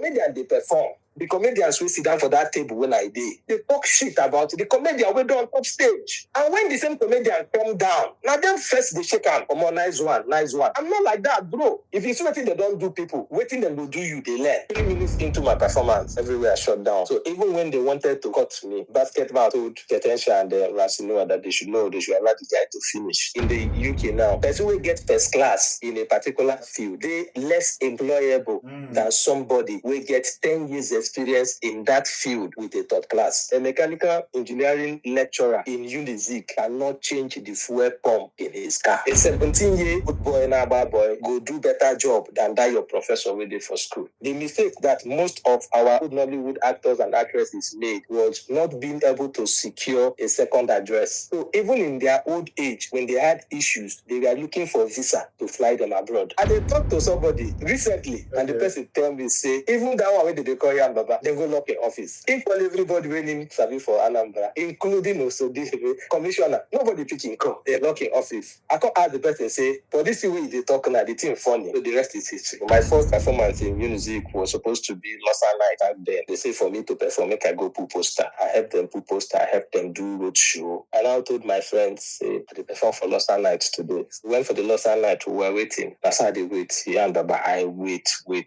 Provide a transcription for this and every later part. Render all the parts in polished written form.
comedian they perform. The comedians will sit down for that table when I did. They talk shit about the comedian we do on top stage. And when the same comedian come down, now them first they shake hand. Come on, nice one, nice one. I'm not like that, bro. If you see what they don't do people, waiting them to do you, they learn. 3 minutes into my performance, everywhere shut down. So even when they wanted to cut me, basketball told Ketensha and Rasinoa that they should allow the guy to finish. In the UK now, person will get first class in a particular field. They less employable than somebody will get 10 years experience in that field with a third class. A mechanical engineering lecturer in Unizik cannot change the fuel pump in his car. A 17-year-old boy and a bad boy go do better job than that your professor will do for school. The mistake that most of our Nollywood actors and actresses made was not being able to secure a second address. So even in their old age, when they had issues, they were looking for visa to fly them abroad. And they talked to somebody recently, and the person tell me, say, even that one where they call Yan Baba, they go lock an office. If all everybody waiting serving for Anambra, including also the commissioner, nobody picking call. They lock an office. I can't ask the person, say, for this way they talk now, the thing funny. So the rest is history. My first performance in Unizik was supposed to be Lost Night back then. They say for me to perform, make I go put poster. I help them put poster, I help them do road show. And I told my friends, say, I perform for Lost Night today. We went for the Lost Night, we were waiting. That's how they wait. Yeah, and Baba, I wait. May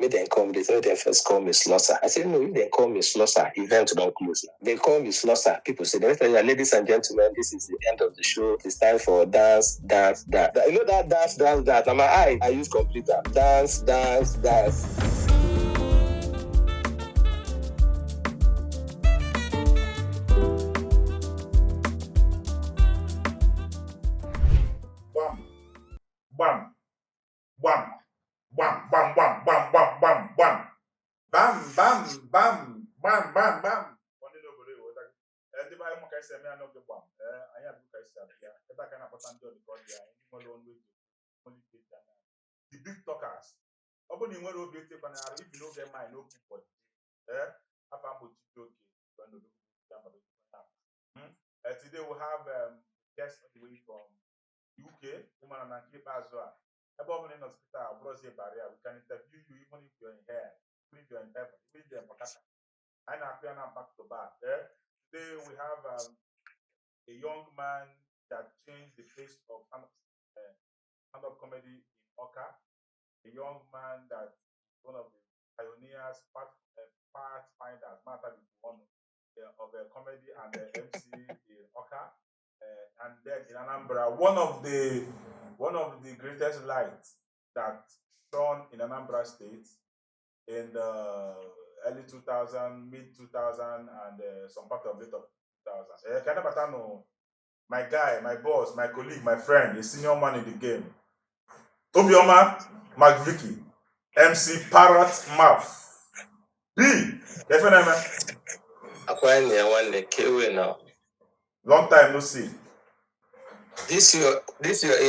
then come, they say they first call me Slosser. I said, no, if they call me Slosser, event don't close now. They call me Slosser. People say, ladies and gentlemen, this is the end of the show. It's time for dance. You know that dance. Now my eye, I use computer. Dance. Bam. One in over there. And the Bible can say, I know the bomb. I have to say, I can put on the body. Only the big talkers. Opening one will be taken out if you know get mine, no people. I found what you today we have guests on the way from UK, woman and keep as well. About in hospital, Bros barrier, we can interview you even if you're in hair, even if you're in heaven, even if you're in Pakistan. I know I'm back to back. Today we have a young man that changed the face of stand-up comedy in Oka. A young man that is one of the pioneers, pathfinders, matter one of the comedy and the MC in Oka. And then in Anambra, one of the greatest lights that shone in Anambra State in the early 2000, mid 2000, and some part of late of 2000. Kanabatano, my guy, my boss, my colleague, my friend, a senior man in the game. Obioma McVicky, MC Parrot Mouth. B, FNM. Long time no see. This your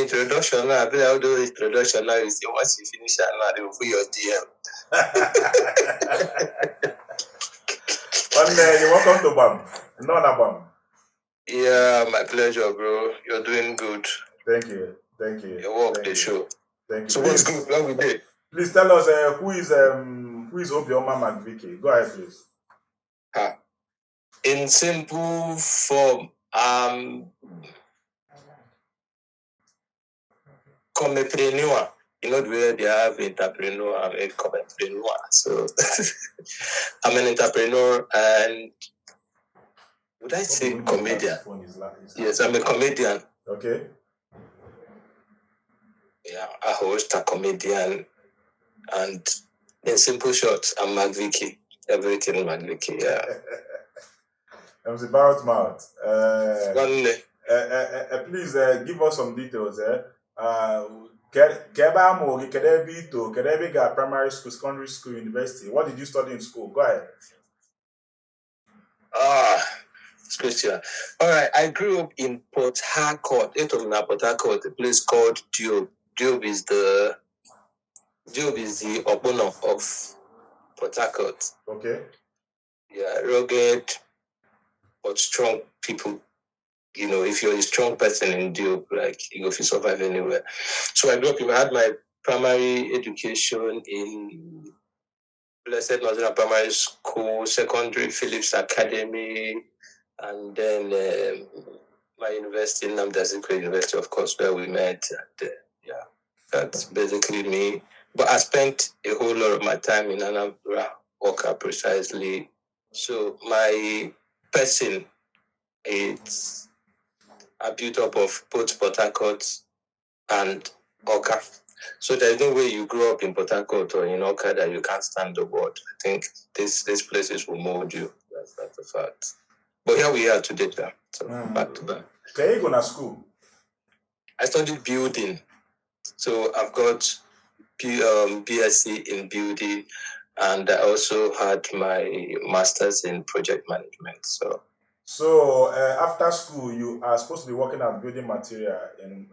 introduction now. I feel like do introduction now is once you finish and now they will put your DM. One day, welcome to BAM. Not BAM. Yeah, my pleasure, bro. You're doing good. Thank you. Your work, the show. Thank you. So what's good? What we did? Please tell us who is Obioma McVicky. Go ahead, please. In simple form, comepreneur. You know where they have entrepreneur, I'm a comepreneur. So I'm an entrepreneur and would I say comedian? Yes, I'm a comedian. Okay. Yeah, I host a comedian, and in simple short, I'm McVicky. Everything McVicky, yeah. MC Parrot Mouth. One please give us some details. Kedebe primary school, secondary school, university. What did you study in school? Go ahead. Christian. All right, I grew up in Port Harcourt, a place called Diob. Diob is the opponent of Port Harcourt. Okay. Yeah, rugged but strong people. You know, if you're a strong person in Diob, like you go to survive anywhere. So I grew up. I had my primary education in Blessed Northern Primary School, secondary Phillips Academy, and then my university, Nnamdi Azikiwe University, of course, where we met. And, yeah, that's basically me. But I spent a whole lot of my time in Anambra, Oka precisely. So my person, it's a built up of both Port Harcourt and Oka. So there's no way you grow up in Port Harcourt or in Oka that you can't stand the word. I think these places will mold you. That's a fact. But here we are today, so back to back. Can you go to school? I studied building. So I've got BSc in building, and I also had my master's in project management. So after school, you are supposed to be working at building material in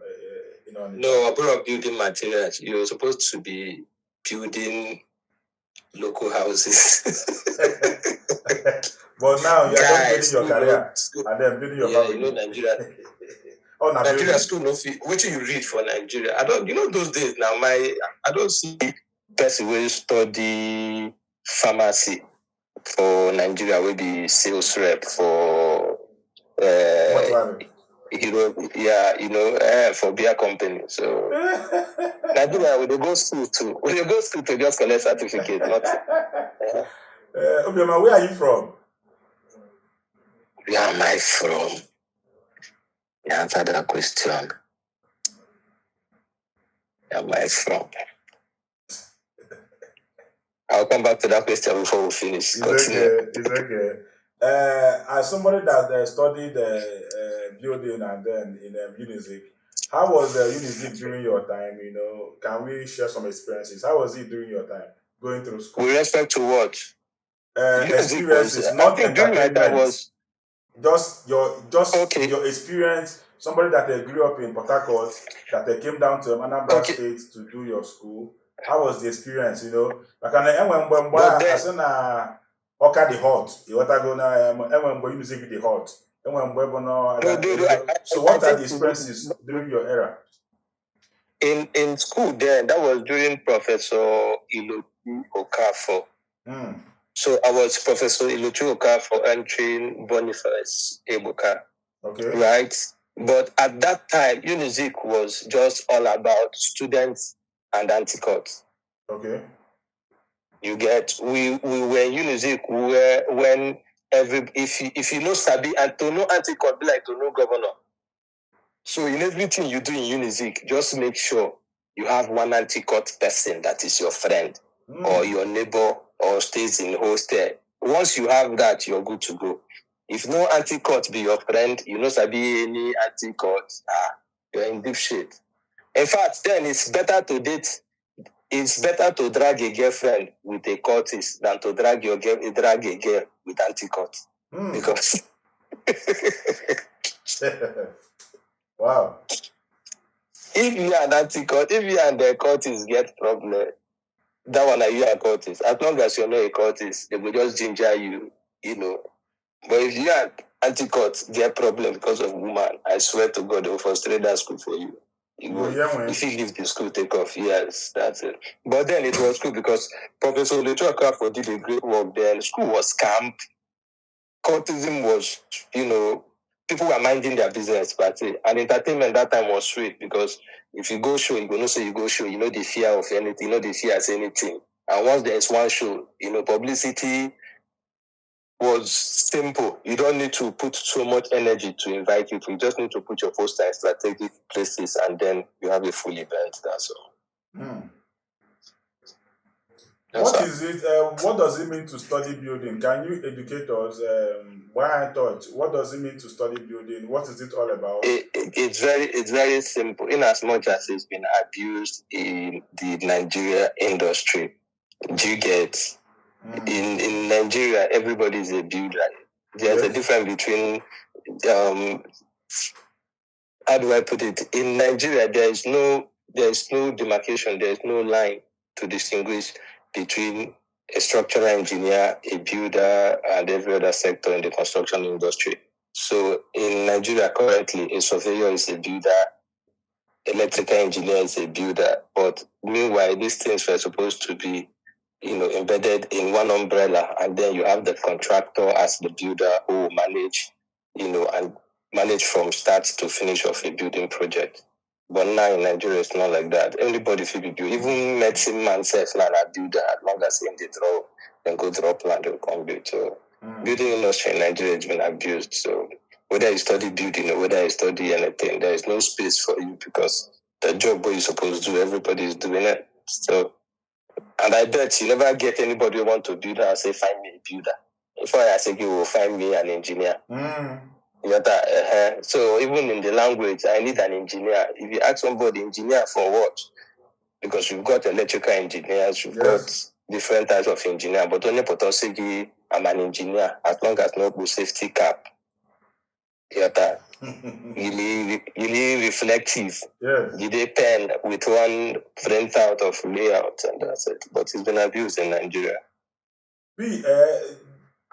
Onitsha. No, above building materials, you're supposed to be building local houses. But now you are just building your career school, and then building your family. You know Nigeria. Oh, Nigeria school no fit. What do you read for Nigeria? I don't. You know those days now. I don't see person will study pharmacy for Nigeria. Will be sales rep for. For beer company. So Nigeria, we go school too. We go school to just collect certificate. Not. Obioma, where are you from? Where am I from? You answer that question. Where am I from? I'll come back to that question before we finish. It's okay. As somebody that studied building and then in Unizik, how was Unizik during your time? You know, can we share some experiences? How was it during your time going through school? With respect to what? Experiences, not entertainment. Just your experience. Somebody that grew up in Port Harcourt, that came down to Anambra State to do your school. How was the experience? You know, like I said, Oka the hot. You want to go now? Music the hot. So what are the experiences during your era? In school then, that was during Professor Ilotu Okafor. So I was Professor Ilotu Okafor entering Boniface Ebuka. Okay. Right? But at that time, Unizik was just all about students and anti-cuts. Okay. You get, we were Unizik when if you know Sabi and to know anti-cut be like to know governor. So in everything you do in Unizik, just make sure you have one anti-cut person that is your friend or your neighbor or stays in hostel. Once you have that, you're good to go. If no anti-cut be your friend, you know Sabi any anti-cut, you're in deep shit. In fact, then it's better to drag a girlfriend with a cultist than to drag a girl with anti-cut. Because wow. If you and anti-cut, if you and the cultist get problem, that one are you a cultist. As long as you're not a cultist, they will just ginger you, you know. But if you and anti-cut get problem because of woman, I swear to God, they will frustrate that school for you. If you leave the school, take off. Yes, that's it. But then it was cool because Professor Lechuakafor did a great work then. School was camp. Cultism was, people were minding their business, but and entertainment that time was sweet because if you go show, you go say you go show, you know the fear of anything, you know the fear as anything. And once there's one show, publicity was simple. You don't need to put so much energy to invite people. You just need to put your poster in strategic places and then you have a full event. That's all. What is it? What does it mean to study building? Can you educate us? Why I thought, what does it mean to study building? What is it all about? It's very simple. In as much as it's been abused in the Nigeria industry, do you get? In Nigeria, everybody is a builder. There's a difference between how do I put it? In Nigeria, there is no demarcation, there is no line to distinguish between a structural engineer, a builder, and every other sector in the construction industry. So in Nigeria currently, a surveyor is a builder, electrical engineer is a builder, but meanwhile, these things were supposed to be embedded in one umbrella, and then you have the contractor as the builder who will manage, and manage from start to finish of a building project. But now in Nigeria, it's not like that. Everybody feel be build. Even medicine man says now a builder, as long as they draw, then go draw plan, they'll come build. So building industry in Nigeria has been abused. So whether you study building or whether you study anything, there is no space for you because the job where you're supposed to do, everybody is doing it. So, and I bet you never get anybody who want to build and say, find me a builder. Before I say, you will find me an engineer. So even in the language, I need an engineer. If you ask somebody, engineer for what? Because you've got electrical engineers, you've got different types of engineer, but only Potosigi, I'm an engineer, as long as no safety cap. You need reflective. You need pen with one print out of layout, and that's it. But it's been abused in Nigeria.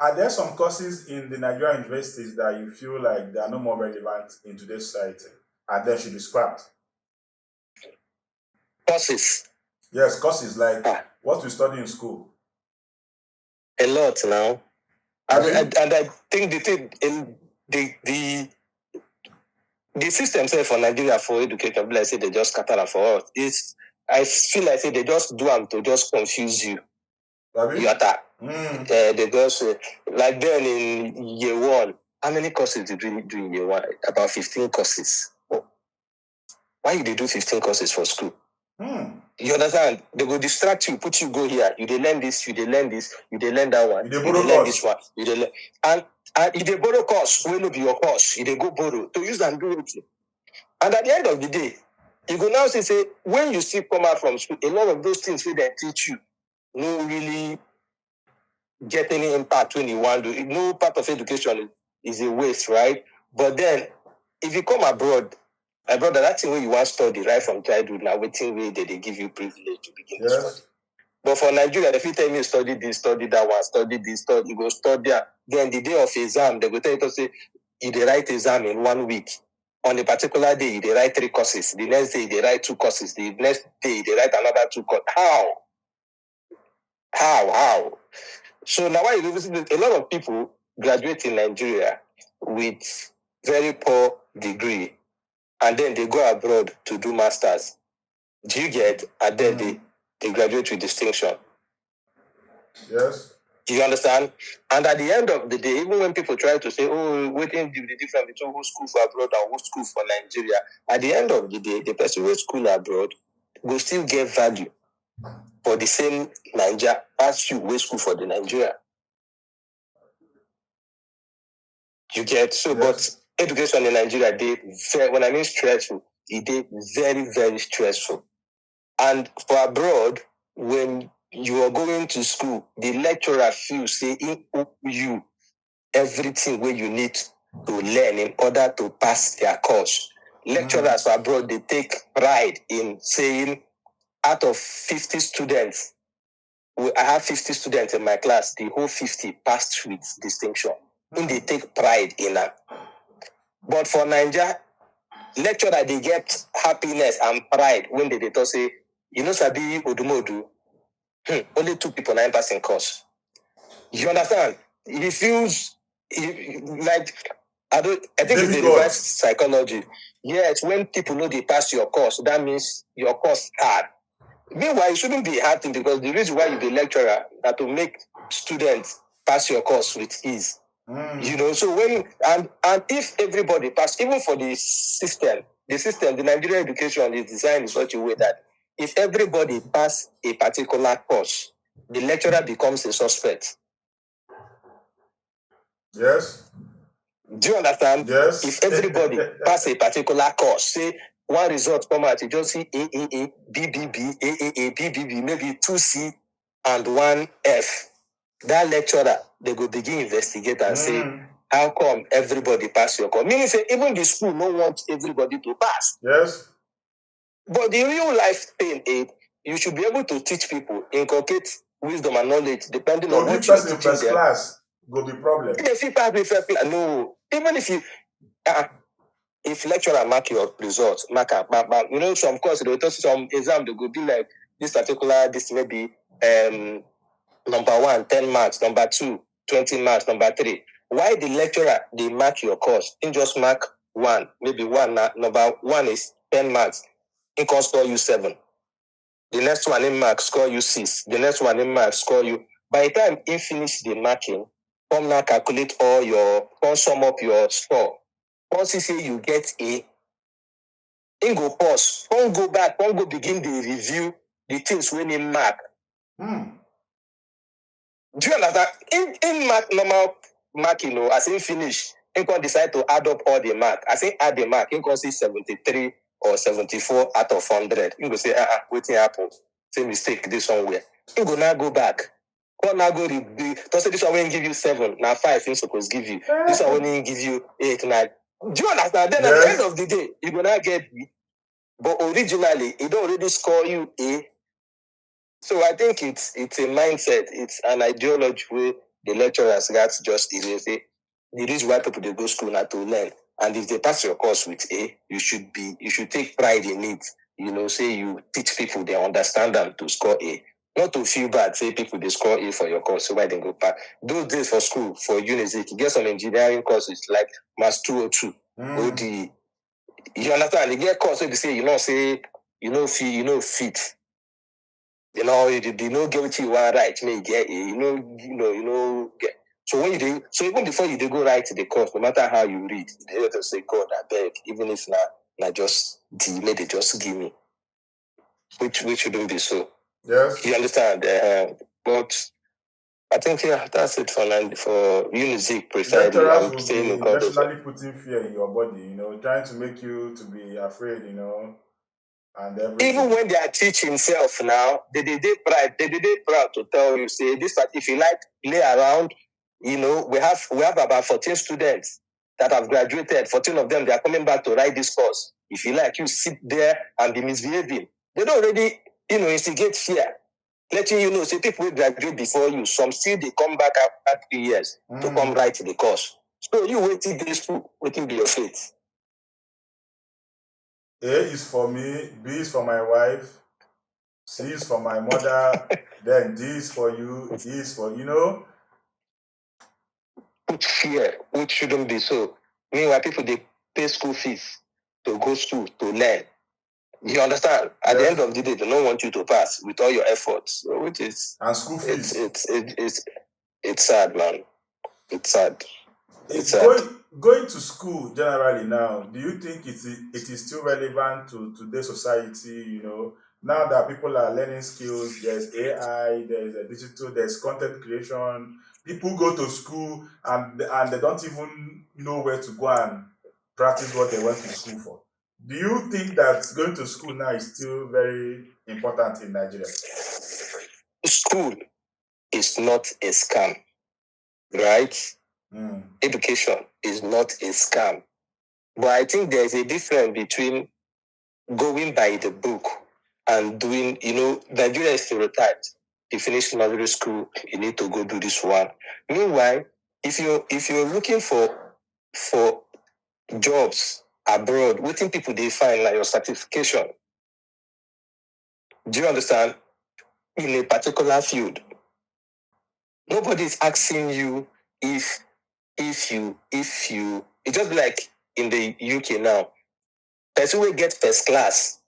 Are there some courses in the Nigerian universities that you feel like they are no more relevant in today's society and they should be scrapped? Courses? Yes, courses like what we study in school. A lot now. And I think the system say for Nigeria for education, like say they just scatter for us. I feel like say they just do them to just confuse you. They just like then in year one. How many courses did we do in year one? About 15 courses. Oh. Why did they do 15 courses for school? You understand? They will distract you, put you go here. You they learn this, you they learn this, you they learn that one, you they learn this one, you they learn. And if they borrow course, will not be your course. You they go borrow to use and do it. And at the end of the day, you go now say when you still come out from school, a lot of those things they teach you no really get any impact when you want to. No part of education is a waste, right? But then if you come abroad, my brother, that thing where you want to study right from childhood, now waiting way they give you privilege to begin to study. But for Nigeria, if you tell me study this, study that one, study this, study, you go study. Then the day of exam, they go tell you to say, you they write exam in 1 week. On a particular day, you they write 3 courses. The next day, they write 2 courses. The next day, they write another 2 courses. How? So now a lot of people graduate in Nigeria with very poor degree, and then they go abroad to do masters. Do you get? And then they graduate with distinction. Yes. Do you understand? And at the end of the day, even when people try to say, oh, what is the difference between who school for abroad and who school for Nigeria? At the end of the day, the person who school abroad will still get value for the same Nigeria as you who school for the Nigeria. You get? So, but education in Nigeria, when I mean stressful, it is very, very stressful. And for abroad, when you are going to school, the lecturer feels say you everything where you need to learn in order to pass their course. Lecturers for abroad, they take pride in saying, out of 50 students, I have 50 students in my class, the whole 50 passed with distinction. And they take pride in that. But for Nigeria, lecturer, they get happiness and pride when they talk say, Sabi Odumodu, only 2 people 9 passing course. You understand? He feels like I think it's the reverse psychology. Yes, when people know they pass your course, that means your course hard. Meanwhile, it shouldn't be a hard thing because the reason why you're the lecturer is to make students pass your course with ease. So when and if everybody pass, even for the system, the Nigerian education is designed in such a way that if everybody pass a particular course, the lecturer becomes a suspect. Yes. Do you understand? Yes. If everybody pass a particular course, say one result come out, you just see AAA, BBB, AAA, BBB, maybe 2C and 1 F. That lecturer, they go begin investigate and say, how come everybody pass your course? Meaning say even the school don't want everybody to pass. Yes. But the real life thing is you should be able to teach people, inculcate wisdom and knowledge depending on what you're teaching first them. Class go be problem. If you pass with first class, no. Even if you if lecturer mark your results, mark up, some course they will tell you some exam they go be like this particular, this maybe Number 1, 10 marks. Number 2, 20 marks. Number 3. Why the lecturer, they mark your course? In just mark 1. Maybe 1. Number 1 is 10 marks. In can score you 7. The next one in mark score you 6. The next one in mark score you. By the time you finish the marking, come now calculate all your, come sum up your score. Once you say you get A, in go pause, come go back, come go begin the review the things when in mark. Do you understand? In mark normal mark, as in finish, in can decide to add up all the mark. As in add the mark, in can see 73 or 74 out of 100. You go say, waiting happen. Say mistake this somewhere. You go now go back. Come now go read. Don't say this one when give you 7. Now 5 things supposed give you. This one when give you 8, 9. Do you understand? Then at the end of the day, you go now get B. But originally, it don't already score you A. So I think it's a mindset, it's an ideology where the lecturers got just erase it. The reason why people they go school now to learn. And if they pass your course with A, you should take pride in it. Say you teach people, they understand them to score A. Not to feel bad, say people they score A for your course, so why they go back. Those days for school, for Unizik, you get some engineering courses like Mass 202, OD. You understand? You get course where they say, fit. You know get what you want right, may get get. So when so even before you go write the course, no matter how you read, they have to say, God, I beg, even if not just delay, they just give me. Which shouldn't be so. Yes. You understand? But I think that's it for Unizik precisely. Lecturers will be intentionally putting fear in your body, trying to make you to be afraid, and everything. Even when they are teaching self now, they proud to tell you, say this, that if you like play around, we have about 14 students that have graduated. 14 of them, they are coming back to write this course. If you like, you sit there and be misbehaving. They don't already, instigate fear. Letting you know, say people will graduate before you. Some still they come back after 3 years to come write the course. So you waiting this school, waiting be your fate. A is for me, B is for my wife, C is for my mother, then D is for you, E is for, Put fear, which shouldn't be so. Meanwhile, people, they pay school fees to go school, to learn. You understand? At the end of the day, they don't want you to pass with all your efforts, which is... And school fees. It's sad, man. It's sad. It's sad. Going to school generally now, do you think it is still relevant to today's society, Now that people are learning skills, there's AI, there's digital, there's content creation. People go to school and they don't even know where to go and practice what they went to school for. Do you think that going to school now is still very important in Nigeria? School is not a scam, right? Education is not a scam. But I think there's a difference between going by the book and doing, Nigeria is stereotyped. You finish nursery school, you need to go do this one. Meanwhile, if you're looking for jobs abroad, waiting people they find like your certification. Do you understand? In a particular field, nobody is asking you if you it just like in the UK now. Person will get first class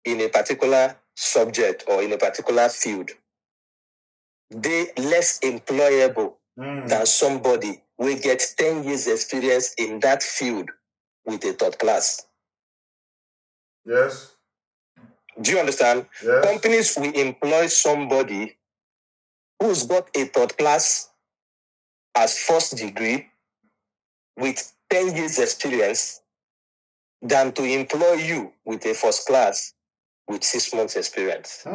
in a particular subject or in a particular field, they less employable than somebody will get 10 years experience in that field with a third class. Yes. Do you understand? Yes. Companies will employ somebody who's got a third class as first degree with 10 years experience than to employ you with a first class with 6 months experience.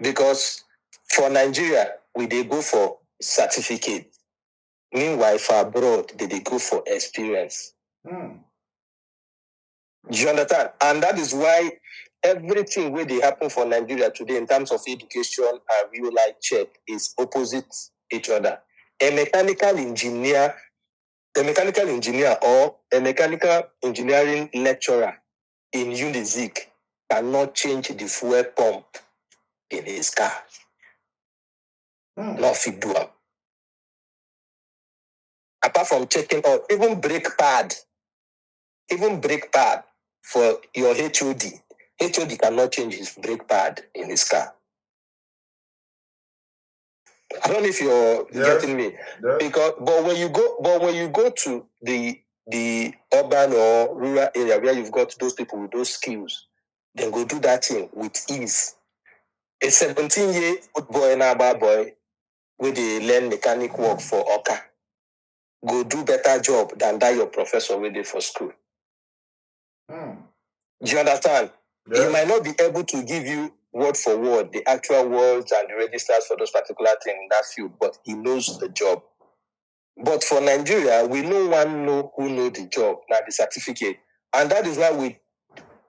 Because for Nigeria, they go for certificate. Meanwhile, for abroad, they go for experience. Do you understand? And that is why everything where they happen for Nigeria today in terms of education and real life check is opposite each other. A mechanical engineer or a mechanical engineering lecturer in Unizik cannot change the fuel pump in his car. Not fit do am. Apart from checking out, even brake pad for your HOD. HOD cannot change his brake pad in his car. I don't know if you're getting me. Yes. But when you go to the urban or rural area where you've got those people with those skills, then go do that thing with ease. A 17-year-old boy and a bad boy where they learn mechanic work for Oka go do better job than that your professor where they for school. Do you understand? Yes. He might not be able to give you word for word the actual words and the registers for those particular things in that field, but he knows the job. But for Nigeria, we no one know who know the job, not the certificate. And that is why we,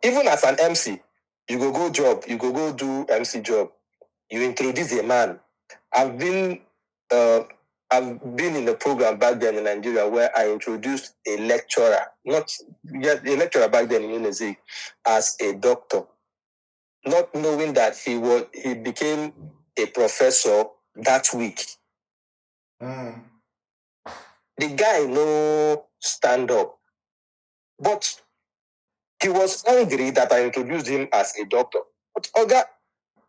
even as an MC, you go do MC job. You introduce a man. I've been in a program back then in Nigeria where I introduced a lecturer, not yet a lecturer back then in Unizik, as a doctor, not knowing that he became a professor that week. The guy no stand up, but he was angry that I introduced him as a doctor. But Oga,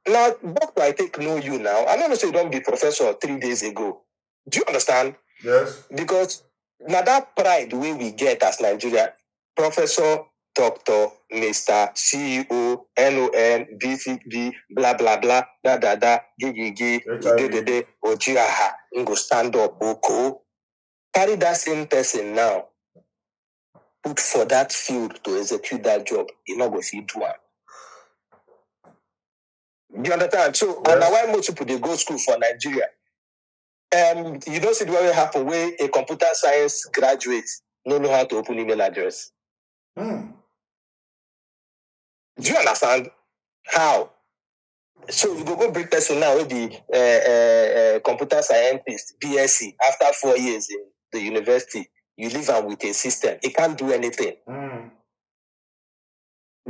now doctor, I take know you now. I don't know, say you don't be professor 3 days ago. Do you understand? Yes. Because now that pride way we get as Nigeria, professor, doctor, Mr. CEO, NON, BCB, blah blah blah, GGG, Ojiaha, go stand up, Oko. Carry that same person now, put for that field to execute that job, you not go see do it. Do you understand? So, yes. And now why most people they go school for Nigeria? You don't see the way it happen where a computer science graduate don't know how to open email address. Do you understand? How? So you go bring person now with the computer scientist, BSc, after 4 years in the university, you leave him with a system. He can't do anything. Do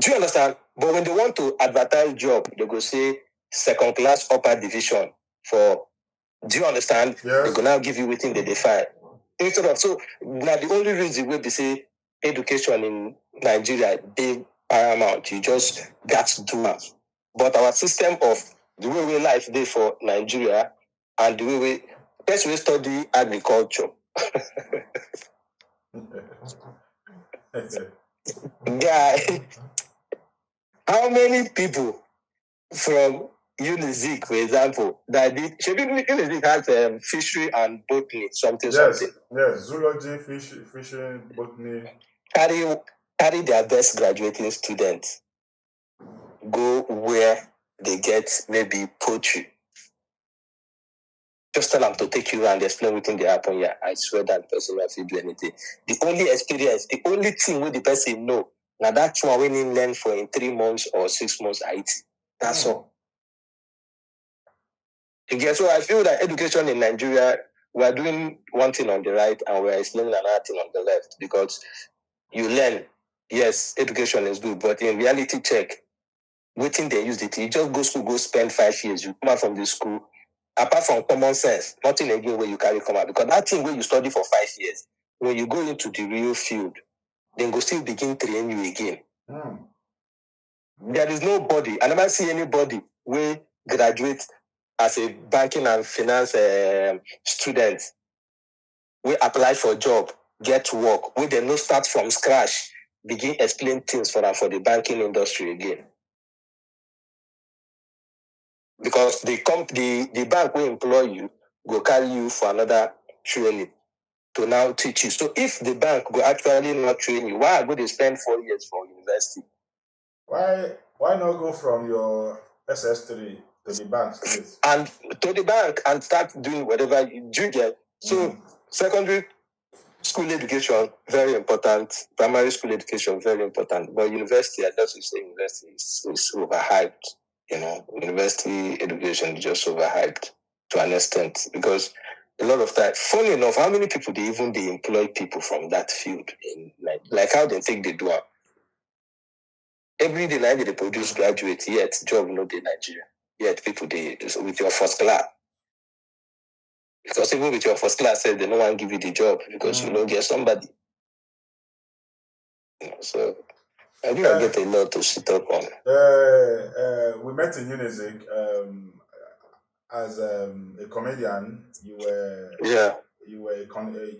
you understand? But when they want to advertise job, they go say second class upper division for. Do you understand? Yes. They go now give you within the define. Instead of so now the only reason we be say education in Nigeria they paramount. You just got to do it. But our system of the way we life there for Nigeria and the way we first we study agriculture. Guy, how many people from Unizik, for example, that did Unizik has fishery and botany, something. Yes, zoology, fishing, botany. Carry their best graduating students, go where they get maybe poetry. Just tell them to take you around, explain everything they happen here. I swear that person will do anything. The only experience, the only thing where the person know, now that's one when he learn for in 3 months or 6 months IT. That's all. Again, so I feel that education in Nigeria, we're doing one thing on the right and we're explaining another thing on the left because you learn, yes, education is good, but in reality check, waiting they use it. You just go school, go spend 5 years, you come out from the school, apart from common sense, nothing again where you carry come out. Because that thing where you study for 5 years, when you go into the real field, then go still begin train you again. There is nobody, I never see anybody where graduate as a banking and finance student, we apply for job, get work, we then no start from scratch, begin explain things for them for the banking industry again. Because the bank will employ you, go carry you for another training to now teach you. So if the bank go actually not train you, why would they spend 4 years for university? Why not go from your SS3 to the bank straight? And to the bank and start doing whatever you get. So secondary school education, very important. Primary school education, very important. But university, I just say university is overhyped. University education is just overhyped to an extent because a lot of time, funny enough, how many people they employ people from that field in like how they think they do it. Every day they produce graduates, yet job not in Nigeria. yet people with your first class. Because even with your first class, they don't want to give you the job because you don't get somebody. So I think I get a lot to sit up on. We met in Unizik as a comedian. You are a comedian.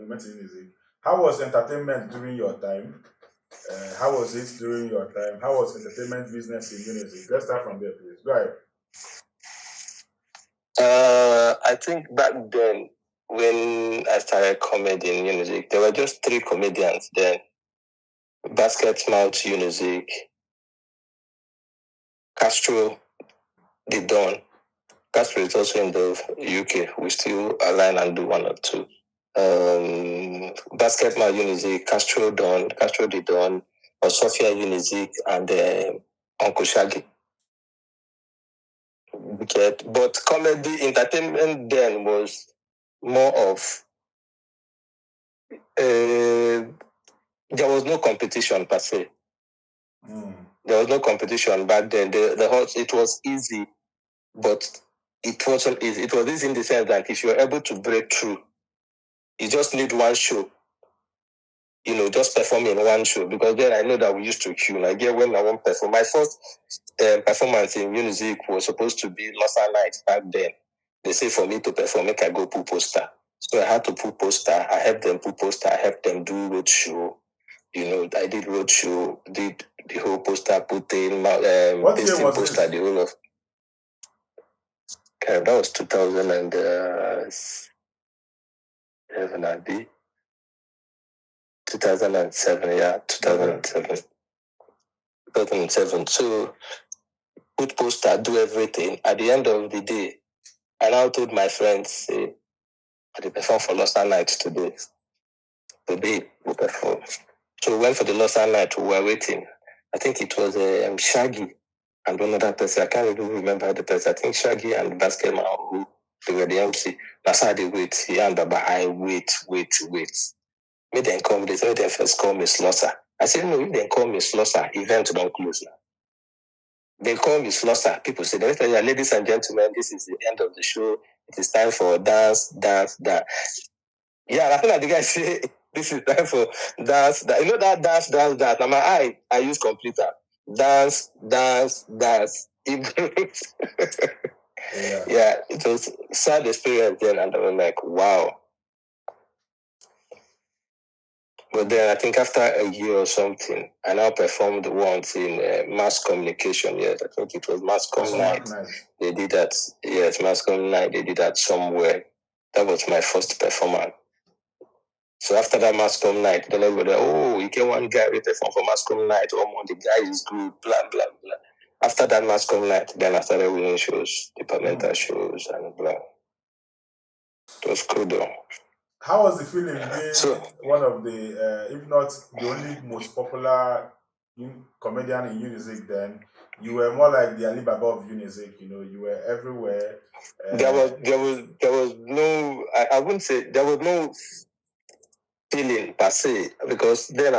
We met in Unizik. How was entertainment during your time? How was it during your time? How was entertainment business in Unizik? Let's start from there, please. Go ahead. I think back then, when I started comedy in Unizik, there were just 3 comedians then. Basket Mouth Unizik, Castro, the Don. Castro is also in the UK. We still align and do 1 or 2. Basket Mouth Unizik, Castro the Don, or Sophia Unizik, and Uncle Shaggy. But comedy entertainment then was more of there was no competition per se. There was no competition back then. It was easy, but it wasn't easy. It was easy in the sense that if you're able to break through, you just need 1 show. Just perform in 1 show. Because then I know that we used to queue. Like, when I won't perform. My first performance in Unizik was supposed to be Losa Night back then. They say for me to perform, make I go pull poster. So I had to pull poster. I helped them pull poster. I helped them do road show. I did road show, did the whole poster, put in pasting poster, the whole of. That was 2007, I did. 2007, yeah, 2007. 2007. So, put poster, do everything. At the end of the day, I now told my friends, say, I perform for Losa Night today. Today, we perform. So, we went for the Losa Night, we were waiting. I think it was Shaggy and one other person. I can't even remember the person. I think Shaggy and Basketman, who they were the MC. That's how they wait. He and Baba, I wait. Make them come. They say they first call me Slosser. I said, no, if they call me Slosser, event don't close now. They call me Slosser. People say, ladies and gentlemen, this is the end of the show. It is time for dance. Yeah, I feel like the guy say, this is time for dance. That dance. Now my I use computer. Dance. Yeah, it was sad experience then, and I was like, wow. But then I think after a year or something, I now performed once in mass communication. Yes, I think it was mass comm night. They did that. Yes, mass comm night. They did that somewhere. That was my first performance. So after that mass comm night, then everybody, you get one guy with perform for mass comm night. The guy is good. Blah blah blah. After that mass comm night, then I started winning shows, departmental shows, and blah. It was cool though. How was the feeling being one of the, if not the only most popular comedian in Unizik then? You were more like the Alibaba of Unizik, you were everywhere. There was no, I wouldn't say, there was no feeling per se, because then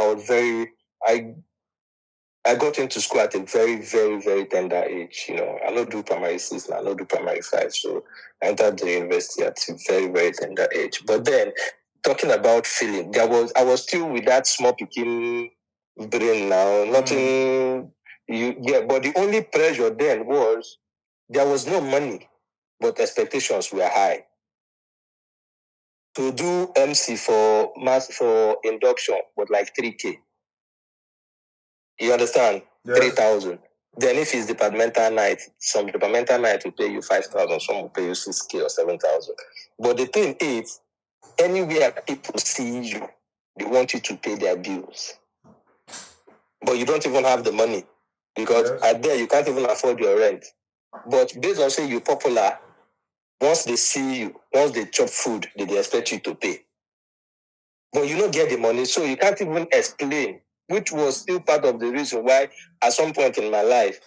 I got into school at a very, very, very tender age. I don't do primary 6 now, I don't do primary 5. So I entered the university at a very, very tender age. But then, talking about feeling, I was still with that small picking brain now. Nothing, but the only pressure then was, there was no money, but expectations were high. To do MC for induction was like 3K. You understand? Yes. 3,000. Then if it's departmental night, some departmental night will pay you 5,000, some will pay you 6K or 7,000. But the thing is, anywhere people see you, they want you to pay their bills. But you don't even have the money, because at there you can't even afford your rent. But based on say you're popular, once they see you, once they chop food, they expect you to pay. But you don't get the money, so you can't even explain, which was still part of the reason why at some point in my life,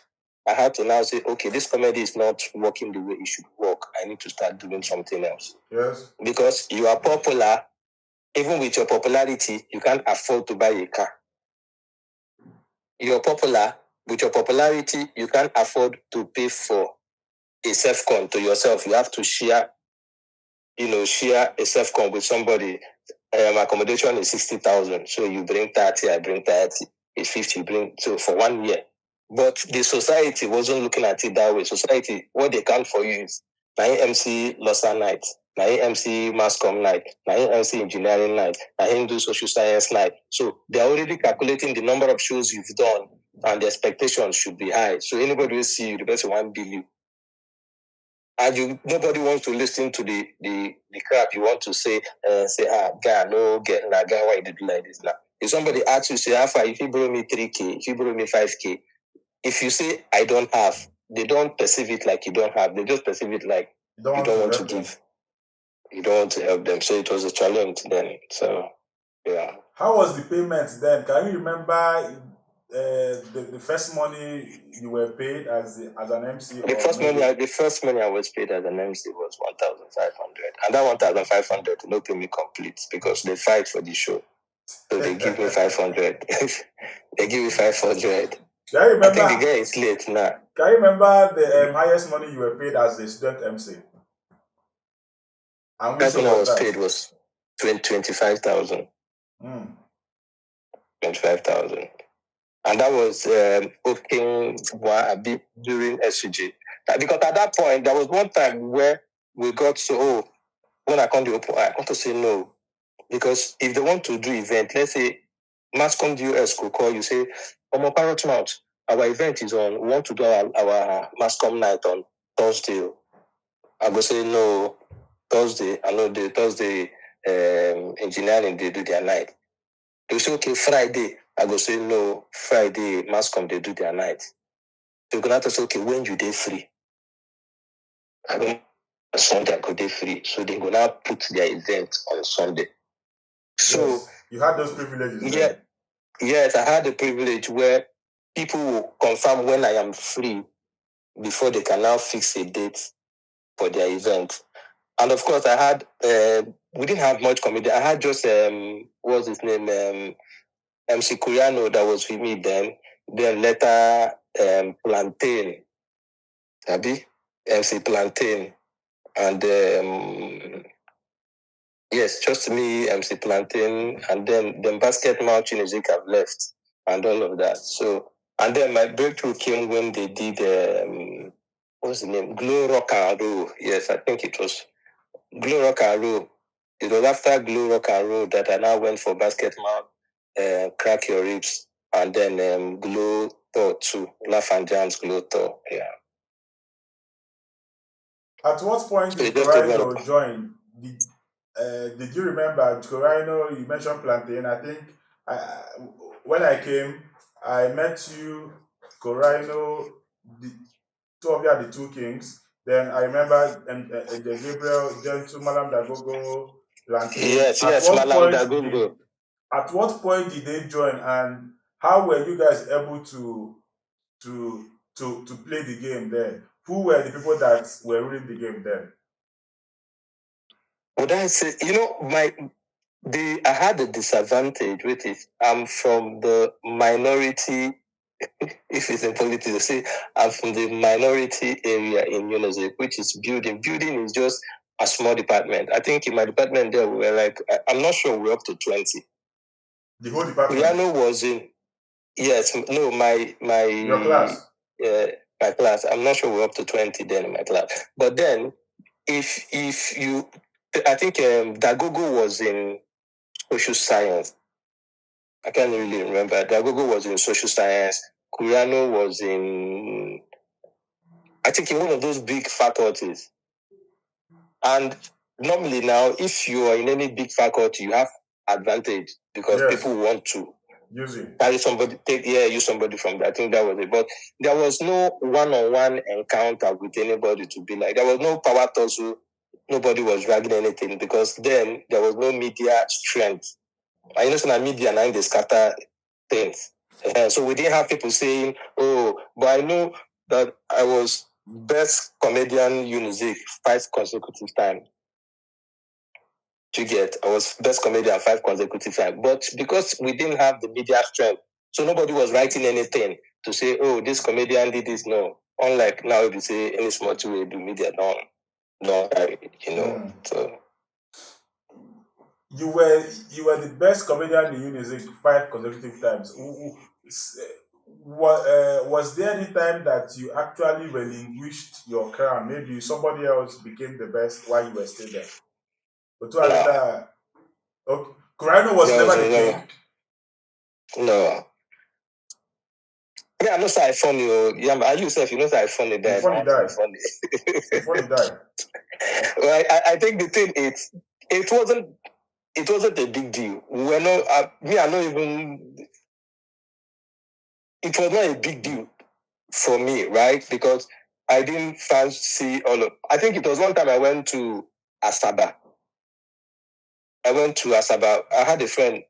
I had to now say, okay, this comedy is not working the way it should work. I need to start doing something else. Yes. Because you are popular, even with your popularity, you can't afford to buy a car. You're popular, with your popularity, you can't afford to pay for a self-con to yourself. You have to share a self-con with somebody. Accommodation is 60,000. So you bring 30, I bring 30. It's 50, bring so for 1 year. But the society wasn't looking at it that way. Society, what they count for you is MC Losa night, MC mass com night, MC engineering night, do social science night. So they're already calculating the number of shows you've done, and the expectations should be high. So anybody will see you, the person won't bill you. And nobody wants to listen to the crap you want to say. Guy, no get now, guy, why you do like this now? If somebody asks you, say, how far? If you borrow me 3K, if you borrow me 5K, if you say I don't have, they don't perceive it like you don't have. They just perceive it like you don't want to give. You don't want to help them. So it was a challenge then. So yeah. How was the payment then? Can you remember the first money you were paid as an MC? The first money I was paid as an MC was 1,500, and that 1,500 did not pay me complete because they fight for the show, so they give me 500. They give me 500. I think the guy is late now. Can you remember the highest money you were paid as a student MC? And which one I was paid was 25,000. 25,000. And that was opening a bit during SUG. Because at that point, there was one time where we got when I come to open, I want to say no. Because if they want to do event, let's say Mascom US could call you, say, MC Parrot Mouth, our event is on, we want to do our Mascom night on Thursday. I go say no, Thursday. I know the Thursday engineering, they do their night. They say, okay, Friday. I go say no, Friday, Mascom, they do their night. They're going to say, okay, when you day free? I go Sunday, I go day free. So they're going to put their event on Sunday. So yes, you had those privileges. Yeah. Then. Yes, I had the privilege where people will confirm when I am free before they can now fix a date for their event. And of course, I had, we didn't have much comedy. I had just, what's his name? MC Curiano that was with me then. Then later, Plantain. Abi? MC Plantain. And, yes, just me, MC Plantain. And then Basket Mouth Music have left. And all of that. So, and then my breakthrough came when they did, what's the name? Glow Rock and Roll. Yes, I think it was Glow Rock and Roll. It was after Glow Rock and Roll that I now went for Basket Mouth, Crack Your Ribs, and then Glow Thor 2, Laugh and Jams Glow Thor. Yeah. At what point did Corino join? Did you remember Corino? You mentioned Plantain. I think when I came, I met you, Corino, two of you are the two kings. Then I remember the Gabriel, Gentle, Malam Dagogo, Plantain. Yes, Malam Dagogo. At what point did they join, and how were you guys able to play the game there? Who were the people that were ruling the game then? Would I say, I had a disadvantage, which is I'm from the minority. If it's in politics, say I'm from the minority area in UNIZEC, which is building. Building is just a small department. I think in my department there we were like, I'm not sure we're up to 20. The whole department? Rihanna was in, yes, no, your class? My class. I'm not sure we're up to 20 then in my class. But then, if you, I think Dagogo was in social science. I can't really remember. Dagogo was in social science. Kuriano was in, I think, in one of those big faculties. And normally now, if you are in any big faculty, you have advantage because people want to carry somebody, use somebody from that. I think that was it. But there was no one-on-one encounter with anybody to be like, there was no power tussle. Nobody was dragging anything because then there was no media strength. I know media now they scatter things. So we didn't have people saying, oh, but I know that I was best comedian UNIZEC 5 consecutive times. I was best comedian 5 consecutive times. But because we didn't have the media strength, so nobody was writing anything to say, oh, this comedian did this. No. Unlike now, if you say any small way do media, no, so. You were the best comedian in music 5 consecutive times. Was there any time that you actually relinquished your crown? Maybe somebody else became the best while you were still there. But okay. Corino was never the king. No. Yeah, I know say I funny. Yeah, I yourself, you know say I funny. Before he died. Before he died. Well, I think the thing is, it wasn't a big deal. We're not. I not even. It was not a big deal for me, right? Because I didn't fancy all of. I think it was one time I went to Asaba. I have a friend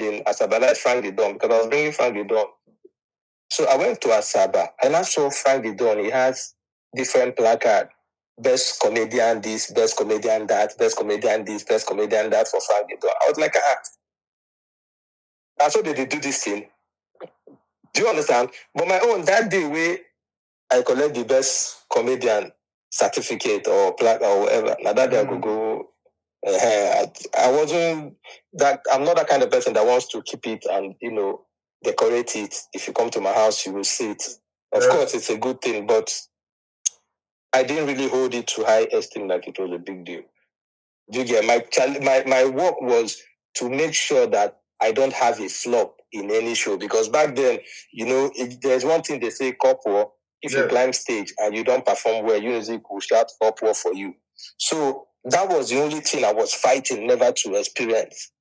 in Asaba, that's Frank the Don, because I was bringing Frank the Don. So I went to Asaba and I saw Frank the Don. He has different placards. Best comedian this, best comedian that, best comedian this, best comedian that for Frank the Don. I was like, that's how they do this thing. Do you understand? But my own, that day where I collect the best comedian certificate or plaque or whatever, now that day I could go. I wasn't that. I'm not that kind of person that wants to keep it and decorate it. If you come to my house, you will see it. Of course, it's a good thing, but I didn't really hold it to high esteem like it was a big deal. Do you get my work was to make sure that I don't have a flop in any show, because back then, if there's one thing they say, corporal, if you climb stage and you don't perform well, music will shout corporal for you. So that was the only thing I was fighting never to experience.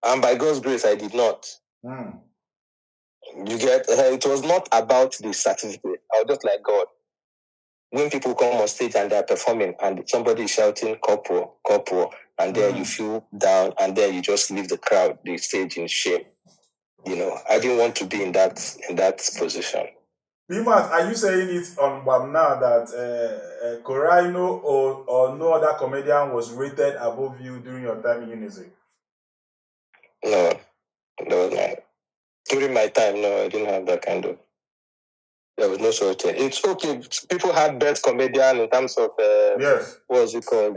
And by God's grace, I did not. You get, it was not about the certificate. I was just like, God, when people come on stage and they're performing and somebody is shouting corporal, and then you feel down and then you just leave the crowd, the stage in shame. I didn't want to be in that position. Bimat, are you saying it on BAM now that Corino or no other comedian was rated above you during your time in Unisic? No. During my time, no, I didn't have that kind of. There was no such thing. It's okay. People had best comedian in terms of what's it called?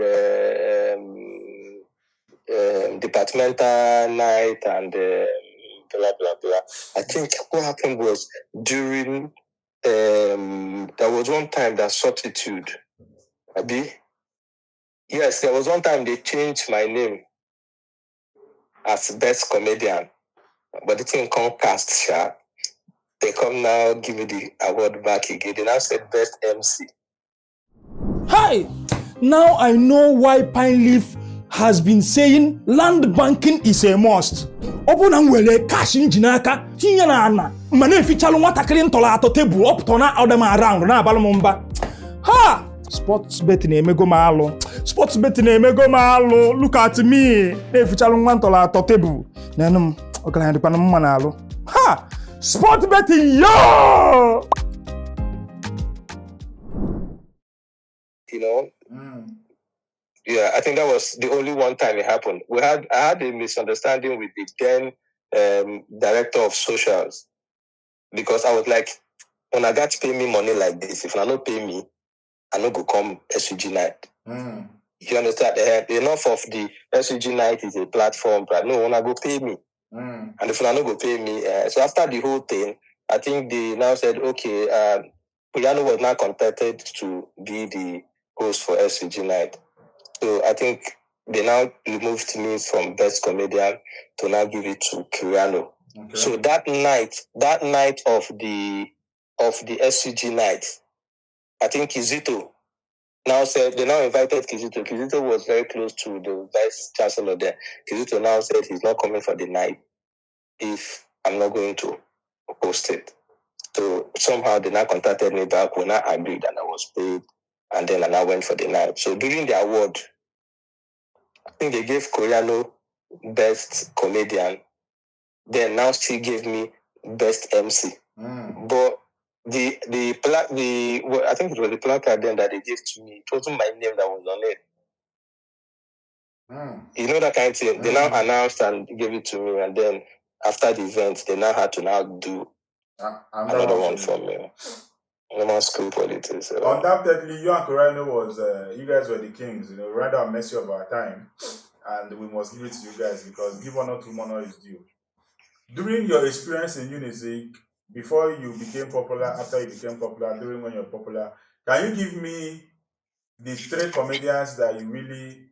Departmental night and blah blah blah. I think what happened was during there was one time that Substitute. Yes, there was one time they changed my name as best comedian, but the thing come cast sharp. They come now give me the award back again. They now said best MC. Hi! Now I know why Pine Leaf has been saying land banking is a must. Open nwere cash injin aka tinye na ana ma na-efichalu nwatakịrị ntọrọ atọ tebụl ọpụtọ na ọdem around na abalụ m mba. Ha! Sports bet na-emego m alụ. Sports bet na-emego m alụ. Look at me. Na-efichalu nwa ntọrọ atọ tebụl. Nenu m ọgaranya dịkwa mma na alụ. Ha! Sports betting, yo! Yeah, I think that was the only one time it happened. I had a misunderstanding with the then director of socials, because I was like, when I got to pay me money like this, if I don't pay me, I don't go come SUG night. You understand? Enough of the SUG night is a platform, but no, when I go pay me. And if I don't go pay me, so after the whole thing, I think they now said, okay, Puyano was now contacted to be the host for SUG night. So I think they now removed me from best comedian to now give it to Kiriano. Okay. So that night of the SUG night, I think Kizito now said, they now invited Kizito. Kizito was very close to the vice chancellor there. Kizito now said he's not coming for the night if I'm not going to host it. So somehow they now contacted me back when I agreed and I was paid, and then I now went for the night. So during the award, I think they gave Koriano best comedian, then now still gave me best MC. But I think it was the placard then that they gave to me. It wasn't my name that was on it. You know that kind of thing. They now announced and gave it to me, and then after the event, they now had to now do Another one from normal school politics. So. Undoubtedly, you and Corino was, you guys were the kings, you know, rather and mercy of our time. And we must give it to you guys because give honor to whom honor is due. During your experience in Unizik, before you became popular, after you became popular, during when you're popular, can you give me the 3 comedians that you really,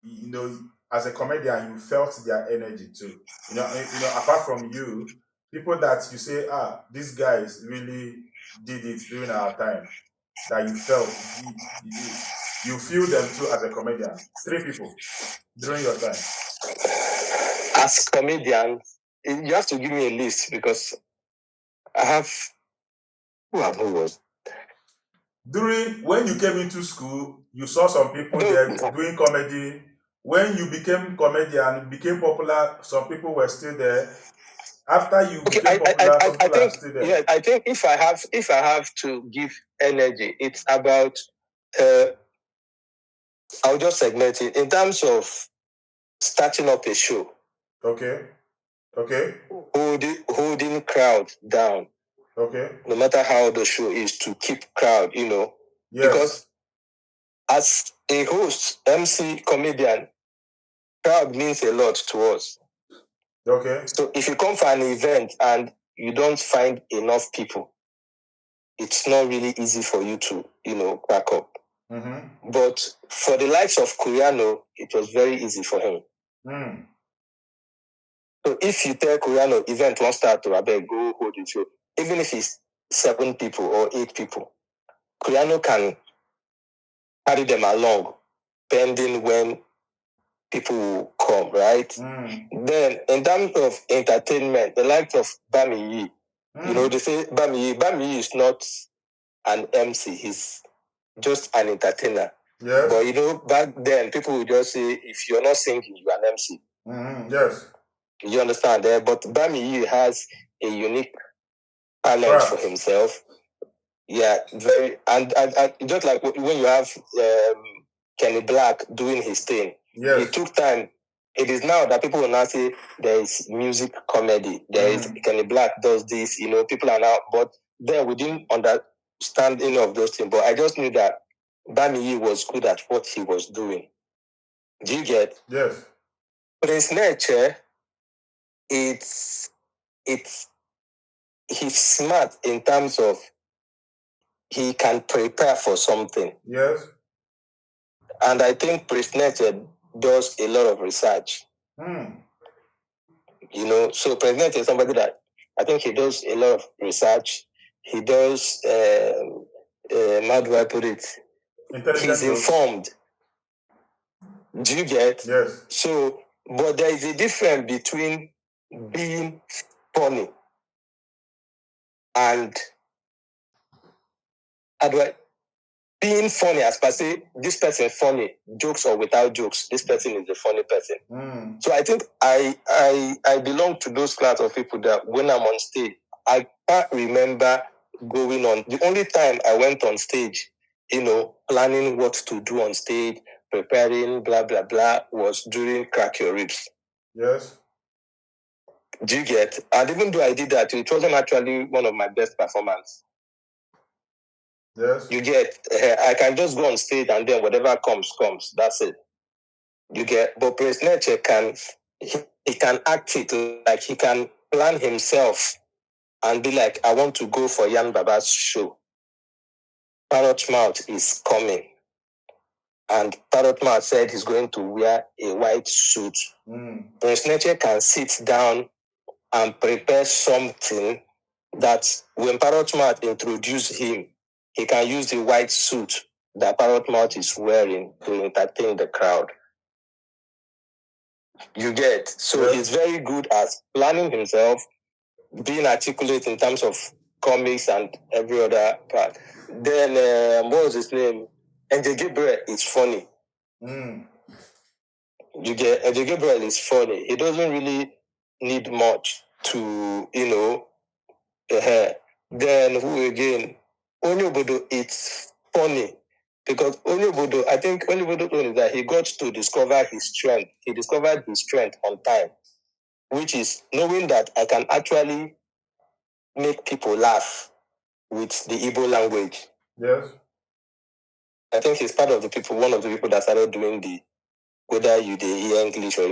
you know, as a comedian, you felt their energy too? You know, apart from you, people that you say, these guys really did it during our time, that you felt, you feel them too as a comedian. 3 people during your time. As comedian, you have to give me a list because I have. Who was? During when you came into school, you saw some people there doing comedy. When you became comedian, became popular, some people were still there. After you became popular, some people are still there. Yeah, I think if I have to give energy, it's about. I'll just segment it in terms of starting up a show. Okay. Holding crowd down. Okay. No matter how the show is, to keep crowd, you know. Yes. Because as a host, MC, comedian, crowd means a lot to us. Okay. So if you come for an event and you don't find enough people, it's not really easy for you to, crack up. Mm-hmm. But for the likes of Curiano, it was very easy for him. Mm. So if you tell Curiano, event won't start to go hold the show, even if it's 7 people or 8 people, Curiano can carry them along, pending when people will come, right? Mm. Then, in terms of entertainment, the likes of Bami Yi, they say Bami Yi is not an MC, he's just an entertainer. Yes. But, back then, people would just say, if you're not singing, you're an MC. Mm-hmm. Yes. You understand that? But Bami Yi has a unique talent for himself. Yeah, very. And just like when you have Kenny Black doing his thing, yes. It took time. It is now that people will now say there is music comedy. There is Kenny Black does this, people are now, but then we didn't understand any of those things. But I just knew that Bami Yi was good at what he was doing. Do you get? Yes. Prince Nature, he's smart in terms of he can prepare for something. Yes. And I think Prince Nature does a lot of research. So Prince Nature is somebody that I think he does a lot of research. He does, how do I put it? He's informed. Do you get? Yes. So, but there is a difference between being funny and being funny as per se, this person is funny, jokes or without jokes, this person is a funny person. So I think I belong to those class of people that when I'm on stage, I can't remember going on. The only time I went on stage, planning what to do on stage, preparing, blah, blah, blah, was during Crack Your Ribs. Yes. Do you get? And even though I did that, it wasn't actually one of my best performances. Yes. You get, I can just go on stage and then whatever comes. That's it. You get, but Prince Nature he can act it, like he can plan himself and be like, I want to go for Yan Baba's show. Parrot Mouth is coming. And Parrot Mouth said he's going to wear a white suit. Prince Nature can sit down and prepare something that when Parrot Mouth introduce him, he can use the white suit that Parrot Mouth is wearing to entertain the crowd. You get? So he's very good at planning himself, being articulate in terms of comics and every other part. Then, what was his name? MC Gabriel is funny. You get? MC Gabriel is funny. He doesn't really need much to, Then who again? Onyobodo, it's funny. Because Onyobodo, I think Onyobodo told is that he got to discover his strength. He discovered his strength on time, which is knowing that I can actually make people laugh with the Igbo language. Yes. I think he's part of the people, one of the people that started doing the, whether you they hear English or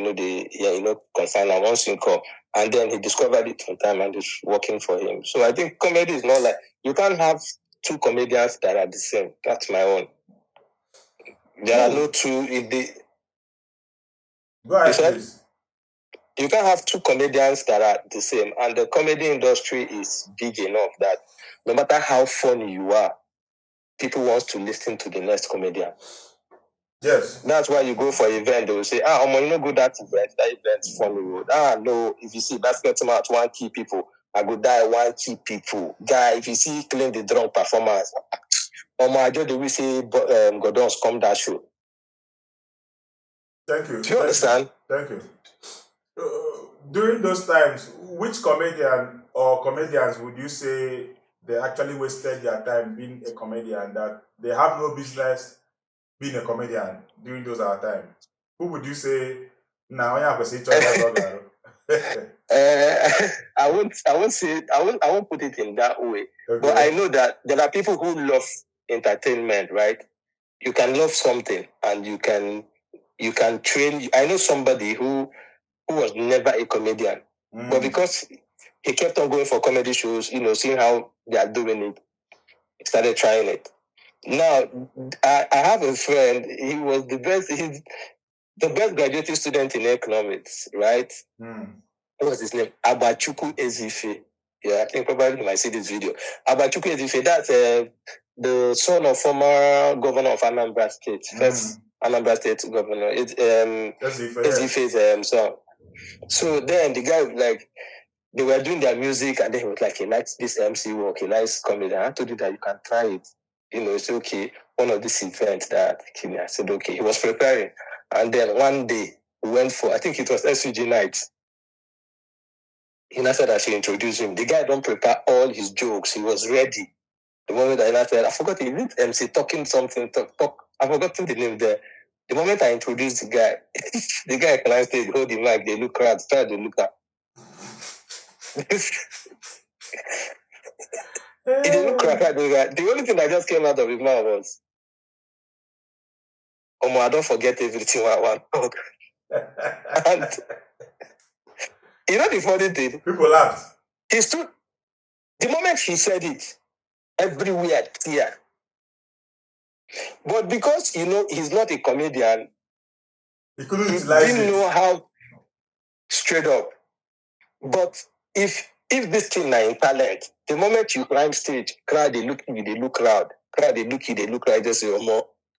concern and once you call. And then he discovered it on time and it's working for him. So I think comedy is not like, you can't have two comedians that are the same. That's my own. There are no two in the. Go ahead, please. You can't have two comedians that are the same. And the comedy industry is big enough that no matter how funny you are, people want to listen to the next comedian. Yes. That's why you go for an event, they will say, you know, go that event's funny. No, if you see basketball match, one key people, I go die one key people. Guy, if you see clean the drunk performance, I just we say Godon's come that show. Thank you. Do you understand? Thank you. During those times, which comedian or comedians would you say they actually wasted their time being a comedian, that they have no business being a comedian during those times? Who would you say now? I have say I won't put it in that way. Okay. But I know that there are people who love entertainment, right? You can love something and you can train. I know somebody who was never a comedian, but because he kept on going for comedy shows, seeing how they are doing it, he started trying it. Now, I have a friend, he was the best graduating student in economics, right? What was his name? Abachuku Ezife. Yeah, I think probably you might see this video. Abachuku Ezife, that's the son of former governor of Anambra State, first Anambra State governor. It's Ezife's son. So then the guy, they were doing their music and then he was like, he likes this MC work, he likes comedy. I told you that you can try it. It's okay. One of these events that I said, okay. He was preparing. And then one day we went for, I think it was SVG night. He said that she introduced him. The guy don't prepare all his jokes. He was ready. The moment I said, I forgot, he did MC talking something, talk. I forgot the name there. The moment I introduced the guy, the guy climbed stage, hold the mic, they look around, try to look up. He didn't look at the guy. The only thing that just came out of his mouth was, I don't forget everything I want to talk. And the funny thing? People laughed. He stood, the moment he said it, everywhere tear. But because, he's not a comedian, he didn't know how straight up. But if this thing is in talent, the moment you climb stage, crowd, they look you, they look loud. Crowd, they look you, they look right. Just say,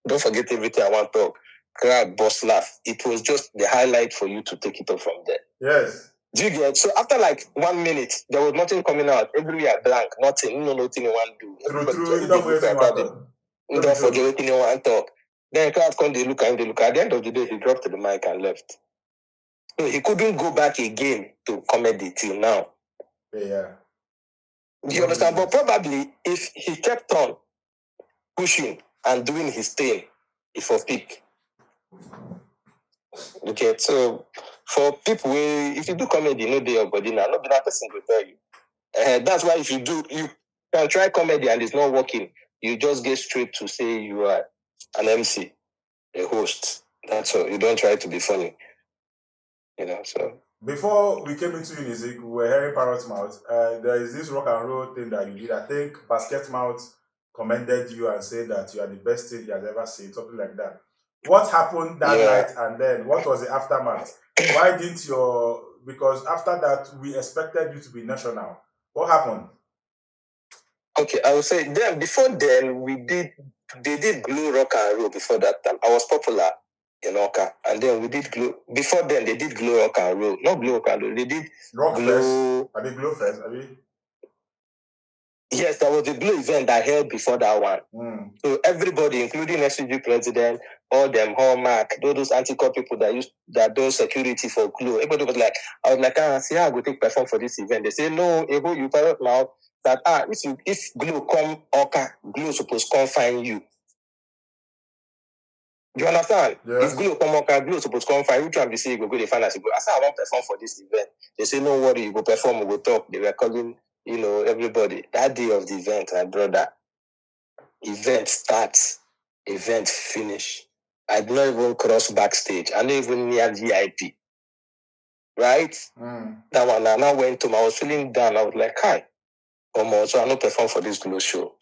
don't forget everything I want to talk. Crowd, boss laugh. It was just the highlight for you to take it up from there. Yes. Do you get? So after 1 minute, there was nothing coming out. Everywhere blank, nothing. Nothing you want to do. True. You don't forget anything you want to talk. Then crowd come, they look at him, they look. At the end of the day, he dropped the mic and left. So he couldn't go back again to comedy till now. Yeah. You understand? But probably if he kept on pushing and doing his thing, it will peak. Okay, so for people, if you do comedy, they your body now. Not that person will tell you. That's why if you can try comedy and it's not working, you just get straight to say you are an MC, a host. That's all. You don't try to be funny. So. Before we came into music, we were hearing Parrot Mouth. There is this rock and roll thing that you did. I think Basket Mouth commended you and said that you are the best thing he has ever seen, something like that. What happened that night, and then what was the aftermath? Why didn't because after that we expected you to be national. What happened? Okay, I would say then before then they did Glue Rock and Roll before that time. I was popular in Oka, and then we did Glue. Before then they did Glue Rock and Roll, not Glue Rock and Roll. They did Rock Glue. Are they Glue Fest? Are they? Yes, that was the Glue event that held before that one. So everybody, including SCG president, all them Hallmark, those anti-corp people that do security for Glue. Everybody was like, I was like, see how I go take perform for this event. They say, no, Ebo, you Parrot Mouth. That if Glue come Oka, Glue supposed to come find you. Do you understand? Yes. If Glue come Oka, Glue supposed to come find you. Which one they say you go the finance? I say I won't perform for this event. They say no worry, you go perform, we go talk. They were calling everybody. That day of the event, my brother, event starts, event finish. I did not even cross backstage. I not even near VIP. Right? That one, I now went to I was feeling down. I was like, hi, so I not perform for this Glow show.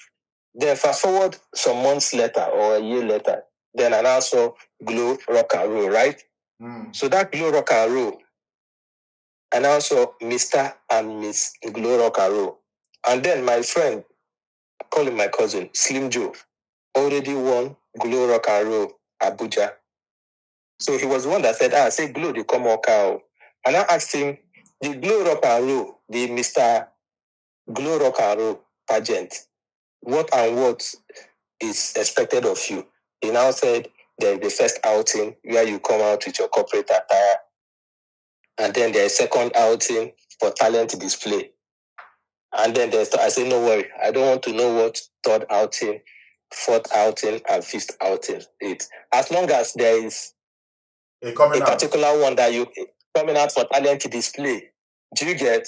Then fast forward some months later or a year later, then I now saw Glow Rock and Roll, right? So that Glow Rock and Roll, I now saw Mr. and Miss Glow Rock and Roll. And then my friend, calling my cousin, Slim Joe, already won Glow Rock and Roll Abuja. So he was the one that said, say Glow, they come walk out. And I asked him, the Glow Rock and Roll, the Mr. Glow Rock and Roll pageant, what and what is expected of you? He now said, there's the first outing where you come out with your corporate attire. And then there's second outing for talent display. And then I say, no worry, I don't want to know what third outing, fourth outing, and fifth outing is. As long as there is a particular one that you coming out for talent display, do you get?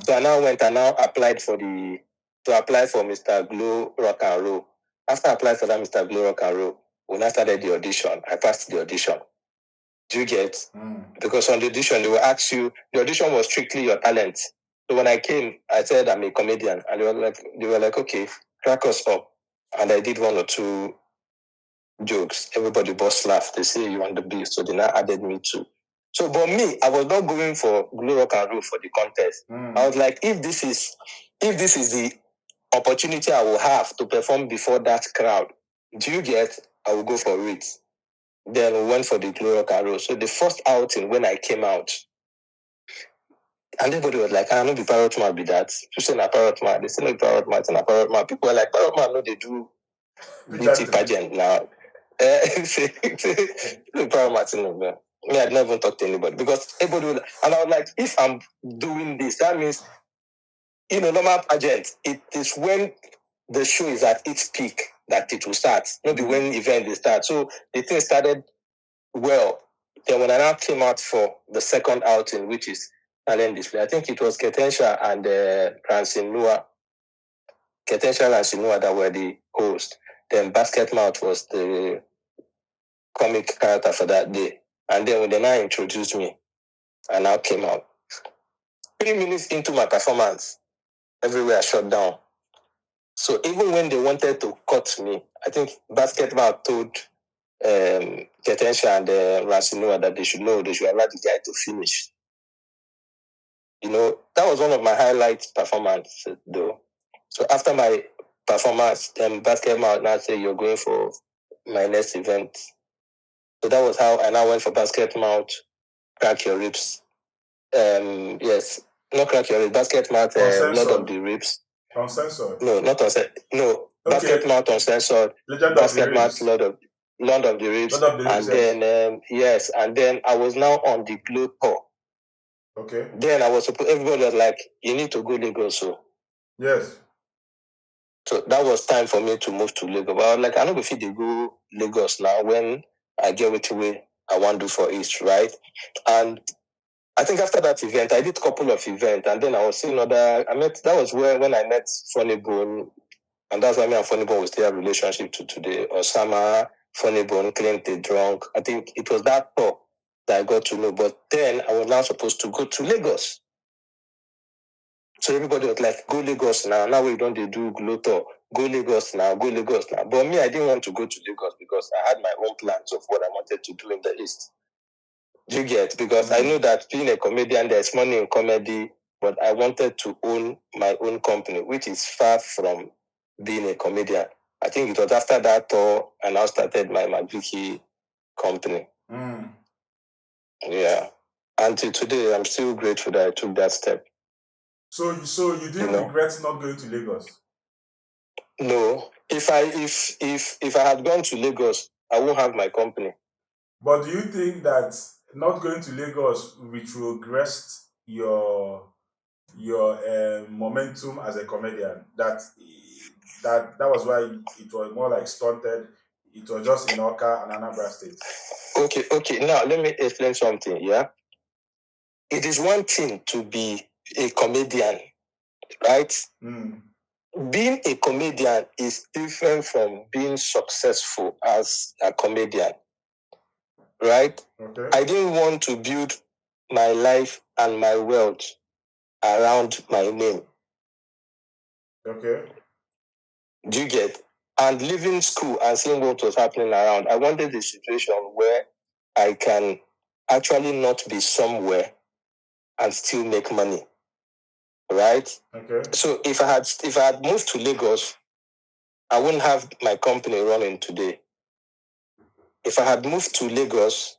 So I now went and now applied to apply for Mr. Glow Rock and Roll. After I applied for that Mr. Glow Rock and Roll, when I started the audition, I passed the audition. Do you get? Because on the audition, they will ask you, the audition was strictly your talent. So when I came, I said I'm a comedian. And they were like, okay, crack us up. And I did one or two jokes. Everybody bust laugh. They say you want the beat. So they now added me too. So, but me, I was not going for Glow Rock and Roll for the contest. I was like, if this is the opportunity I will have to perform before that crowd, do you get? I will go for it. Then we went for the Glow Rock and Roll. So the first outing when I came out, and everybody was like, I know the Parrot Mouth be that. You say na Parrot Mouth. They say no Parrot Mouth, na Parrot Mouth. People were like, Parrot Mouth, no, they do beauty pageant now. No Parrot Mouth, no, man. Me, I'd never talk to anybody because everybody would, and I was like, if I'm doing this, that means, normal pageant, it is when the show is at its peak that it will start, not the when event will start. So the thing started well. Then when I now came out for the second outing, which is talent display, I think it was Ketensha and Francine Noah. Ketensha and Francine Noah that were the host. Then Basket Mouth was the comic character for that day. And then when they now introduced me, I now came out. 3 minutes into my performance, everywhere shut down. So even when they wanted to cut me, I think Basket Mouth told Ketensha and Ransinoa that they should allow the guy to finish. That was one of my highlight performances, though. So after my performance, Basket Mouth now said, you're going for my next event. So that was how I now went for Basket Mouth, Crack Your Ribs. Yes, not Crack Your Ribs, Basket Mouth, Lord of the Ribs. Uncensored? No, not uncensored. No, okay. Basket Mouth Uncensored. Basket Mouth, Lord of the Ribs. And then, yes, and then I was now on the Glow tour. Okay. Then I was supposed, everybody was like, you need to go Lagos. So. Yes. So that was time for me to move to Lagos. But I was like, I know if they go Lagos now when I get which way I want to do for East, right? And I think after that event, I did a couple of events, and then I was seeing that was when I met Funny Bone, and that's why me and Funny Bone will still have a relationship to today. Osama, Funny Bone, Clint the Drunk. I think it was that tour that I got to know. But then I was now supposed to go to Lagos. So everybody was like, go Lagos now. Now we don't do Glow tour. Go Lagos now, go Lagos now. But me, I didn't want to go to Lagos because I had my own plans of what I wanted to do in the East. Do you get? Because I know that being a comedian, there's money in comedy, but I wanted to own my own company, which is far from being a comedian. I think it was after that tour, and I started my Magiki company. Yeah. Until today, I'm still grateful that I took that step. So you didn't regret not going to Lagos? No. If I had gone to Lagos, I won't have my company. But do you think that not going to Lagos retrogressed your momentum as a comedian? That was why it was more like stunted. It was just in Oka and Anambra State. Okay. Now let me explain something. Yeah, it is one thing to be a comedian right? Mm. Being a comedian is different from being successful as a comedian, right? Okay. I didn't want to build my life and my wealth around my name. Okay. Do you get? And leaving school and seeing what was happening around, I wanted a situation where I can actually not be somewhere and still make money, right? Okay. So if I had moved to Lagos, I wouldn't have my company running today. If I had moved to Lagos,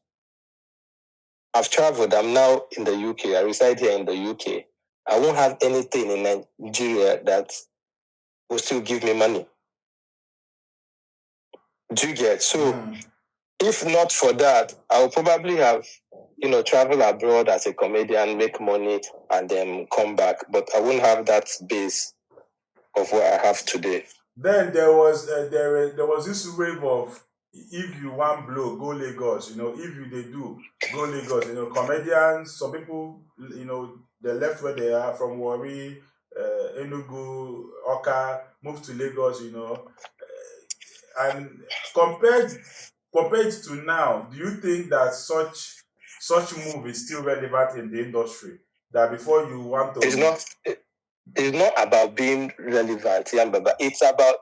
I've traveled. I'm now in the UK. I reside here in the UK. I won't have anything in Nigeria that will still give me money. Do you get? So if not for that, I'll probably have, travel abroad as a comedian, make money, and then come back. But I won't have that base of what I have today. Then there was this wave of, if you want blow, go Lagos. If you they do, go Lagos. Comedians, some people, they left where they are from Warri, Enugu, Oka, moved to Lagos. And compared to now, do you think that such move is still relevant in the industry? That before you want to, it's not about being relevant, Baba. It's about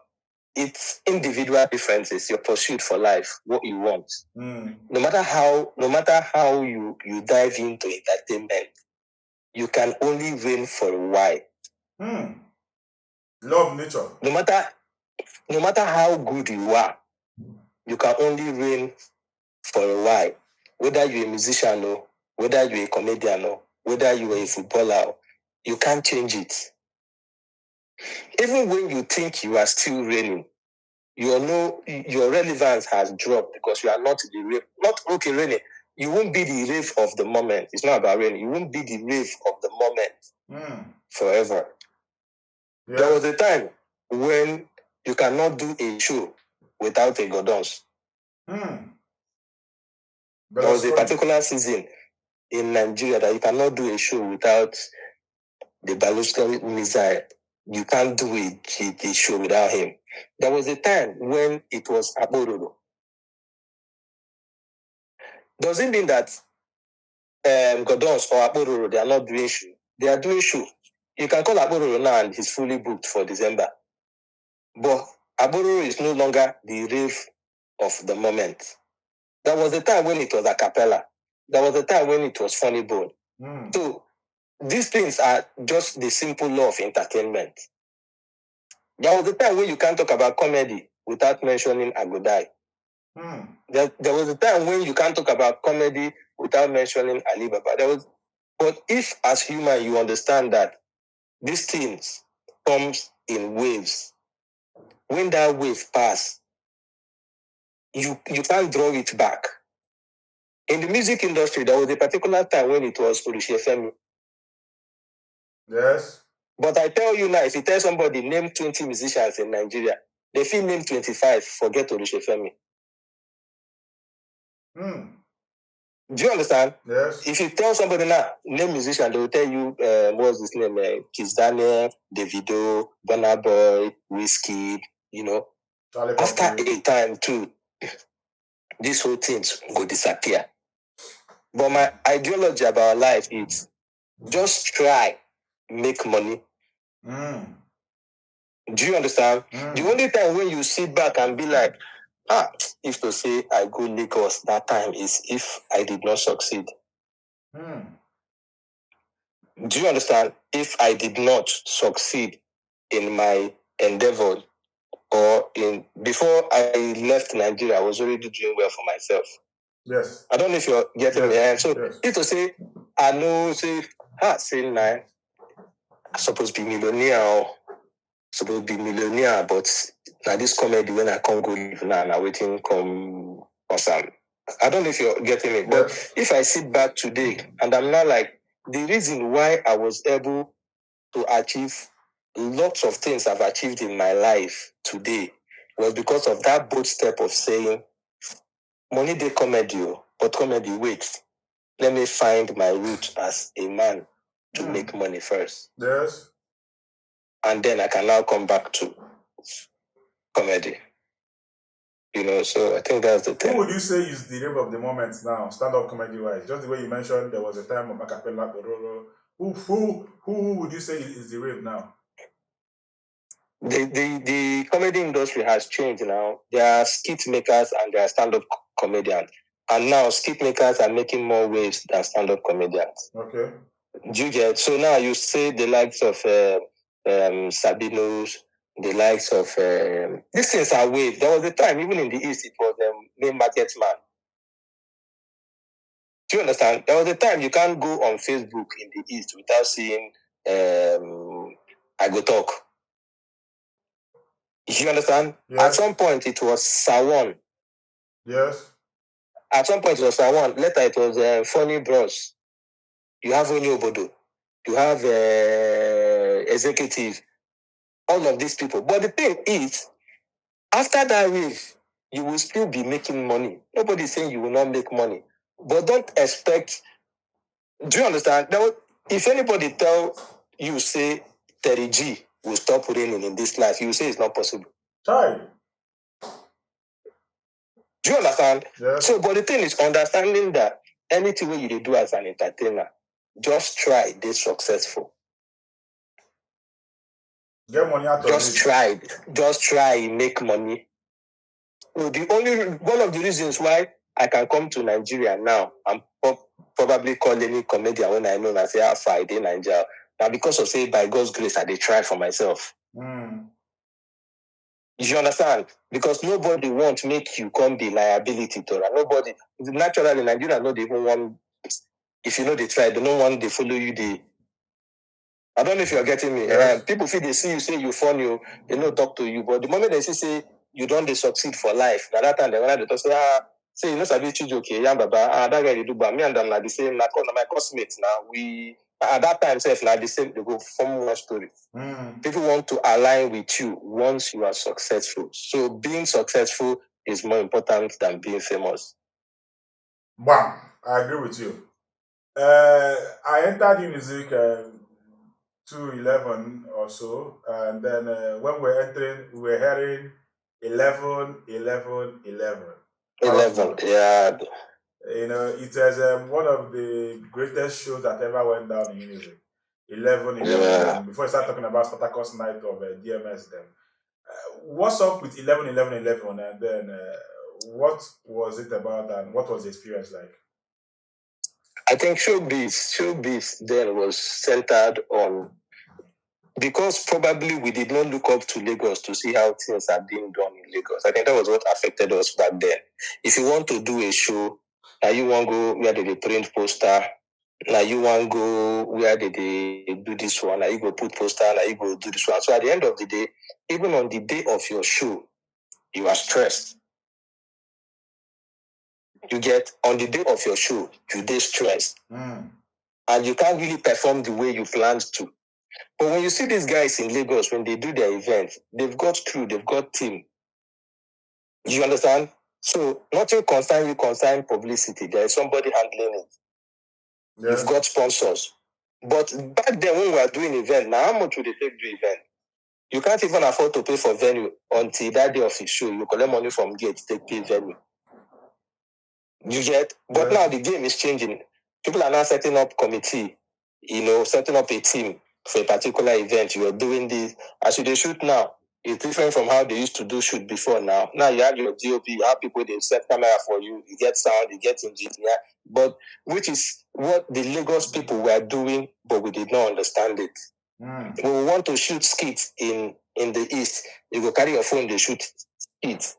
its individual differences, your pursuit for life, what you want. No matter how you dive into entertainment, you can only reign for a while. Love nature. No matter how good you are, you can only reign for a while. Whether you're a musician or whether you're a comedian or whether you're a footballer, you can't change it. Even when you think you are still reigning, your relevance has dropped because you are not the rave. Not okay, reigning. You won't be the rave of the moment. It's not about reigning. You won't be the rave of the moment forever. Yes. There was a time when you cannot do a show without a Godons. There was a particular season in Nigeria that you cannot do a show without the biological missile. You can't do a show without him. There was a time when it was Abororo. Doesn't mean that Godons or Abororo, they are not doing show. They are doing show. You can call Abororo now and he's fully booked for December. But Abororo is no longer the rave of the moment. There was a time when it was a cappella. There was a time when it was funny bone. So these things are just the simple law of entertainment. There was a time when you can't talk about comedy without mentioning Agodai. There was a time when you can't talk about comedy without mentioning Alibaba. But if as human you understand that these things comes in waves, when that wave pass, you can't draw it back. In the music industry, there was a particular time when it was Orishefemi. Yes. But I tell you now, if you tell somebody name 20 musicians in Nigeria, they feel name 25, forget Orishefemi. Do you understand? Yes. If you tell somebody now, name musician, they will tell you, what's his name? Kiss Daniel, Davido, Burna Boy, Whiskey, After a time too, these whole things go disappear. But my ideology about life is just try, make money. Do you understand? The only time when you sit back and be like, if to say I go Lagos that time is if I did not succeed. Do you understand? If I did not succeed in my endeavor or before I left Nigeria, I was already doing well for myself. Yes. I don't know if you're getting me. So if to say, I know, say nine, I supposed to be millionaire but now this comedy when I can't go live now and I waiting come awesome. I don't know if you're getting it, but if I sit back today and I'm not like, the reason why I was able to achieve lots of things I've achieved in my life today was because of that bold step of saying, money they comedy, but comedy waits. Let me find my root as a man to make money first. Yes. and then I can now come back to comedy. So I think that's the thing. Who would you say is the rave of the moment now, stand-up comedy-wise? Just the way you mentioned, there was a time of acapella, Dororo. Who would you say is the rave now? The comedy industry has changed now. There are skit makers and there are stand-up comedians. And now skit makers are making more waves than stand-up comedians. Okay. Do you get? So now you say the likes of Sabinos, the likes of these things are waves. There was a time, even in the East, it was main market man. Do you understand? There was a time you can't go on Facebook in the East without seeing I Go Talk. You understand? Yes. At some point, it was Sawan. Yes. At some point, it was Sawan. Later, it was Funny Bros. You have Only Obodo. You have Executive. All of these people. But the thing is, after that wave, you will still be making money. Nobody's saying you will not make money. But don't expect... Do you understand? If anybody tell you, say, Terry G will stop raining in this life, you say it's not possible. Try. Do you understand? Yes. So, but the thing is understanding that anything you do as an entertainer, just try this successful. Get money out of it. Just try make money. So one of the reasons why I can come to Nigeria now, I'm probably call any comedian when I know I say how far I did Nigeria. Now because of say by God's grace I did try for myself. You understand? Because nobody wants make you come be liability to that. Nobody naturally Nigeria not even want, if you know they try, they don't want they follow you I don't know if you're getting me. Yes. People feel they see you say you funny, they don't talk to you. But the moment they say you don't they succeed for life, now that time they want to talk say you know Sabi okay, yeah, baba, that guy they do, but me and them like the same, my classmates now. We at that time self like the same, they go form one story. People want to align with you once you are successful. So being successful is more important than being famous. Bam, I agree with you. I entered in music 2011 or so, and then when we were entering, we were hearing 11, 11, 11. 11, yeah. It was one of the greatest shows that ever went down in music. 11, 11. Yeah. Before I start talking about Spartacus Night of DMS, then what's up with 11, 11, 11? And then what was it about, and what was the experience like? I think showbiz then was centered on, because probably we did not look up to Lagos to see how things are being done in Lagos. I think that was what affected us back then. If you want to do a show, now you want to go where they print poster, now you want to go where they do this one, now you go put poster, now you go do this one. So at the end of the day, even on the day of your show, you are stressed. You get on the day of your show, you get stressed. And you can't really perform the way you planned to. But when you see these guys in Lagos, when they do their events, they've got crew, they've got team. You understand? So nothing concern publicity. There is somebody handling it. Yes. You've got sponsors. But back then when we were doing event, now how much would they take to event? You can't even afford to pay for venue until that day of his show. You collect money from gate, take pay venue. You get? But now the game is changing. People are now setting up committee, setting up a team for a particular event. You are doing this. As they shoot now, it's different from how they used to do shoot before now. Now you have your DOP, you have people, they set camera for you, you get sound, you get engineer. But which is what the Lagos people were doing, but we did not understand it. We want to shoot skits in the East. You go carry your phone, they shoot skits.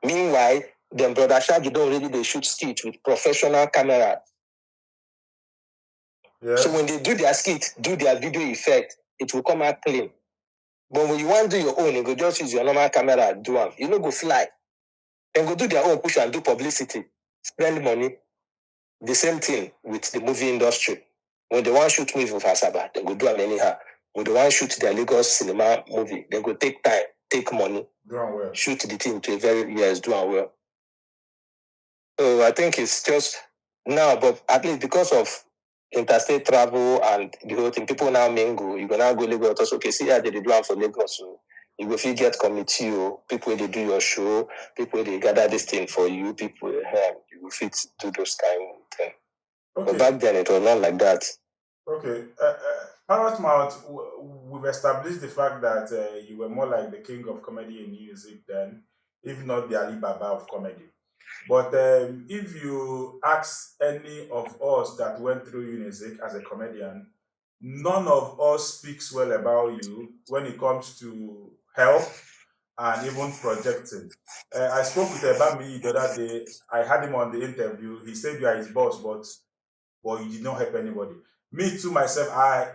Meanwhile, them brother Shaggy don't really they shoot skits with professional camera. Yes. So when they do their skit, do their video effect, it will come out clean. But when you want to do your own, you go just use your normal camera, do them. You know, go fly. Then go do their own push and do publicity. Spend money. The same thing with the movie industry. When they want to shoot movie with Asaba, they go do them anyhow. When they want to shoot their Lagos cinema movie, they go take time, take money, well. Shoot the thing to a very years, do well. So I think it's just now, but at least because of interstate travel and the whole thing. People now mingle. You go now go Lagos. Also, okay, see how they do one for Lagos. So you go fit get committee, people they do your show, people they gather this thing for you, people you go fit do those kind of things. Okay. But back then it was not like that. Okay. Parrot Mouth, we've established the fact that you were more like the king of comedy in music then, if not the Alibaba of comedy. But if you ask any of us that went through Unizik as a comedian, none of us speaks well about you when it comes to help and even projecting. I spoke with Ebami the other day. I had him on the interview. He said you are his boss, but you did not help anybody. Me too, myself, I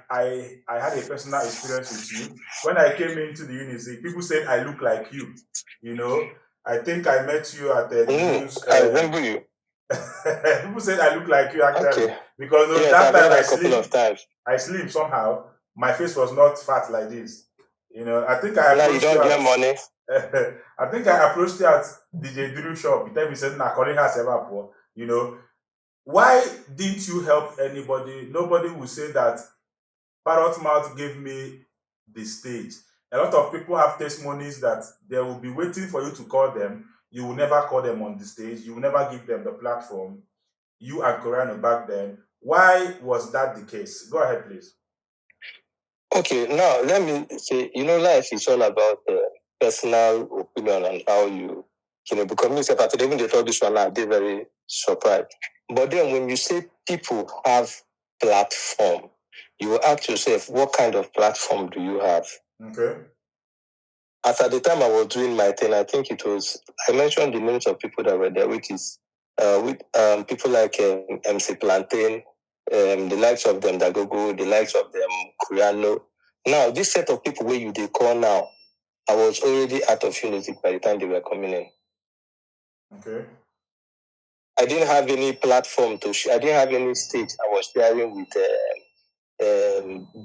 had a personal experience with you. When I came into the Unizik, people said I look like you. You know, I think I met you at the news. I remember you. People said I look like you actually. Okay. Because Yes, that I've time heard a couple of times. I slim somehow. My face was not fat like this. You know, I think I Now you approached don't you get at, money. I think I approached you at DJ Drew shop. You tell me said na calling her ever poor. You know, why didn't you help anybody? Nobody will say that Parrot Mouth gave me the stage. A lot of people have testimonies that they will be waiting for you to call them. You will never call them on the stage. You will never give them the platform. You and Coriano back then. Why was that the case? Go ahead, please. Okay, now let me say, life is all about personal opinion and how you because myself, after even they told this one, I'd be very surprised. But then when you say people have platform, you will ask yourself, what kind of platform do you have? Okay. As at the time I was doing my thing, I think I mentioned the names of people that were there, which is with people like MC Plantain, the likes of them Dagogo, the likes of them Coriano. Now, this set of people where they call now, I was already out of Unizik by the time they were coming in. Okay. I didn't have any platform to share. I didn't have any stage I was sharing with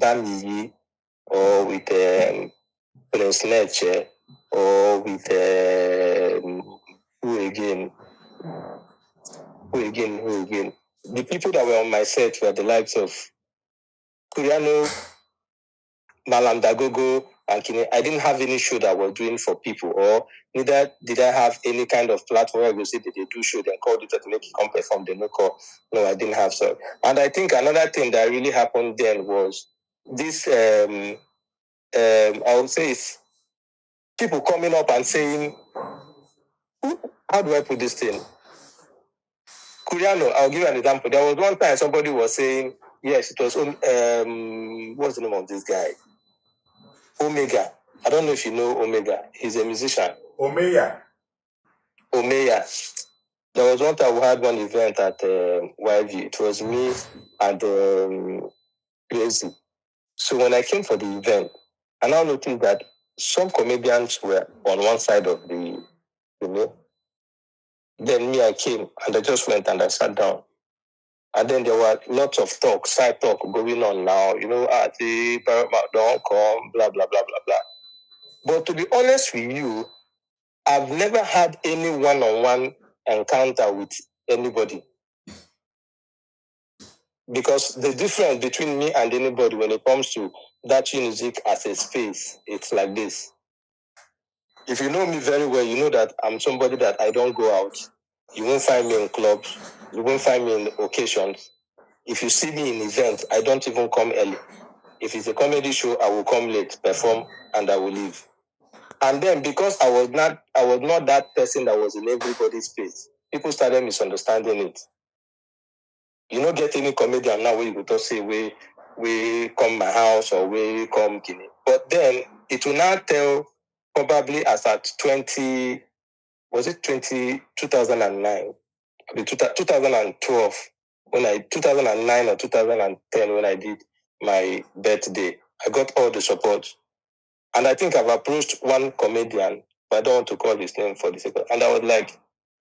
Bamiyi or with Prince Neche or with who again? The people that were on my set were the likes of Coriano, Malam Dagogo, and Kine. I didn't have any show that I was doing for people, or neither did I have any kind of platform where I would say that they do show, then call it to make it come perform, they no call. No, I didn't have so. And I think another thing that really happened then was this, I would say it's people coming up and saying, how do I put this thing? Coriano, I'll give you an example. There was one time somebody was saying, yes, it was, what's the name of this guy? Omega. I don't know if you know Omega. He's a musician. Omeya. There was one time we had one event at YV. It was me and Crazy. So when I came for the event, I now noticed that some comedians were on one side of the. Then me, I came and I just went and I sat down. And then there were lots of talk, side talk going on now. The Parrot Mouth don't come, blah, blah, blah, blah, blah. But to be honest with you, I've never had any one-on-one encounter with anybody. Because the difference between me and anybody when it comes to that Unizik as a space, it's like this. If you know me very well, you know that I'm somebody that I don't go out. You won't find me in clubs. You won't find me in occasions. If you see me in events, I don't even come early. If it's a comedy show, I will come late, perform, and I will leave. And then because I was not that person that was in everybody's space, people started misunderstanding it. You don't get any comedian now where you go to say we come my house or we come Guinea. But then it will now tell probably as at 2009, 2012, 2009 or 2010 when I did my birthday. I got all the support. And I think I've approached one comedian, but I don't want to call his name for the sake of. And I was like,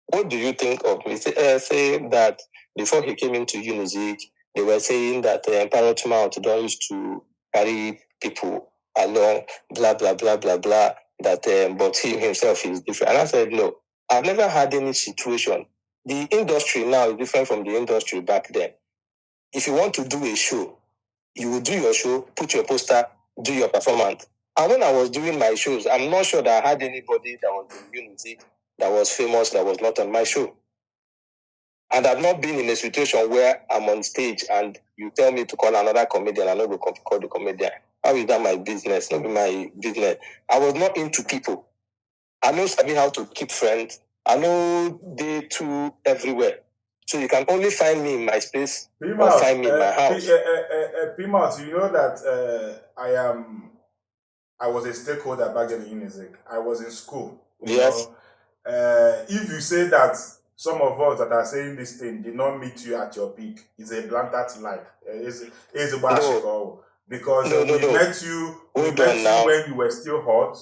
what do you think of me? Saying that before he came into Unizik, they were saying that Parrot Mouth don't used to carry people along, blah, blah, blah, blah, blah, that, but he himself is different. And I said, no, I've never had any situation. The industry now is different from the industry back then. if you want to do a show, you will do your show, put your poster, do your performance. And when I was doing my shows, I'm not sure that I had anybody that was in music, that was famous, that was not on my show. And I've not been in a situation where I'm on stage and you tell me to call another comedian, I'm not going to call the comedian. How is that my business? Not my business. I was not into people. I know sabi how to keep friends. I know they too everywhere. So you can only find me in my space or find me in my house. P-Mouth, you know that I was a stakeholder back then in music. I was in school. You know, if you say that some of us that are saying this thing did not meet you at your peak, it's a blatant lie. It's a No. because No, we met you. We met you when you were still hot.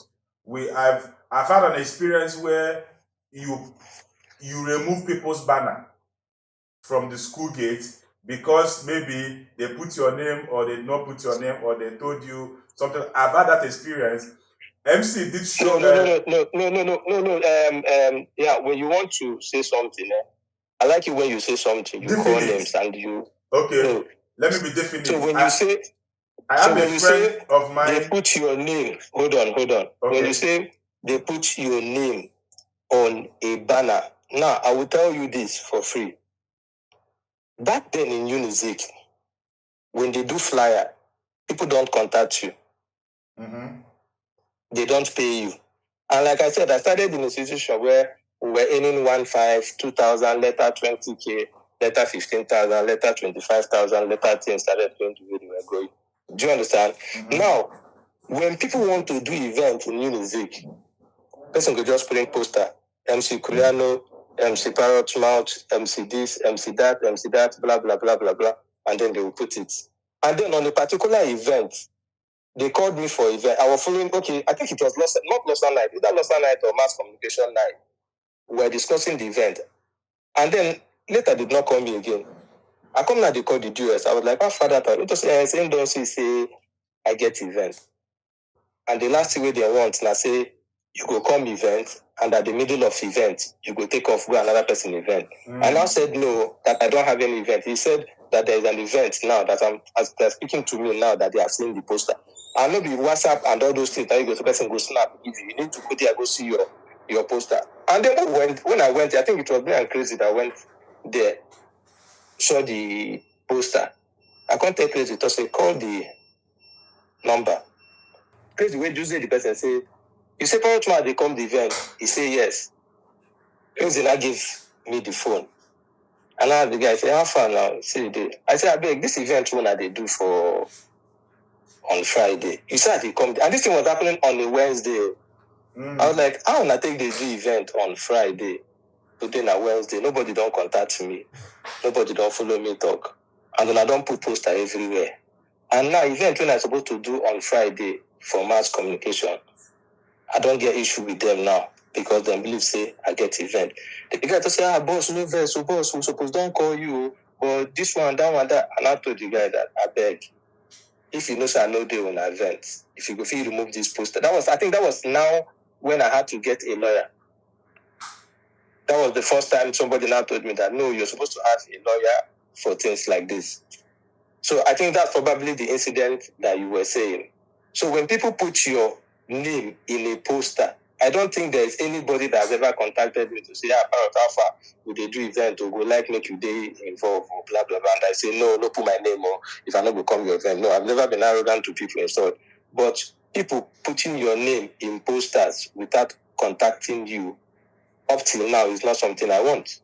I've had an experience where you remove people's banner from the school gate because maybe they put your name or they did not put your name or they told you something. I've had that experience. MC did show. No. Yeah, when you want to say something, I like it when you say something. You call names and you. Okay. No. Let me be definite. So when you say, I have a friend of mine. They put your name. Hold on. Okay. When you say they put your name on a banner, now I will tell you this for free. Back then in Unizik, when they do flyer, people don't contact you. Mm-hmm. They don't pay you. And like I said, I started in a situation where we were earning 1.5, 2,000, later 20K, later 15,000, later 25,000, later things started going to where they were going. Do you understand? Mm-hmm. Now, when people want to do events in Unizik, person could just put in poster, MC Kuriano, MC Parrot Mouth, MC this, MC that, blah, blah, blah, blah, blah, and then they will put it. And then on a particular event, they called me for event. I was following, okay, I think it was not Lost Night, either Lost Night or Mass Communication Night. We were discussing the event. And then later did not call me again. I come now, they called the DS. I was like, how far that? It was saying, don't say I get event. And the last thing they want, now say, you go come event, and at the middle of event, you go take off, go another person event. I now said no, that I don't have any event. He said that there is an event now that as they're speaking to me now that they are seeing the poster. And maybe WhatsApp and all those things that you go to person go snap. If you need to go there, go see your poster. And then when I went, I think it was me and Crazy that went there, saw the poster. I can't tell Crazy to say, call the number. Crazy when Tuesday the person say, you say Parrot Mouth they come the event. He say yes. Crazy now give me the phone. And now the guy say, how far now? See the I say, I beg, this event one they do for on Friday. You said they come, and this thing was happening on a Wednesday. I was like, how will I take the event on Friday? Today na Wednesday. Nobody don't contact me. Nobody don't follow me talk. And then I don't put poster everywhere. And now event when I'm supposed to do on Friday for mass communication, I don't get issue with them now because they believe say I get event. The guy to say, boss, no verse, so boss, we suppose don't call you, but this one, that one, that. And I told the guy that I beg. If you know, say I know they on event, if you go feel remove this poster. I think that was now when I had to get a lawyer. That was the first time somebody now told me that no, you're supposed to have a lawyer for things like this. So I think that's probably the incident that you were saying. So when people put your name in a poster, I don't think there's anybody that has ever contacted me to say, Parrot, how far would they do event or go like make you day involved or blah, blah, blah. And I say, no, put my name or if I not go come your event. No, I've never been arrogant to people and so on. But people putting your name in posters without contacting you up till now is not something I want.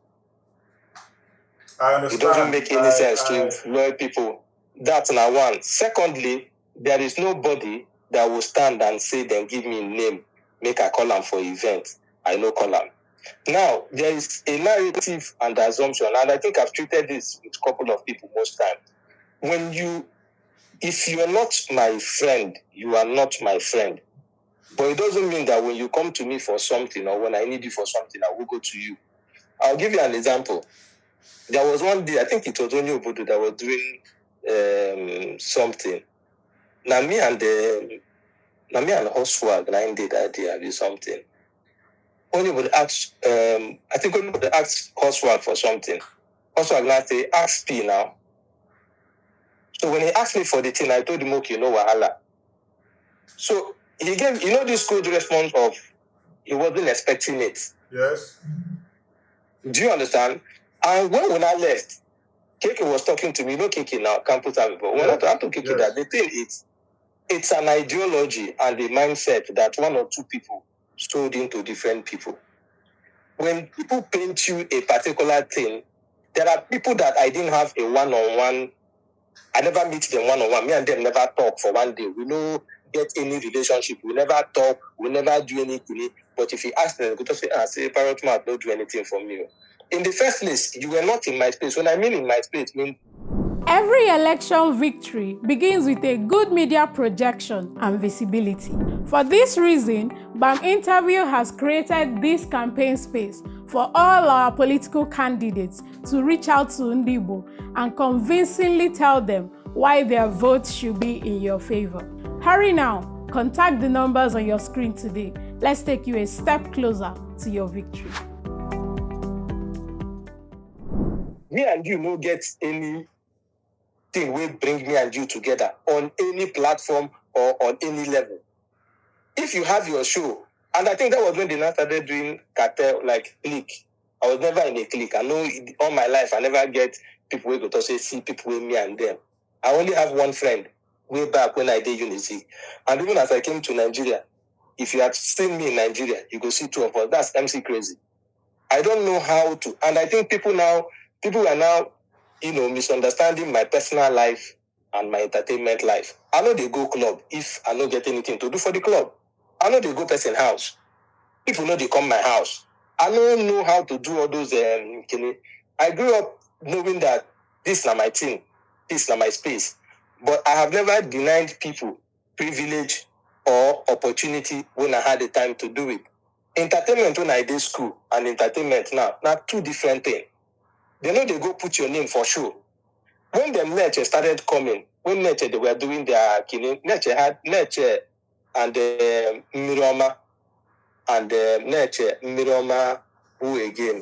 I understand. It doesn't make any sense to employ people. That's now one. Secondly, there is nobody that will stand and say, then give me a name, make a column for event. I know column. Now, there is a narrative and assumption, and I think I've treated this with a couple of people most times. If you're not my friend, you are not my friend. But it doesn't mean that when you come to me for something or when I need you for something, I will go to you. I'll give you an example. There was one day, I think it was only Obodo that was doing something. Now me and Oswald, 9 day that day, I did something. Only would ask, I think only would ask Oswald for something. Oswald now say, ask P now. So when he asked me for the thing, I told him, okay, no wahala. So he gave, this cold response of he wasn't expecting it. Yes. Do you understand? And when I left, Keke was talking to me. Keke now, can't put out, but when I talk to Keke, that the thing is, it's an ideology and a mindset that one or two people sold into different people. When people paint you a particular thing, there are people that I didn't have a one-on-one. I never meet them one-on-one. Me and them never talk for one day. We no get any relationship. We never talk. We never do anything. But if you ask them, they say, Parrot Mouth don't do anything for me. In the first place, you were not in my space. When I mean in my space, Every election victory begins with a good media projection and visibility. For this reason, GBAM Interview has created this campaign space for all our political candidates to reach out to Ndibo and convincingly tell them why their vote should be in your favor. Hurry now, contact the numbers on your screen today. Let's take you a step closer to your victory. Me and you no get any thing will bring me and you together on any platform or on any level. If you have your show, and I think that was when they now started doing cartel, like clique. I was never in a clique. I know all my life I never get people who go to say see people with me and them. I only have one friend way back when I did Unity. And even as I came to Nigeria, if you had seen me in Nigeria, you go see two of us. That's MC Crazy. I don't know how to, and I think people are now misunderstanding my personal life and my entertainment life. I know they go club if I don't get anything to do for the club. I know they go person house. People know they come my house. I don't know how to do all those. I grew up knowing that this is not my thing, this is not my space. But I have never denied people privilege or opportunity when I had the time to do it. Entertainment when I did school and entertainment now two different things. They know they go put your name for sure. When the Neche started coming, when Neche they were doing their killing, Neche and Miroma and Neche, Miroma, who again?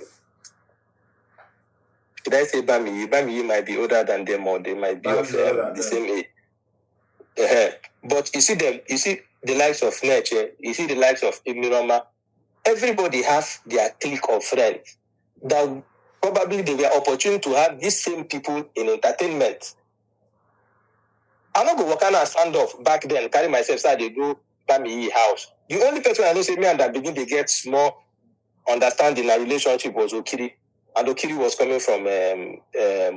Should I say Bami? Bami might be older than them or they might be of the same age. But you see the likes of Neche, you see the likes of Miroma. Everybody has their clique of friends that probably they were opportune to have these same people in entertainment. I'm not going to stand off back then, carry myself, so they go Bami house. The only person I know say me and that begin to get small understanding a relationship was Okiri. And Okiri was coming from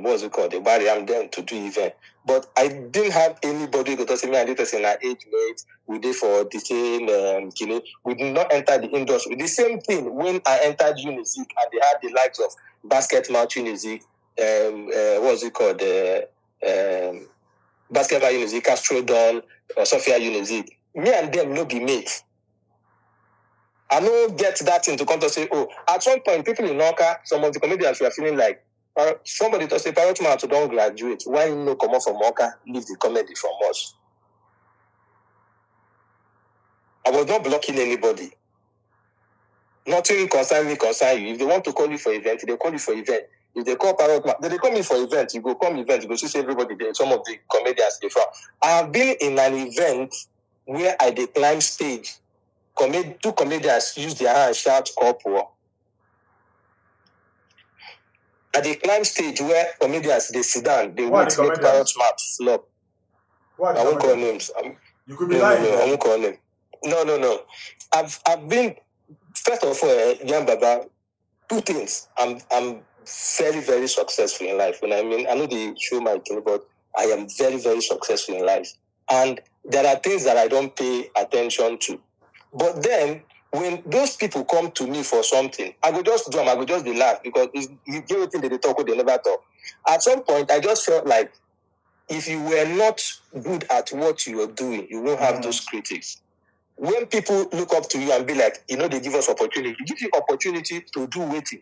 what's it called? The barrier I'm there to do event. But I didn't have anybody who could say me and this person are age mates. We did for the same killing. We did not enter the industry. The same thing when I entered Unizik and they had the likes of Basketball Unizik, what's it called? Basketball Unizik, Castro Don, or Sophia Unizik. Me and them no be mates. I don't get that thing to come to say, at some point, people in Oka, some of the comedians were feeling like, somebody to say, Parrot Mouth don't graduate. Why no come out from Oka, leave the comedy from us? I was not blocking anybody. Nothing concern me, concern you. If they want to call you for event, they call you for event. If they call Parrot Mouth, they call me for event, you go come event, you go see everybody there. Some of the comedians they from. I have been in an event where I declined stage. Two comedians use their hands, shout, corporal. At the climb stage where comedians they sit down, they wait to make Parrot Mouth flop. I won't call names. You could be lying. I won't call names. No. I've been, first of all, young Baba, two things. I'm very, very successful in life. When I know they show my thing, but I am very, very successful in life. And there are things that I don't pay attention to. But then, when those people come to me for something, I go just do them, I go just be laugh because you get everything they talk, they never talk. At some point, I just felt like if you were not good at what you are doing, you won't have those critics. When people look up to you and be like, they give us opportunity, give you opportunity to do waiting.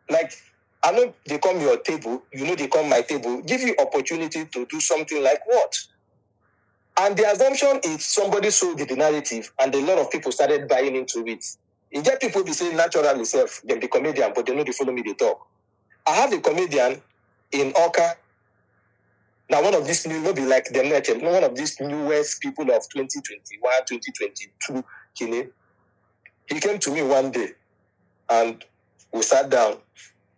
Like, I know they come your table, they come my table, give you opportunity to do something like what? And the assumption is somebody sold the narrative and a lot of people started buying into it. You get people be saying naturally self, they're the comedian, but they know they follow me, they talk. I have a comedian in Oka Now, one of these new, maybe like them, one of these newest people of 2021, 2022, Kine, he came to me one day and we sat down.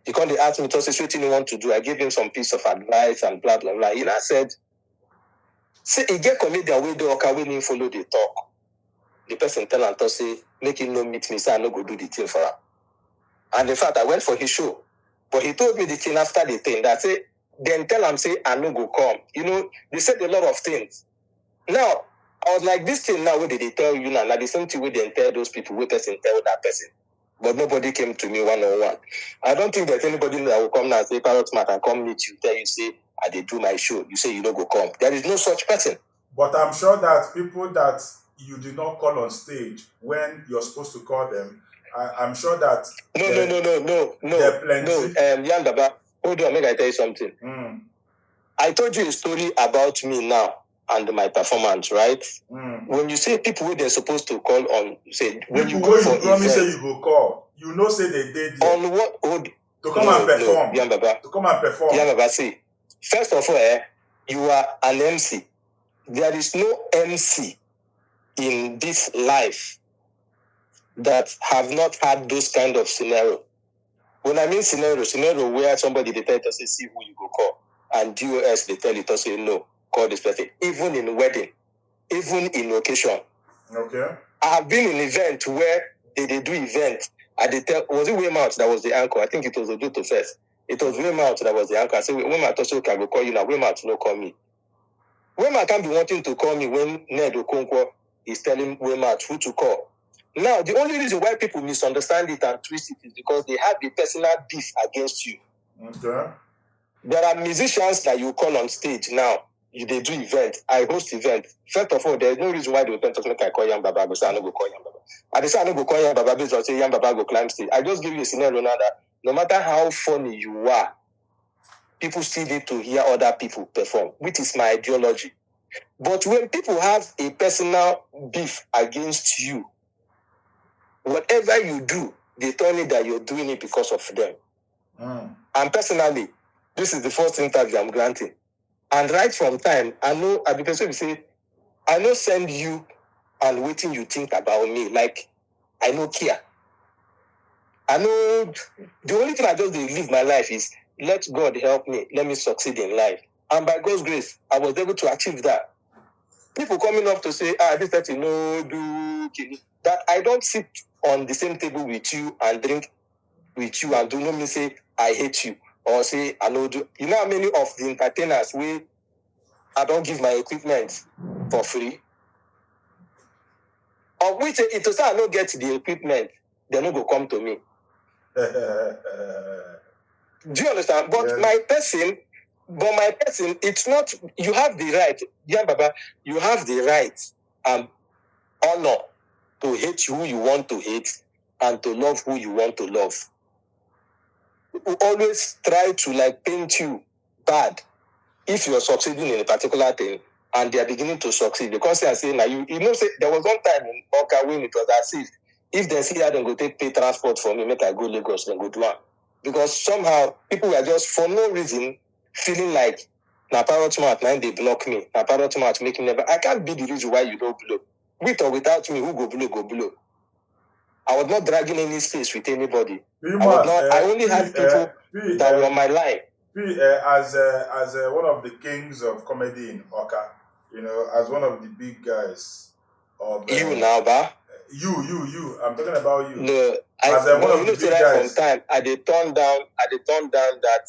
He called, he asked me to say what he want to do. I gave him some piece of advice and blah, blah, blah. He now said, say, he get comedian way do okay, we didn't follow the talk. The person tell him to say, make him no meet me, so I no go do the thing for him. And in fact, I went for his show. But he told me the thing after the thing that say, then tell him, say, I no go come. You know, they said a lot of things. Now, I was like, this thing now, what did they tell you now? Like the same thing we didn't tell those people, we person tell that person. But nobody came to me one-on-one. I don't think there's anybody that will come now and say, Parrot Mouth, and come meet you, tell you, say, I did do my show. You say you don't go come. There is no such person. But I'm sure that people that you did not call on stage when you're supposed to call them, I'm sure that... No. There are plenty. Yan Baba, hold on, make I tell you something. I told you a story about me now and my performance, right? When you say people who they're supposed to call on, say when people you go for promise say you go call, you know say they did on what would to come and perform. Yan Baba. To come and perform. Yan Baba, see, first of all, you are an MC. There is no MC in this life that have not had those kind of scenario. When I mean scenario where somebody they tell to say, see who you go call, and DOS they tell you to say no, call this person. Even in wedding, even in occasion. Okay. I have been in event where they do event. And they tell, was it Waymouth that was the anchor? I think it was Ojuto first. It was Waymouth that was the anchor. I said, Waymouth also can go call you now. Waymouth no call me. Waymouth can't be wanting to call me when Ned Okonkwo is telling Waymouth who to call. Now, the only reason why people misunderstand it and twist it is because they have a personal beef against you. Okay. There are musicians that you call on stage now. They do event. I host event. First of all, there's no reason why they will tell me I call Yan Baba. I say I no go call Yan Baba. I say I no go call Yan Baba based on say Yan Baba go climb stage. I just give you a scenario now that no matter how funny you are, people still need to hear other people perform, which is my ideology. But when people have a personal beef against you, whatever you do, they tell me that you're doing it because of them. And personally, this is the first interview I'm granting. And right from time, I know, I be person will say, I know send you and waiting you think about me. Like, I know care. I know the only thing I just live my life is let God help me. Let me succeed in life. And by God's grace, I was able to achieve that. People coming up to say, this person no do that I don't sit on the same table with you and drink with you and do not mean say I hate you or say I know do. You know how many of the entertainers we I don't give my equipment for free? Or which it to say I don't get the equipment, they no go come to me. Do you understand? But yes. my person, it's not, you have the right, Yan Baba, you have the right and honor to hate who you want to hate and to love who you want to love. People always try to like paint you bad if you're succeeding in a particular thing and they are beginning to succeed. Because they are saying, like, you know, say, there was one time in Oka when it was as if they see that they go take pay transport for me, make I go Lagos, then go do one. Because somehow people were just for no reason feeling like na Parrot Mouth, now they block me. Na Parrot Mouth make me never. I can't be the reason why you don't blow. With or without me, who go blow, go blow. I was not dragging any space with anybody. I only had people that were on my line. As one of the kings of comedy in Oka, you know, as one of the big guys. Of, you now, ba? You. I'm talking about you. No, one of the big guys. From time, I did turn down that.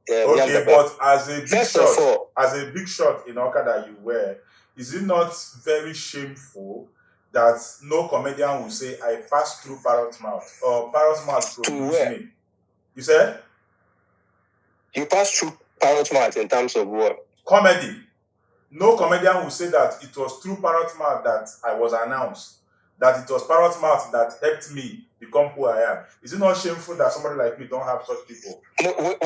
Okay, but as a big shot in Oka that you were, is it not very shameful that no comedian will say I passed through Parrot Mouth or Parrot Mouth produced me? You said? You passed through Parrot Mouth in terms of what? Comedy. No comedian will say that it was through Parrot Mouth that I was announced. That it was Parrot Mouth that helped me become who I am. Is it not shameful that somebody like me don't have such people? No,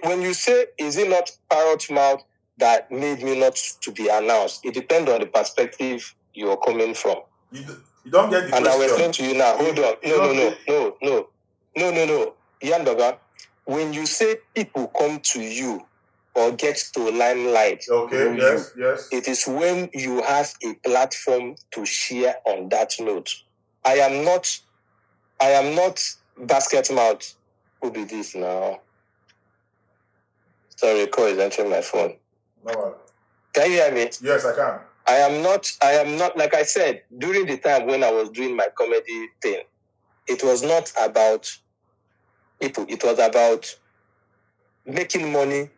when you say, is it not Parrot Mouth that made me not to be announced? It depends on the perspective you're coming from. You don't get the question. And I will explain to you now. Hold on. No. Yan Baba, when you say people come to you or get to limelight. Okay, yes, yes. It is when you have a platform to share on that note. I am not basket mouth. Who be this now? Sorry, call is entering my phone. No. Can you hear me? Yes, I can. I am not, like I said, during the time when I was doing my comedy thing, it was not about people. It was about making money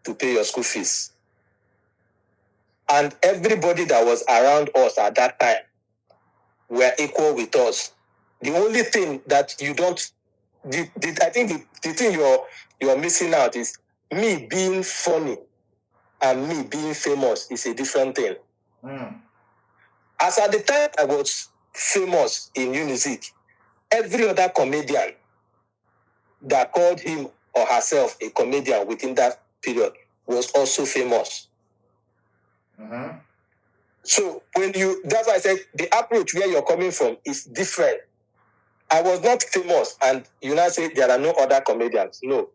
to pay your school fees. And everybody that was around us at that time were equal with us. The only thing that you don't, I think the thing you're missing out is me being funny and me being famous is a different thing. As at the time I was famous in Unizik, every other comedian that called him or herself a comedian within that period was also famous. So that's why I said the approach where you're coming from is different. I was not famous and you now say there are no other comedians. No.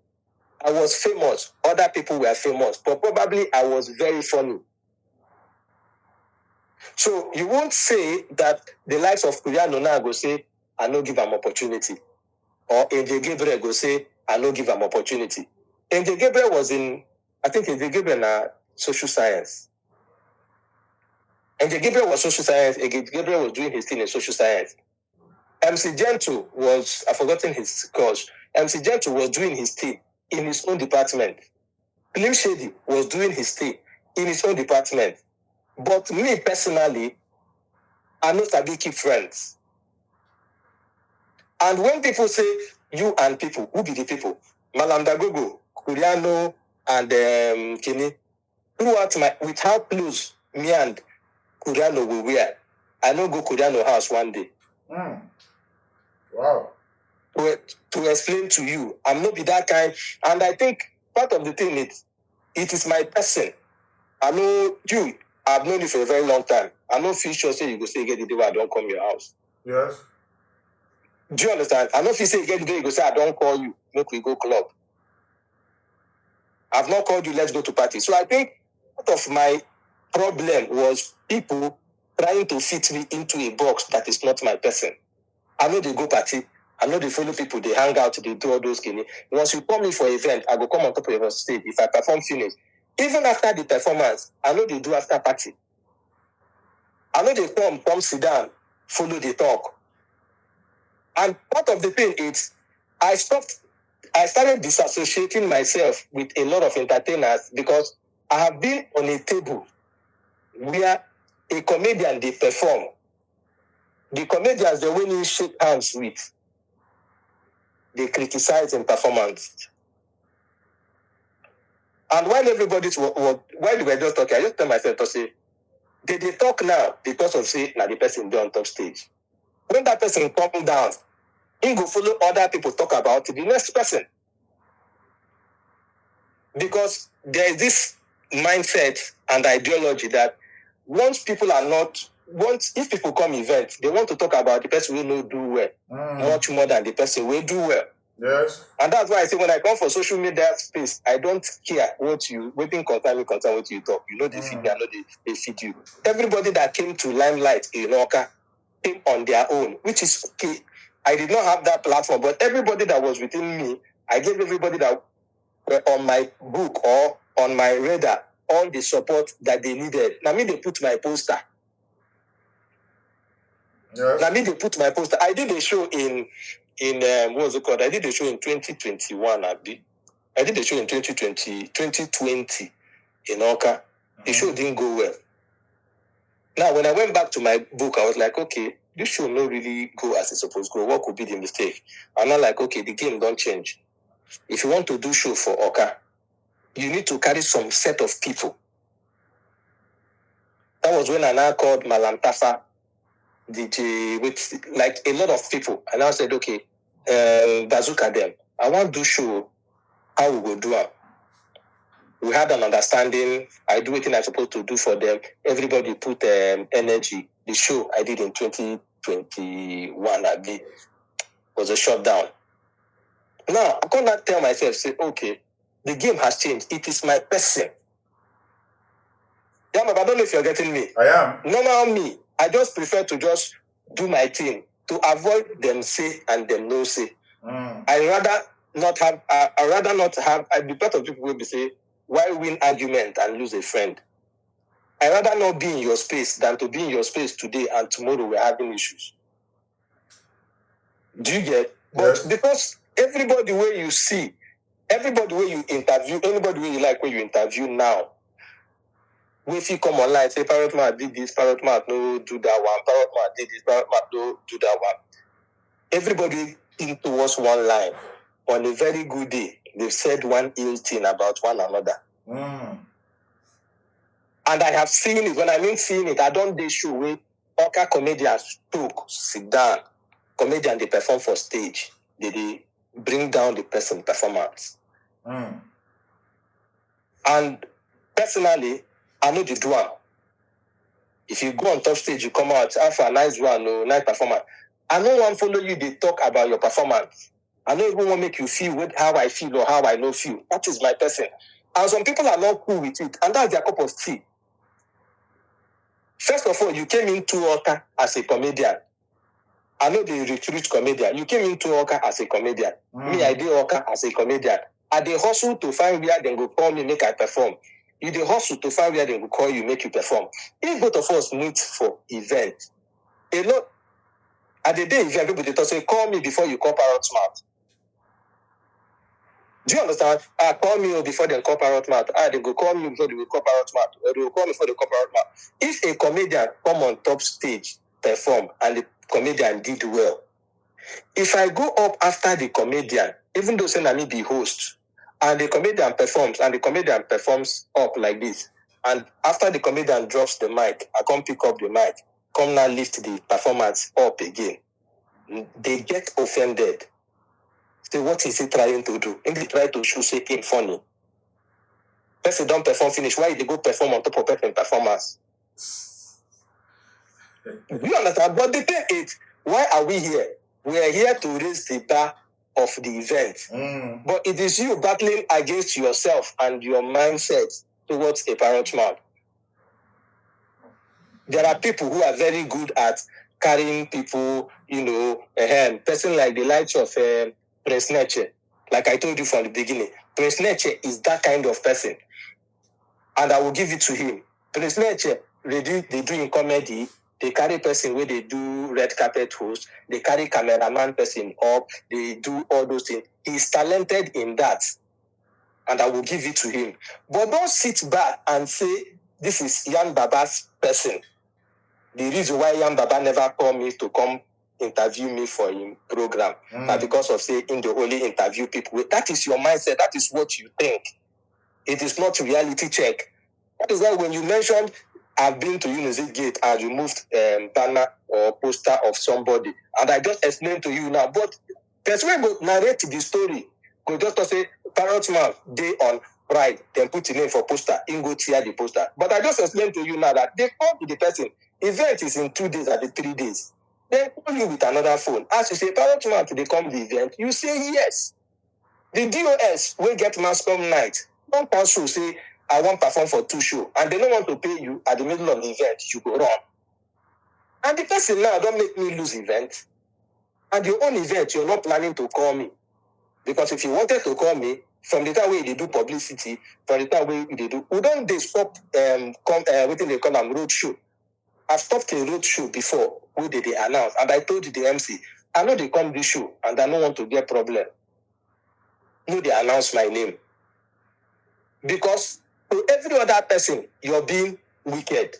I was famous. Other people were famous, but probably I was very funny. So you won't say that the likes of Kuriano now go say, I no give him opportunity. Or AJ Gabriel go say, I no give him opportunity. AJ Gabriel was I think AJ Gabriel na social science. AJ Gabriel was social science. AJ Gabriel was doing his thing in social science. MC Gentle was, I've forgotten his course. MC Gentle was doing his thing in his own department. Slim Shady was doing his thing in his own department. But me personally, I know Sabi keep friends. And when people say you and people, who be the people? Malam Dagogo, Kuriano, and Kini. With how close me and Kuriano we were, I know go Kuriano house one day. Wow. To explain to you, I'm not be that kind. And I think part of the thing is, it is my person. I know you. I've known you for a very long time. I know future say you go say get the day I don't come your house. Yes. Do you understand? I know if you say get the day you go say I don't call you, make we go club. I've not called you, let's go to party. So I think part of my problem was people trying to fit me into a box that is not my person. I know they go party. I know they follow people, they hang out, they do all those things. Once you call me for an event, I go come on top of your stage. If I perform finish, even after the performance, I know they do after party. I know they come sit down, follow the talk. And part of the thing is, I started disassociating myself with a lot of entertainers because I have been on a table where a comedian, they perform. The comedians, the way you shake hands with, they criticize in performance. And while while we were just talking, I just tell myself to say, they talk now because of say, now the person be on top stage. When that person come down, he go follow other people talk about the next person. Because there is this mindset and ideology that if people come event, they want to talk about the person who do well much more than the person who do well. Yes. And that's why I say when I come for social media space, I don't care waiting concern what you talk. You know they feed me, I know they feed you. Everybody that came to limelight in Oka came on their own, which is okay. I did not have that platform, but everybody that was within me, I gave everybody that were on my book or on my radar all the support that they needed. Now me they put my poster. Yes. Now me they put my poster. I did a show in what was it called? I did a show in 2021. I did a show in 2020 in Oka. The show didn't go well. Now when I went back to my book, I was like, okay, this show not really go as it's supposed to go. What could be the mistake? I'm not like, okay, the game don't change. If you want to do show for Oka, you need to carry some set of people. That was when I now called Malam Tafa, DJ, with like a lot of people. And I said, okay, Bazooka them. I want to do show how we will do it. We had an understanding. I do everything I'm supposed to do for them. Everybody put energy. The show I did in 2021 was a shutdown. Now, I cannot tell myself, say, okay, The game has changed. It is my person. Yeah, but I don't know if you're getting me. I am. Normal me, I just prefer to just do my thing to avoid them say and them no say. I rather not have. I'd be part of people will be say, why win argument and lose a friend? I rather not be in your space than to be in your space today and tomorrow we're having issues. Do you get? Yes. But because everybody where you see, everybody where you interview, anybody where you like where you interview now, if you come online, say Parrot Mouth did this, Parrot Mouth no do that one, Parrot Mouth did this, Parrot Mouth no do that one. Everybody in towards one line. On a very good day, they've said one ill thing about one another. And I have seen it. When I mean seeing it, I don't they show where other comedians talk, sit down. Comedian they perform for stage. They bring down the person performance. And personally, I know the do one. If you go on top stage, you come out after a nice one, no nice performance. I know one follow you, they talk about your performance. I know even want to make you feel with how I feel or how I know feel. That is my person. And some people are not cool with it, and that's their cup of tea. First of all, you came into Oka as a comedian. I know the recruit comedian. You came into Oka as a comedian. Me, I did Oka as a comedian. I dey hustle to find where they go call me, make I perform. You dey hustle to find where they go call you, make you perform. If both of us meet for event, a lot at the day event, people they talk say, call me before you call Parrot Mouth. Do you understand? Call me before they call Parrot Mouth. They go call me before they will call Parrot Mouth. Or they will call me before they call Parrot Mouth. If a comedian come on top stage, perform, and the comedian did well, if I go up after the comedian, even though saying I me be host, and the comedian performs, and the comedian performs up like this, and after the comedian drops the mic, I come pick up the mic, come now lift the performance up again. They get offended. Say, what is he trying to do? If they try to show say him funny. Person don't perform finish. Why they go perform on top of person performance? You understand? But the thing is, why are we here? We are here to raise the bar of the event. But it is you battling against yourself and your mindset towards a Parrot Mouth. There are people who are very good at carrying people, person like the likes of Prince Neche. Like I told you from the beginning, Prince Neche is that kind of person. And I will give it to him. Prince Neche, they do in comedy, they carry person where they do red carpet host, they carry cameraman person up, they do all those things. He's talented in that. And I will give it to him. But don't sit back and say, this is Yan Baba's person. The reason why Yan Baba never called me to come interview me for him program, but because of say in the only interview people. That is your mindset. That is what you think. It is not reality check. That is why when you mentioned I've been to Unity Gate and removed banner or poster of somebody, and I just explained to you now. But person will narrate the story. Go just to say Parrot Mouth day on Pride, then put your name for poster, in go tear the poster. But I just explained to you now that they call to the person. Event is in 2 days and 3 days. Then call you with another phone. As you say, Parrot Mouth, they come to the event, you say yes. The DOS will get Mascom night. Don't also say, I want to perform for 2 shows, and they don't want to pay you at the middle of the event, you go run. And the person now don't make me lose event. And your own event, you're not planning to call me. Because if you wanted to call me, from the time where they do publicity, from the time where they do, we don't they stop within they call them road show. I've stopped a road show before, who did they announce? And I told the MC, I know they come this show, and I don't want to get problem. No, they announce my name. Because to every other person, you're being wicked.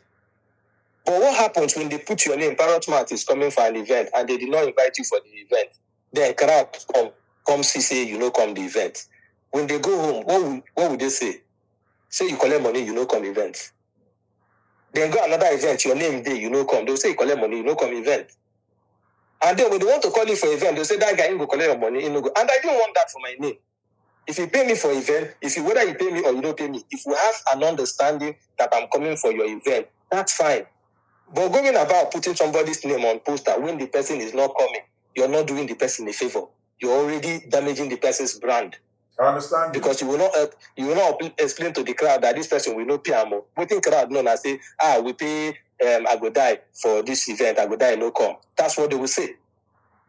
But what happens when they put your name, Parrot Mouth is coming for an event, and they did not invite you for the event? Then crowd come see, say, you know, come the event. When they go home, what would they say? Say you collect money, you know, come event. Then go another event, your name there, you know, come. They'll say you collect money, you know, come event. And then when they want to call you for event, they'll say that guy, you go collect your money, you know, go. And I didn't want that for my name. If you pay me for event, whether you pay me or you don't pay me, if you have an understanding that I'm coming for your event, that's fine. But going about putting somebody's name on poster when the person is not coming, you're not doing the person a favor. You're already damaging the person's brand. I understand you. Because you will not explain to the crowd that this person will not pay amo. Waiting crowd no and say, we pay I go die for this event, I go die no come. That's what they will say.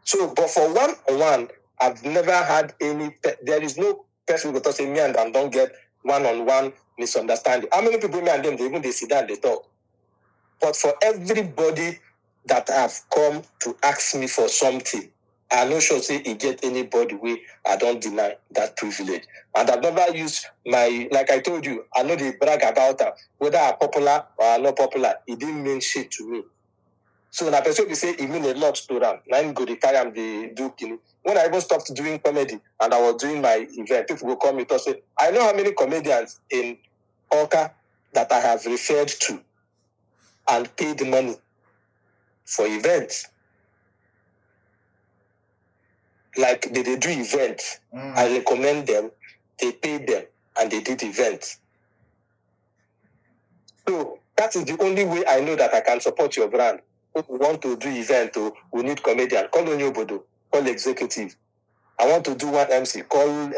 So, but for one-on-one, I've never had any. There is no person who say me and them don't get one-on-one misunderstanding. How many people me and them they sit down they talk? But for everybody that have come to ask me for something, I'm not sure say it get anybody where I don't deny that privilege. And I've never used like I told you, I know they brag about that. Whether I'm popular or I'm not popular, it didn't mean shit to me. So when a person will say it mean a lot to them, now go the carry and they do kini. When I even stopped doing comedy and I was doing my event, people will call me to say, I know how many comedians in Oka that I have referred to and paid money for events. Like they do events. I recommend them, they pay them, and they did events. So that is the only way I know that I can support your brand. If we want to do event, or we need comedian, call Onyobodo, call executive. I want to do one MC, call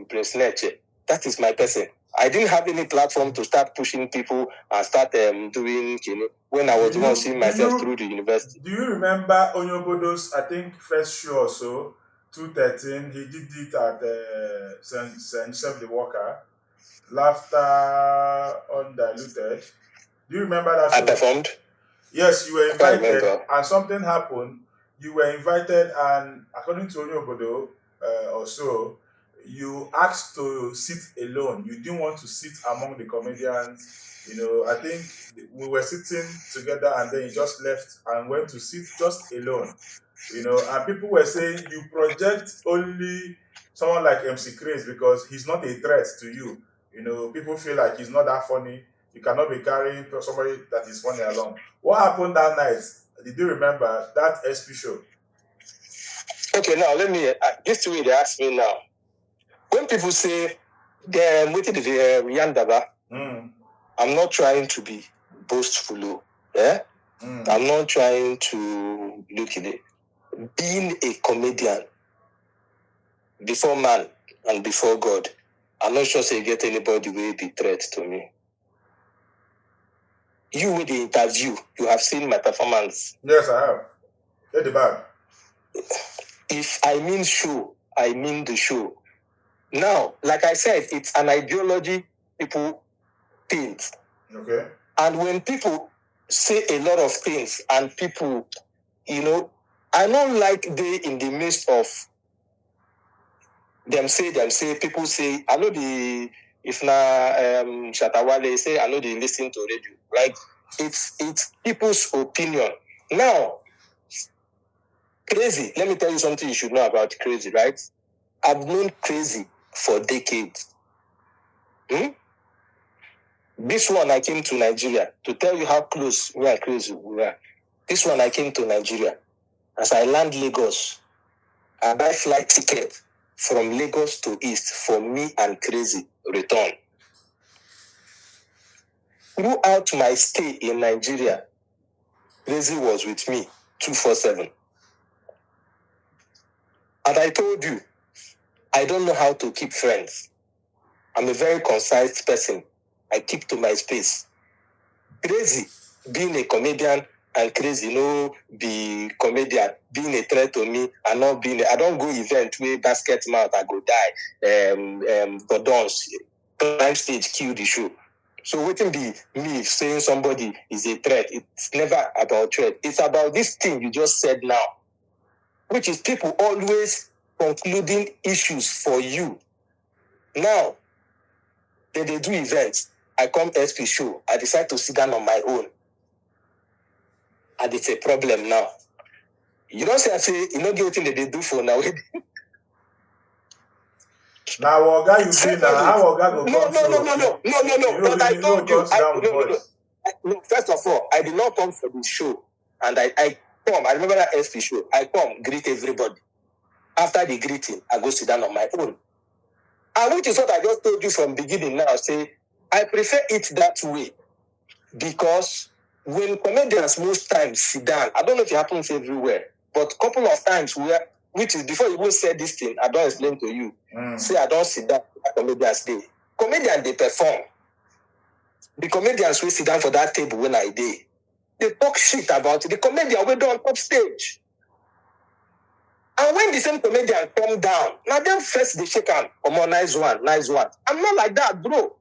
Prince Neche. That is my person. I didn't have any platform to start pushing people and start doing, when I was the one seeing myself through the university. Do you remember Onyobodo's, I think, first show or so, 2013? He did it at St. Joseph the Walker, Laughter Undiluted. Do you remember that show? I performed. Yes, you were invited, and something happened. You were invited, and according to Onyobodo or so, you asked to sit alone. You didn't want to sit among the comedians. I think we were sitting together, and then you just left and went to sit just alone. And people were saying you project only someone like MC Craze because he's not a threat to you. People feel like he's not that funny. You cannot be carrying somebody that is funny along. What happened that night? Did you remember that SP show? Okay, now let me. This way they ask me now. When people say they're waiting the Yandaba, I'm not trying to be boastful. Yeah, I'm not trying to look at it. Being a comedian before man and before God, I'm not sure say get anybody will be threat to me. You with the interview, you have seen my performance. Yes, I have. Get the bag. If I mean show, I mean the show. Now, like I said, it's an ideology people paint. Okay. And when people say a lot of things and people, I don't like they in the midst of them say, people say, I know if na Shatawale say, I know they listen to radio. Like, it's people's opinion. Now, Crazy, let me tell you something you should know about Crazy, right? I've known Crazy for decades. This one I came to Nigeria to tell you how close we are Crazy we were. This one I came to Nigeria. As I land Lagos, I buy flight ticket from Lagos to East for me and Crazy return. Throughout my stay in Nigeria, Crazy was with me 24/7. And I told you, I don't know how to keep friends. I'm a very concise person. I keep to my space. Crazy, being a comedian, and Crazy, be comedian, being a threat to me, and not being. I don't go event where basket mouth, I go die. For dance, prime stage, kill the show. So waiting be me saying somebody is a threat. It's never about threat. It's about this thing you just said now, which is people always concluding issues for you. Now, then they do events. I come SP show. I decide to sit down on my own. And it's a problem now. You don't say, you get anything that they do for now. Now, Oga, you see now, how Oga go No. But I told you. No, first of all, I did not come for the show. And I come. I remember that SP show. I come, greet everybody. After the greeting, I go sit down on my own. And which is what I just told you from beginning now. Say, I prefer it that way. Because when comedians most times sit down, I don't know if it happens everywhere, but a couple of times where which is before you even said this thing, I don't explain to you. Say I don't sit down for comedians day. Comedians they perform. The comedians will sit down for that table when I did. They talk shit about it. The comedian will do on top stage. And when the same comedian come down, now them first they shake hand. Come on, nice one, nice one. I'm not like that, bro.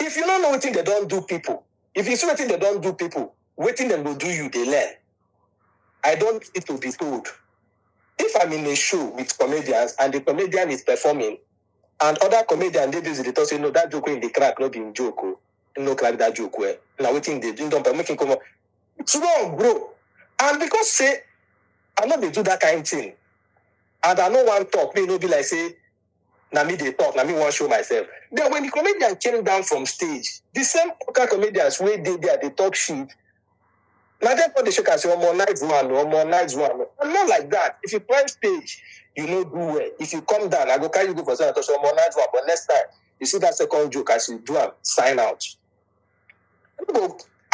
If you don't know what they don't do people, if you see what they don't do people, waiting them will do you, they learn. I don't need to be told. If I'm in a show with comedians and the comedian is performing, and other comedians they busy, they say, no, that joke in the crack, not being joke, no crack that joke. Now waiting they don't make him come up. It's wrong, bro. And because say, I know they do that kind of thing, and I know one talk, they no be like say, na me they talk, na me want show myself. Then when the comedian came down from stage, the same comedians where they there, they talk shit. Now that's what they shake and say, more nice one, more nice one. I'm not like that. If you climb stage, you know do well. If you come down, I go carry you go for some more nice one. But next time, you see that second joke, as you do a sign out.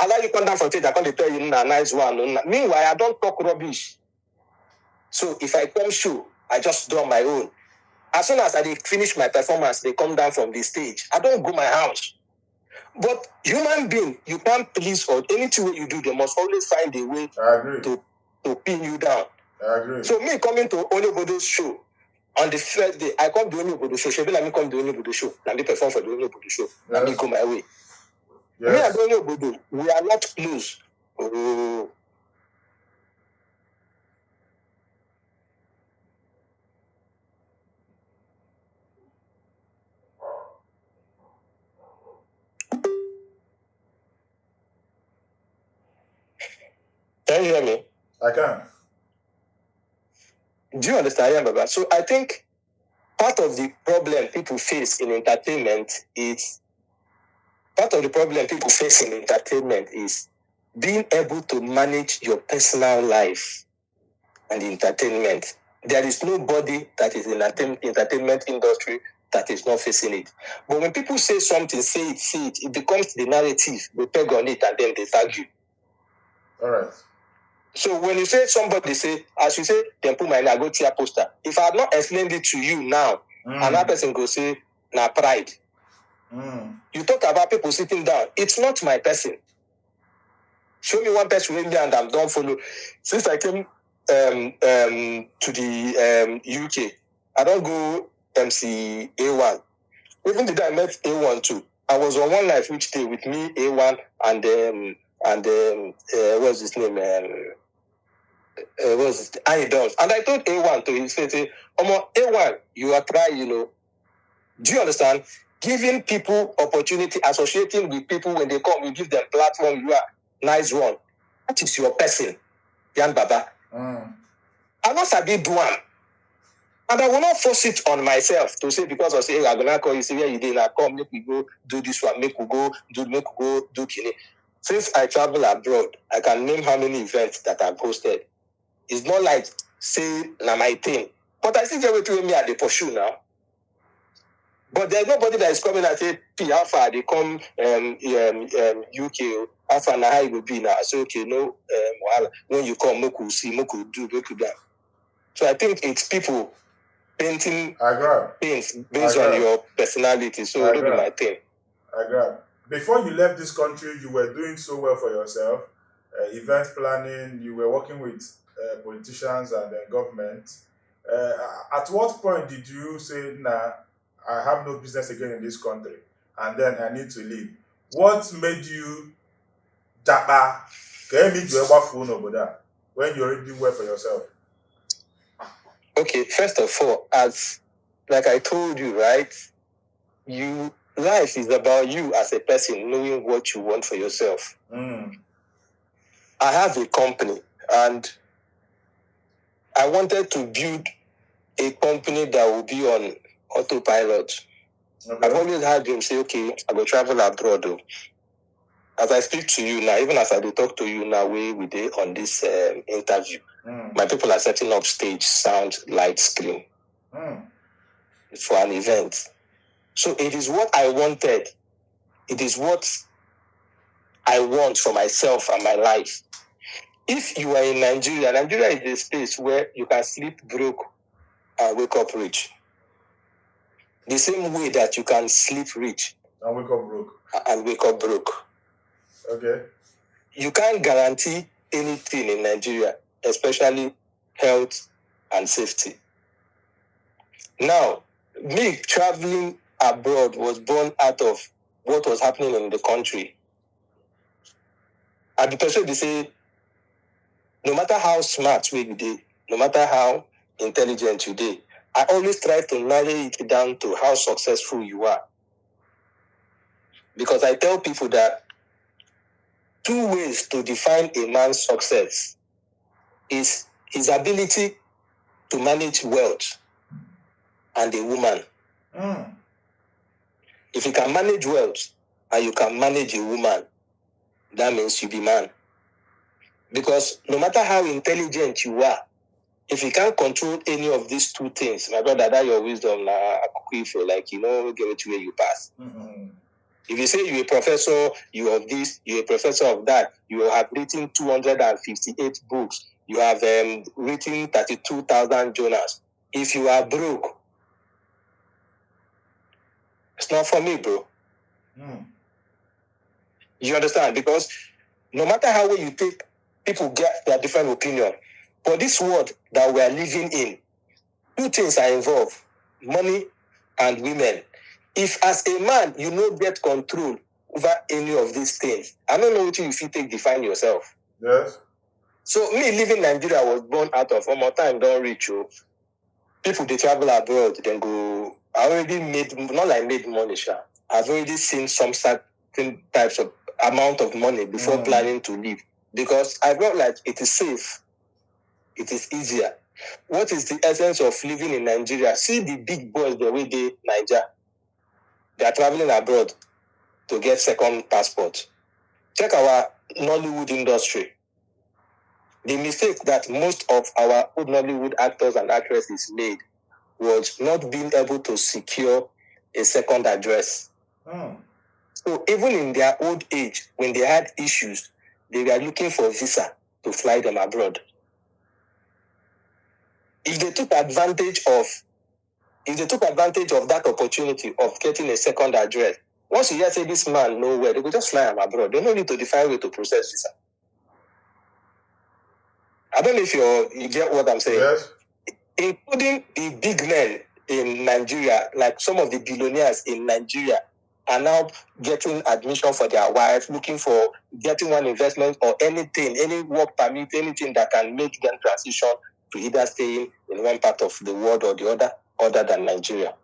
I like you come down from stage, I come to tell you, nah, nice one. Meanwhile, I don't talk rubbish. So if I come show, I just do on my own. As soon as I finish my performance, they come down from the stage. I don't go my house. But human being, you can't please or anything you do, they must always find a way to pin you down. I agree. So me coming to Onyobodo's show on the first day, I come to Onyobodo show. Shebi let me come to Onyobodo show. Let me perform for the Onyobodo show. Let me go my way. Yes. Me and Onyobodo, we are not close. Oh. Can you hear me? I can. Do you understand, yeah, Baba? So I think part of the problem people face in entertainment is being able to manage your personal life and entertainment. There is nobody that is in the entertainment industry that is not facing it. But when people say something, say it, it becomes the narrative. They peg on it and then they tag you. All right. So when you say somebody say, as you say, then put my name, I go tear poster. If I have not explained it to you now, another person go say, na pride. You talk about people sitting down. It's not my person. Show me one person with me and I'm don't follow. Since I came to the UK, I don't go MC A1. Even the day I met A1 too, I was on one life which day with me, A1, and what's his name? Idols. And I told A1 to him, say, A1, you are trying, Do you understand? Giving people opportunity, associating with people when they come, you give them platform, you are nice one. That is your person, Yan Baba. I'm not sabi do one. And I will not force it on myself to say because I say, hey, I'm gonna call you, say, where you did, now come, make we go do this one, make we go do kini. Since I travel abroad, I can name how many events that I've hosted. It's not like, say, na my thing. But I still get way to me at the pursue now. But there's nobody that is coming and say, P, how far they come UK, how far now it will be now. I say, okay, no, when you come, make we see, make we do, make we do. So I think it's people painting things based on your personality. So it'll be my thing. I grab. Before you left this country, you were doing so well for yourself. Event planning, you were working with politicians and government. At what point did you say, nah, I have no business again in this country, and then I need to leave? What made you japa? Can you do a phone over there when you already doing well for yourself? Okay, first of all, as like I told you, right? Life is about you as a person knowing what you want for yourself. I have a company and I wanted to build a company that will be on autopilot. Okay. I've always had dreams say, okay, I will travel abroad. Though. As I speak to you now, even as I talk to you now, we did on this interview, my people are setting up stage, sound, light, screen for an event. So it is what I wanted. It is what I want for myself and my life. if you are in Nigeria, Nigeria is a space where you can sleep broke and wake up rich. The same way that you can sleep rich And wake up broke. And wake up broke. Okay. You can't guarantee anything in Nigeria, especially health and safety. Now, me traveling abroad was born out of what was happening in the country. And the person they say, no matter how smart you did, no matter how intelligent you did, I always try to narrow it down to how successful you are. Because I tell people that 2 ways to define a man's success is his ability to manage wealth and a woman. If you can manage wealth and you can manage a woman, that means you be man. Because no matter how intelligent you are, if you can't control any of these 2 things, my brother, that your wisdom, like, get it where you pass. If you say you're a professor, you have this, you're a professor of that, you have written 258 books, you have written 32,000 journals. If you are broke, it's not for me, bro. You understand? Because no matter how well you take, people get their different opinion. But this world that we are living in, 2 things are involved: money and women. If as a man, you no get control over any of these things, I don't know what you feel take define yourself. Yes. So me living Nigeria was born out of one more time, don't reach you. People they travel abroad, then go. I already made, not like made money, sha. I've already seen some certain types of amount of money before planning to leave. Because I felt like it is safe. It is easier. What is the essence of living in Nigeria? See the big boys the way they Niger. They are traveling abroad to get second passport. Check our Nollywood industry. The mistake that most of our old Nollywood actors and actresses made was not being able to secure a second address. So even in their old age, when they had issues, they were looking for visa to fly them abroad. If they took advantage of that opportunity of getting a second address, once you hear say this man nowhere, they could just fly him abroad. They don't need to define way to process visa. I don't know if you get what I'm saying. Yes. Including the big men in Nigeria, like some of the billionaires in Nigeria, are now getting admission for their wives, looking for getting one investment or anything, any work permit, anything that can make them transition to either staying in one part of the world or the other than Nigeria.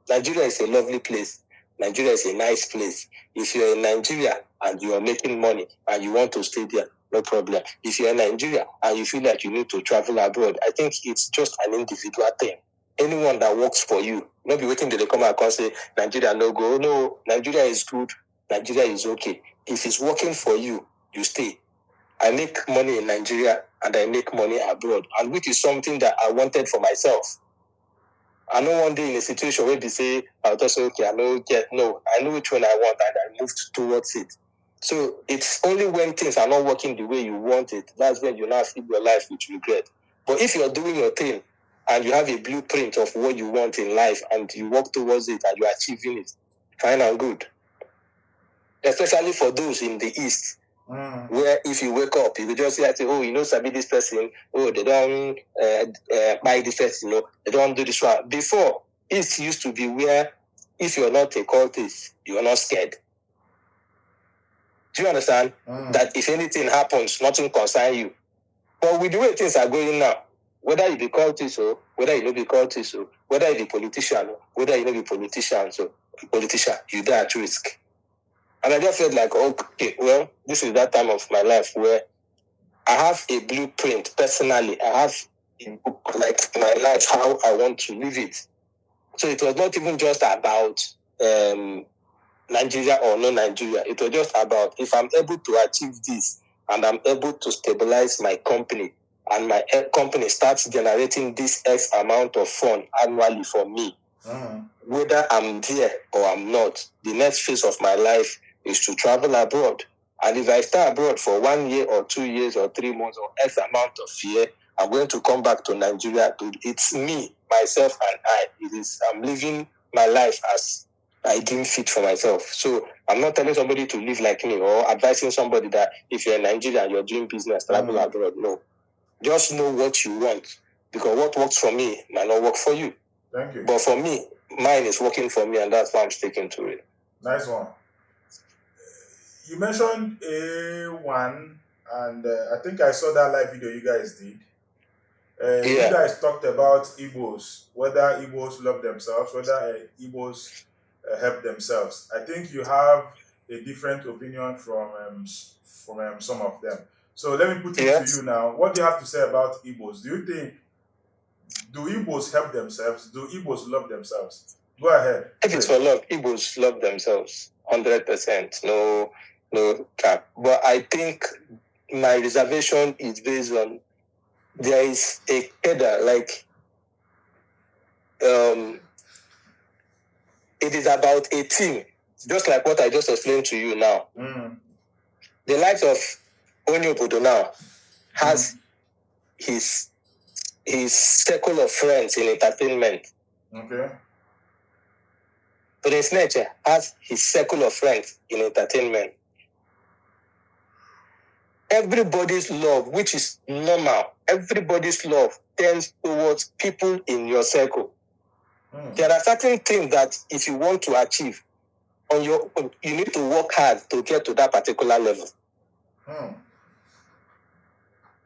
Nigeria is a lovely place. Nigeria is a nice place. If you're in Nigeria and you are making money and you want to stay there, no problem. If you're in Nigeria and you feel like you need to travel abroad, I think it's just an individual thing. Anyone that works for you, not be waiting till they come out and say, Nigeria no go. No, Nigeria is good. Nigeria is okay. If it's working for you, you stay. I make money in Nigeria and I make money abroad, and which is something that I wanted for myself. I know one day in a situation where they say, I'll just say, okay, I know which one I want and I moved towards it. So it's only when things are not working the way you want it, that's when you now live your life with regret. But if you're doing your thing and you have a blueprint of what you want in life and you work towards it and you're achieving it, fine and good. Especially for those in the East, where if you wake up, you will just say, sabi this person, they don't buy this person, they don't do this one. Before, it used to be where if you're not a cultist, you are not scared. Do you understand? That if anything happens, nothing concerns you. But with the way things are going now, whether you be cultist or whether you don't be cultist or whether you be politician or whether you don't be politician, you die at risk. And I just felt like, okay, well, this is that time of my life where I have a blueprint personally. I have a book, like my life, how I want to live it. So it was not even just about Nigeria or no Nigeria. It was just about if I'm able to achieve this and I'm able to stabilize my company and my company starts generating this X amount of fund annually for me, whether I'm there or I'm not, the next phase of my life is to travel abroad And if I stay abroad for 1 year or 2 years or 3 months or X amount of year, I'm going to come back to Nigeria. It's me, myself, and I. I'm living my life as I deem fit for myself. So I'm not telling somebody to live like me or advising somebody that if you're in Nigeria and you're doing business, travel abroad. No. Just know what you want. Because what works for me might not work for you. Thank you. But for me, mine is working for me, and that's why I'm sticking to it. Nice one. You mentioned A1, and I think I saw that live video you guys did. You guys talked about Igbos, whether Igbos love themselves, whether Igbos help themselves. I think you have a different opinion from some of them. So let me put it to you now. What do you have to say about Igbos? Do Igbos help themselves? Do Igbos love themselves? Go ahead. If it's for love, Igbos love themselves 100%. No cap. But I think my reservation is based on there is a header, like it is about a team, just like what I just explained to you now. The likes of Onyobodo now has his circle of friends in entertainment. Okay. Prince Nature has his circle of friends in entertainment. Everybody's love, which is normal, everybody's love tends towards people in your circle. There are certain things that if you want to achieve on your own, you need to work hard to get to that particular level.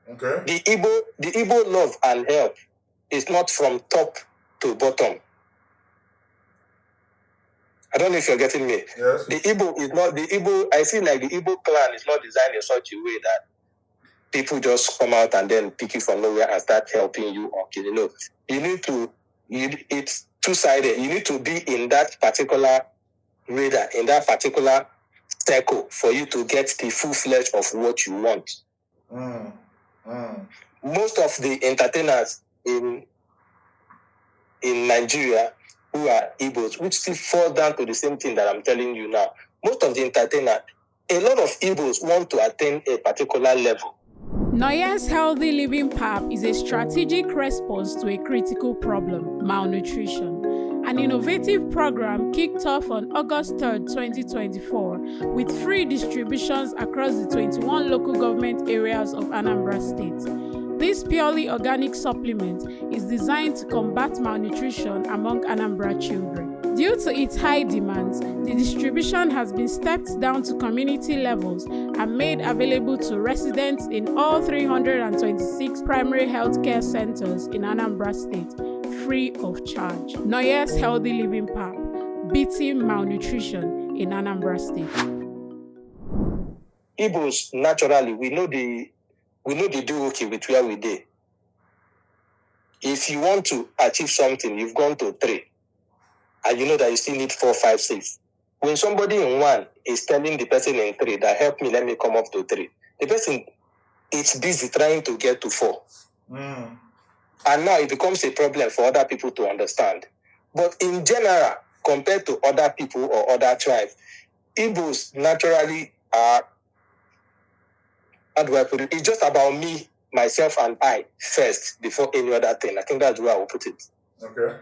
Okay. The Igbo love and help is not from top to bottom. I don't know if you're getting me. Yes. The Igbo is not the Igbo. I see like the Igbo clan is not designed in such a way that people just come out and then pick you from nowhere and start helping you or killing you. You need to. It's two-sided. You need to be in that particular radar, in that particular circle for you to get the full fledged of what you want. Most of the entertainers in Nigeria who are Igbos, which still fall down to the same thing that I'm telling you now. Most of the entertainers, a lot of Igbos want to attain a particular level. Noyes Healthy Living PAP is a strategic response to a critical problem, malnutrition. An innovative program kicked off on August 3rd, 2024, with free distributions across the 21 local government areas of Anambra State. This purely organic supplement is designed to combat malnutrition among Anambra children. Due to its high demands, the distribution has been stepped down to community levels and made available to residents in all 326 primary healthcare centers in Anambra State, free of charge. Noyes Healthy Living PAP, beating malnutrition in Anambra State. Igbos, naturally, we know the do okay with where we did. If you want to achieve something, you've gone to 3. And you know that you still need 4, 5, 6. When somebody in 1 is telling the person in 3 that help me, let me come up to 3, the person is busy trying to get to 4. And now it becomes a problem for other people to understand. But in general, compared to other people or other tribes, Igbos naturally are, how do I put it? It's just about me, myself, and I first before any other thing. I think that's where I will put it. Okay.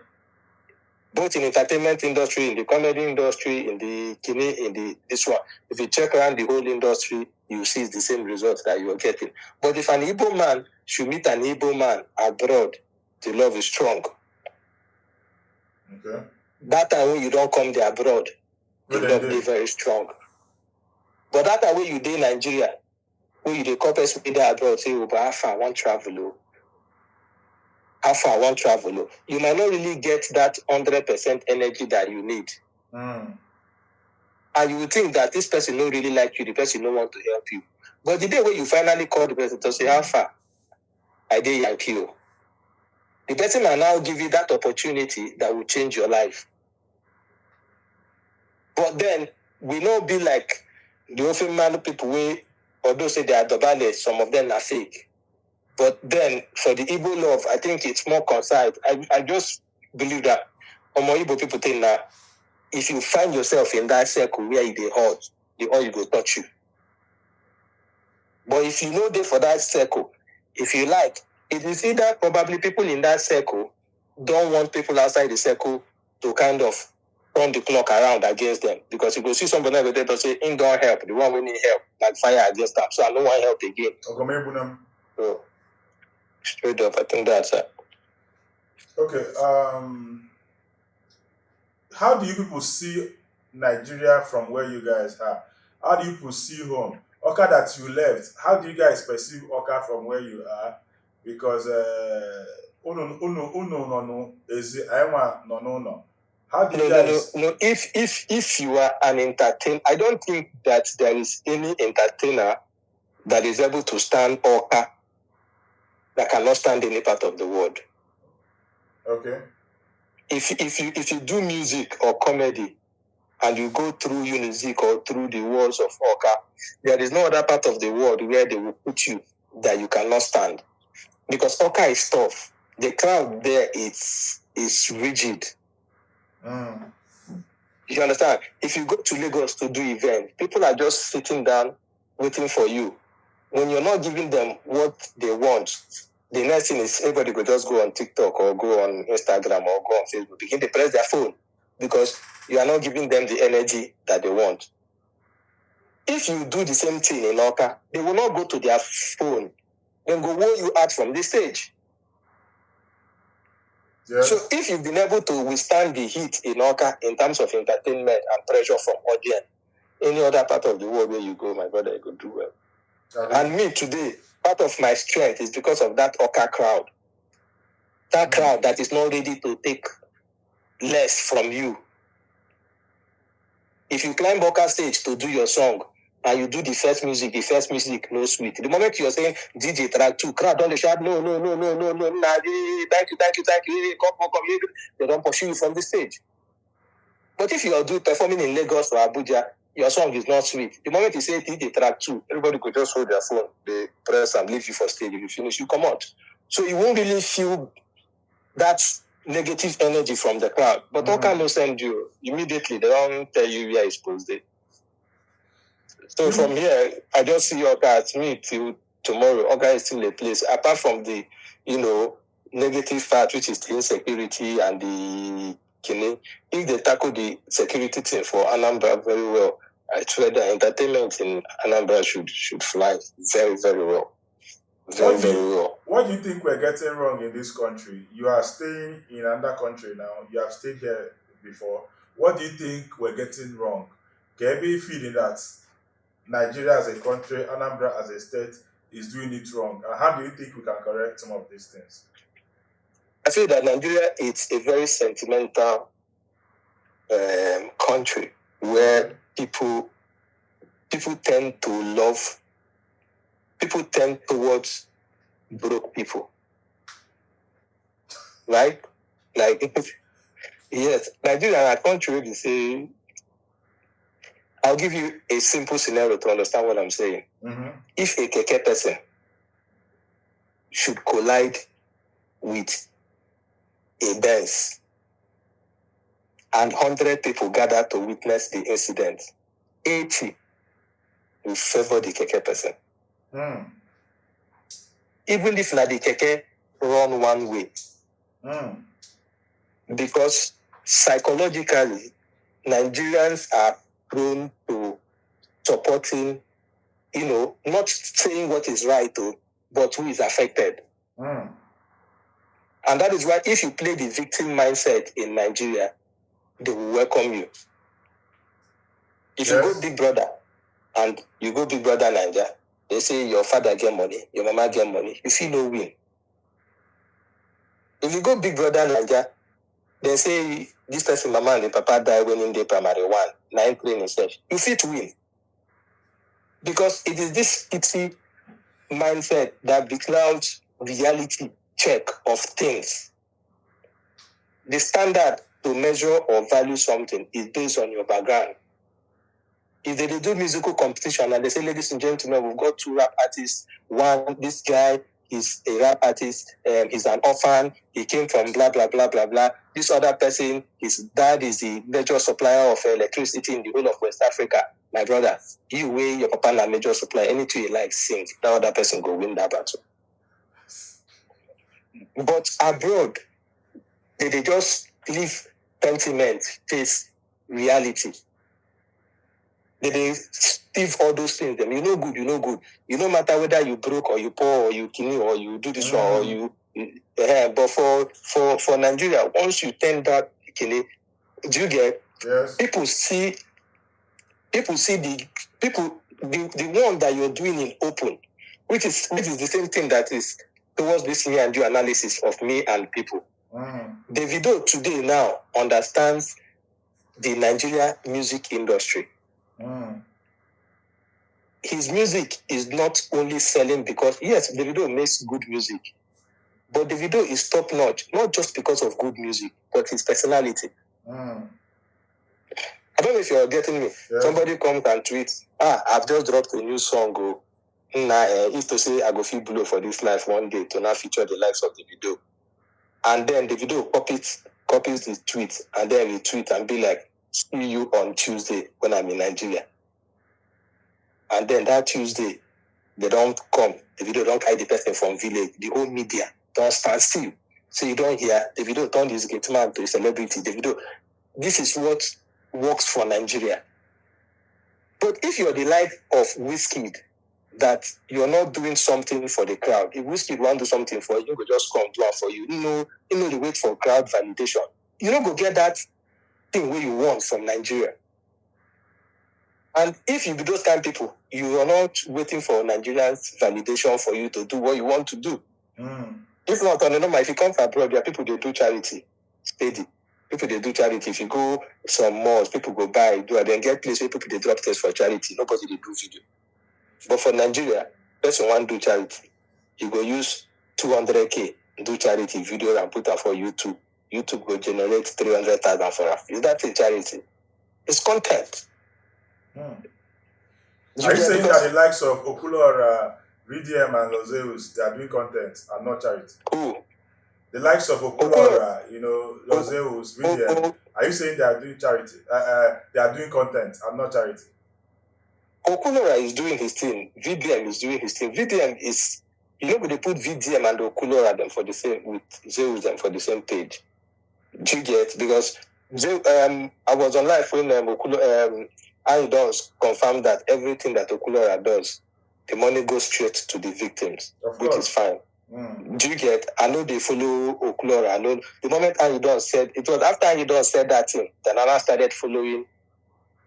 Both in entertainment industry, in the comedy industry, in the kine, in this one. If you check around the whole industry, you see the same results that you are getting. But if an Igbo man should meet an Igbo man abroad, the love is strong. Okay. That time when you don't come there abroad, the love is very strong. But that time when you do in Nigeria, when you the couples with there abroad, say, oh, but how far I want travel, how far I want travel, you might not really get that 100% energy that you need. And you would think that this person don't really like you, the person don't want to help you. But the day when you finally call the person to say, how far I did like you, the person will now give you that opportunity that will change your life. But then, we not be like the often man people way, although say they are dobale, some of them are fake. But then, for the Igbo love, I think it's more concise. I just believe that more Igbo people think that if you find yourself in that circle where they hurt, the oil will touch you. But if you know they for that circle, if you like, it is either probably people in that circle don't want people outside the circle to kind of turn the clock around against them. Because you go see somebody over there to say, in don't help, the one we need help, like fire against them. So I don't want help again. So straight up, I think that's it. Okay. How do you people see Nigeria from where you guys are? How do you people see home? Oka that you left, how do you guys perceive Oka from where you are? Because no is no. How do you guys? No. If you are an entertainer, I don't think that there is any entertainer that is able to stand Oka that cannot stand any part of the world. Okay. If you do music or comedy and you go through Unizik or through the walls of Oka, there is no other part of the world where they will put you that you cannot stand. Because Oka is tough. The crowd there is rigid. You understand? If you go to Lagos to do events, people are just sitting down waiting for you. When you're not giving them what they want, the next thing is everybody could just go on TikTok or go on Instagram or go on Facebook, begin to press their phone because you are not giving them the energy that they want. If you do the same thing in Oka, they will not go to their phone. Then go where you out from the stage. Yes. So if you've been able to withstand the heat in Oka in terms of entertainment and pressure from audience, any other part of the world where you go, my brother, you could do well. Okay. And me today, part of my strength is because of that Oka crowd. That crowd that is not ready to take less from you. If you climb Oka stage to do your song and you do the first music, no sweet. The moment you're saying DJ track 2, crowd on the shout, no, thank you, come, they don't pursue you from the stage. But if you are performing in Lagos or Abuja, your song is not sweet. The moment you say DJ track 2, everybody could just hold their phone, they press and leave you for stage. If you finish, you come out. So you won't really feel that negative energy from the crowd. But Oka no send you immediately. They don't tell you where it's supposed to. So from here, I just see Oka at me till tomorrow. Oka is still a place. Apart from the, negative part, which is the insecurity and the if they tackle the security thing for Anambra very well, I swear the entertainment in Anambra should fly very, very well. Very well. What do you think we're getting wrong in this country? You are staying in another country now. You have stayed here before. What do you think we're getting wrong? Can you be feeling that Nigeria as a country, Anambra as a state is doing it wrong? And how do you think we can correct some of these things? I feel that Nigeria is a very sentimental country where people tend towards broke people. Right? Like, yes, Nigeria is a country, they say, I'll give you a simple scenario to understand what I'm saying. Mm-hmm. If a keke person should collide with a Benz and 100 people gather to witness the incident, 80 will favor the keke person. Even if the keke run one way. Because psychologically, Nigerians are prone to supporting, not saying what is right, but who is affected. And that is why if you play the victim mindset in Nigeria, they will welcome you. If you go Big Brother and you go Big Brother Nigeria, they say your father get money, your mama get money. You feel no win. If you go Big Brother Nigeria, they say this person, mama and the papa die when in the primary 1, 9 training session. You fit win. Because it is this pity mindset that becomes reality check of things. The standard to measure or value something is based on your background. If they do musical competition and they say, ladies and gentlemen, we've got 2 rap artists. One, this guy is a rap artist, he's an orphan, he came from blah, blah, blah, blah, blah. This other person, his dad is the major supplier of electricity in the whole of West Africa. my brother, you weigh your papa na major supply, anything you like, sing, that other person go win that battle. But abroad, they just leave sentiment, face reality. They leave all those things. Them, you know good. You no matter whether you broke or you poor or you kidney or you do this one or you. But for Nigeria, once you turn that kidney, do you get? Yes. People see the one that you're doing in open, which is the same thing that is towards this me and you analysis of me and people. Davido today now understands the Nigeria music industry. His music is not only selling because, yes, Davido makes good music, but Davido is top notch, not just because of good music, but his personality. I don't know if you're getting me. Yeah. Somebody comes and tweets, I've just dropped a new song. If to say I go feel blow for this life one day to not feature the likes of Davido. And then Davido copies the tweet and then retweet and be like, see you on Tuesday when I'm in Nigeria. And then that Tuesday, they don't come. Davido don't hide the person from village. The whole media don't stand still. So you don't hear Davido turn this gate man to a celebrity. Davido, this is what works for Nigeria. But if you're the like of Wizkid, that you're not doing something for the crowd, if Wizkid want to do something for you, you could just come do it for you. You know the wait for crowd validation. You don't go get that thing where you want from Nigeria. And if you be those kind of people, you are not waiting for Nigerians' validation for you to do what you want to do. If not, on the normal, if you come from abroad, there are people they do charity steady. People they do charity. If you go some malls, people go buy, do and then get place where people they drop things for charity. Nobody they do video. But for Nigeria, person want do charity. You go use 200K do charity video and put that for YouTube. YouTube will generate 300,000 for us. Is that a charity? It's content. Are you saying that the likes of Okulora, VDM, and Lozeus, they are doing content and not charity? Who? The likes of Okulora, Lozeus, VDM, are you saying they are doing charity? They are doing content and not charity? Okulora is doing his thing. VDM is doing his thing. VDM is, they put VDM and Okulora them for the same, with Zeus them for the same page. Do you get? Because I was on live when I does confirm that everything that Okulora does, the money goes straight to the victims, which is fine. Do you get? I know they follow Okulora. I know the moment Ayudon said, it was after Ayudon said that thing, then I started following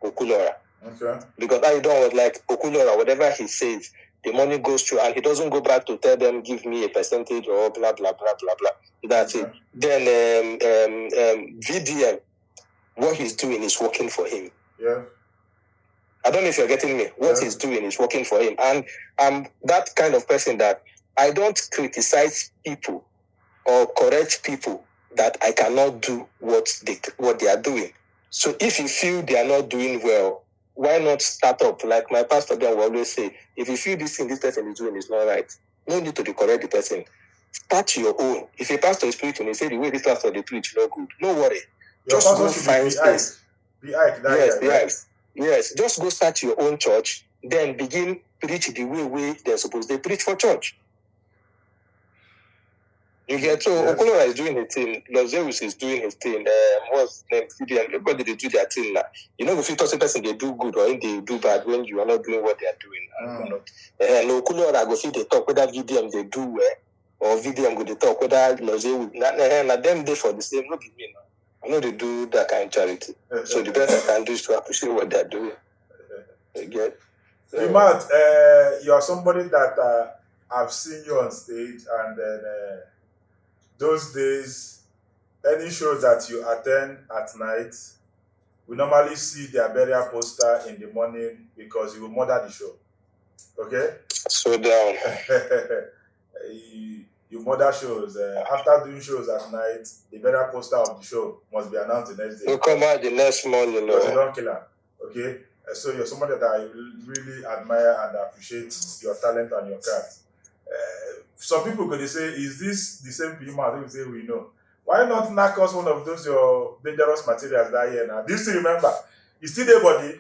Okulora. Okay. Because Ayudon was like, Okulora, whatever he says, the money goes through, and he doesn't go back to tell them, give me a percentage or blah, blah, blah, blah, blah. That's it. Then VDM, what he's doing is working for him. Yeah. I don't know if you're getting me. What he's doing is working for him. And I'm that kind of person that I don't criticize people or correct people that I cannot do what they are doing. So if you feel they are not doing well, why not start up? Like my pastor then will always say, if you feel this thing this person is doing is not right, no need to correct the person. Start your own. If a pastor is preaching, he say the way this pastor they preach no good. No worry. Your just go find space. Yes, just go start your own church, then begin preach the way they're supposed to preach for church. You get? So Okolora is doing his thing, Lozeus is doing his thing, what's name? Everybody they do their thing now. You know, if you talk to a person they do good or if they do bad when you are not doing what they are doing. And Okolora go see they talk whether VDM they do well or VDM go they talk whether Lozeus not them they for the same, not be me now. I know they do that kind of charity. So the best I can do is to appreciate what they're doing. You get? Matt, you are somebody that I've seen you on stage, and then those days, any show that you attend at night, we normally see their burial poster in the morning because you will murder the show. Okay? So down. You murder shows. After doing shows at night, the burial poster of the show must be announced the next day. You come out the next morning, you know. Because you don't kill her. Okay? So you're somebody that I really admire and appreciate your talent and your craft. Some people could say, is this the same Pima? They will say, we know. Why not knock us one of those your dangerous materials that year now? Do you still remember? You still there, buddy?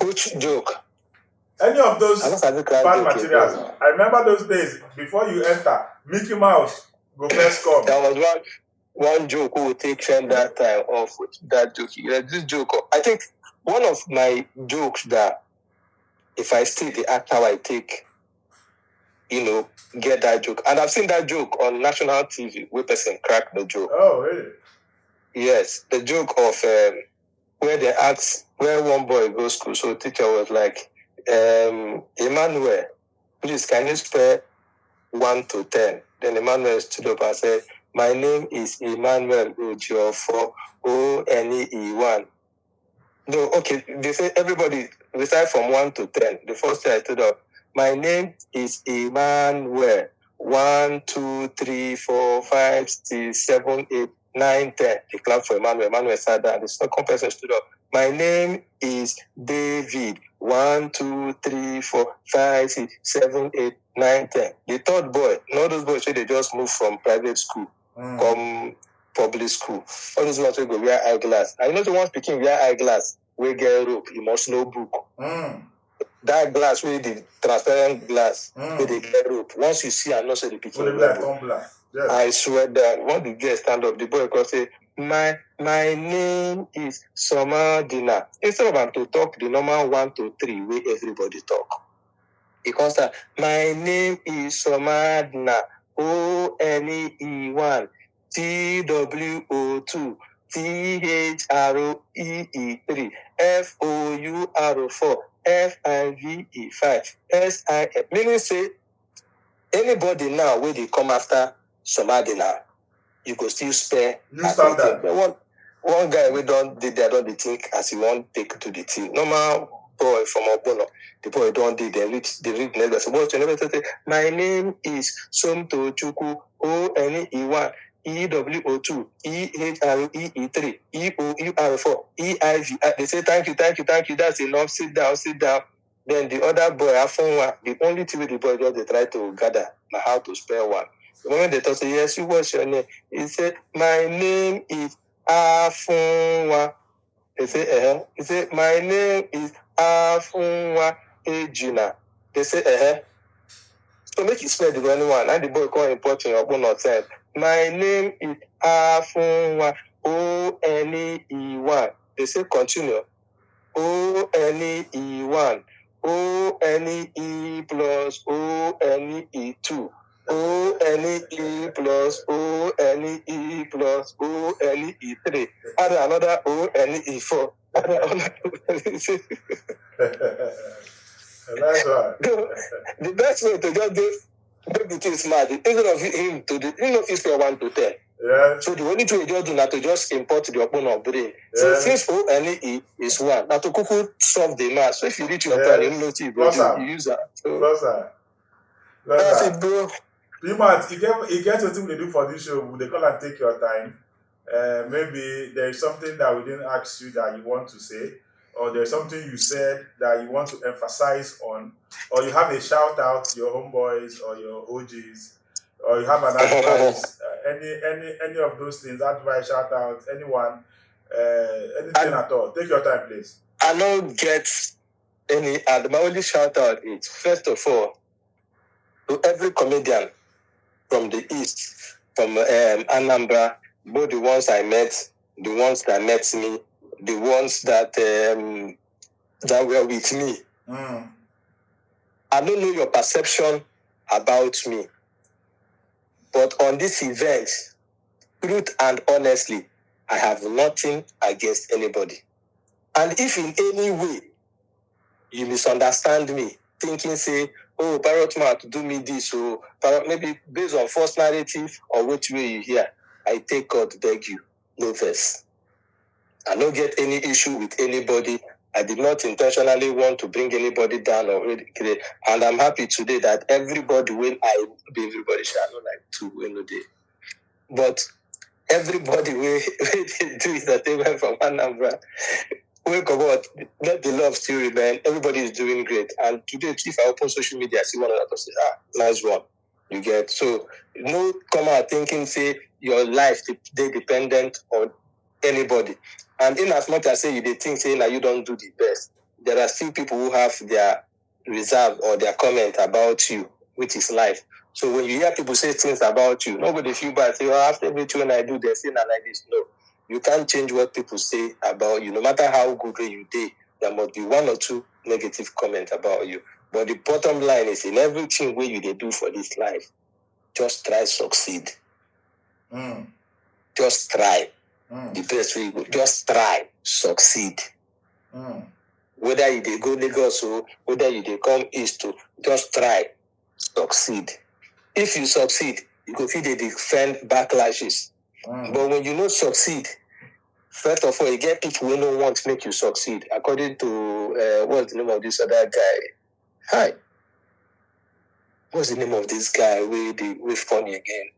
Which joke? Any of those I must have cracked bad joke materials. again. I remember those days before you enter, Mickey Mouse go first come. There was one joke who would take trend that time off with that joke. This joke, I think one of my jokes that if I see the actor I take, get that joke. And I've seen that joke on national TV where person crack the joke. Oh, really? Yes, the joke of where they asked where one boy goes to school. So the teacher was like, Emmanuel, please can you spell 1 to 10? Then Emmanuel stood up and said, my name is Emmanuel Ojiofo, O-N-E-1. No, okay, they say everybody recite from 1 to 10. The first day I stood up, my name is Emmanuel. 1, 2, 3, 4, 5, 6, 7, 8, 9, 10. They clapped for Emmanuel. Emmanuel sat down. The second person stood up. My name is David. 1, 2, 3, 4, 5, 6, 7, 8, 9, 10. The third boy, all those boys say they just moved from private school, come public school. All those ones will go wear eyeglass. I know the ones speaking wear eyeglass, we get rope, you must know book. That glass with the transparent glass, with the get rope. Once you see and not say the picking yes. I swear that when the girl stand up, the boy can say, my name is Somadina. Instead of him to talk the normal 1 to 3 where everybody talk. He can start, my name is Somadina, O-N-E-1, T-W-O-2, T-H-R-O-E-E3, F-O-U-R-O-4, F-I-V-E5, S-I-F. Meaning say, anybody now where they come after Somadina, you could still spare. You stand that. One guy we don't think as he won't take to the team. Normal boy from Obono, the boy don't did they read never. So what's your name? My name is Somto Chuku, O-N-E-1, E-W-O-2, E-H-R-E-E3, E-O-U-R-4, E-I-V. They say thank you. That's enough. Sit down. Then the other boy, Afonwa, the only thing with the boy just they try to gather how to spell one. The moment they talk, say, yes, what's your name? He said, my name is Afonwa. They say, He said, my name is Afonwa Ejina. They say, So make it spell the only one. And the boy call important or not said, my name is Afonwa O-N-E-1. They say, continue. O-N-E-1. O-N-E plus O-N-E2. O-N-E plus O-N-E plus O-N-E3. Add another O-N-E4. That's right. The best way to just make the thing smart, instead of him to the, if you spell 1 to 10. Yeah. So the only thing you just do now to just import the opponent brain. So since O-N-E is 1, now to quickly solve the math. So if you reach your turn, you know what you use that. So, that's it, bro. You might, you get what they do for this show. They call and take your time. Maybe there is something that we didn't ask you that you want to say, or there's something you said that you want to emphasize on, or you have a shout out to your homeboys or your OGs, or you have an advice, any of those things, advice, shout out, anyone, anything at all. Take your time, please. I don't get any. My only shout out is first of all to every comedian from the east, from Anambra, both the ones I met, the ones that met me, the ones that that were with me. I don't know your perception about me, but on this event, truth and honestly, I have nothing against anybody. And if in any way you misunderstand me, thinking say, oh, Parrot Mouth do me this, or maybe based on false narrative or which way you hear, I take God beg you, no verse. I don't get any issue with anybody. I did not intentionally want to bring anybody down or really, and I'm happy today that everybody, when I be everybody, shall not like two when no day. But everybody will do his attainment from Anambra. Wake up, let the love still remain. Everybody is doing great. And today, if I open social media, I see one another say, nice one. You get. So, no come out thinking, say, your life, they dependent on anybody. And in as much as say you they think, say, now you don't do the best. there are still people who have their reserve or their comment about you, which is life. So when you hear people say things about you, nobody feel bad. Say, well, after everything I do, they're saying like this. No, you can't change what people say about you. No matter how good you do, there must be one or two negative comments about you. But the bottom line is, in everything where you they do for this life, just try succeed. Just try. The best way you go. Just try succeed. Whether you they go Lagos or whether you they come east to, just try succeed. If you succeed, you go feel they defend backlashes. But when you not succeed, first of all, you get people who don't want to make you succeed. According to what's the name of this other guy? Hi. What's the name of this guy? We funny again.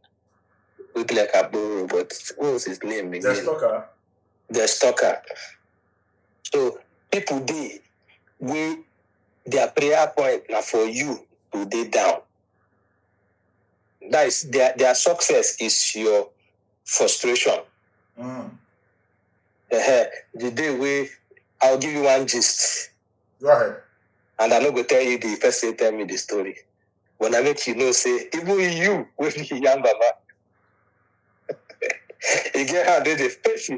We be like a bro, but what was his name again? The stalker. The stalker. So people their prayer point now for you to day down. That is their success is your frustration. The day where I'll give you one gist. Go ahead. And I'm not gonna tell you the person tell me the story. When I make you know, say, even you with the young baba, you get how they face.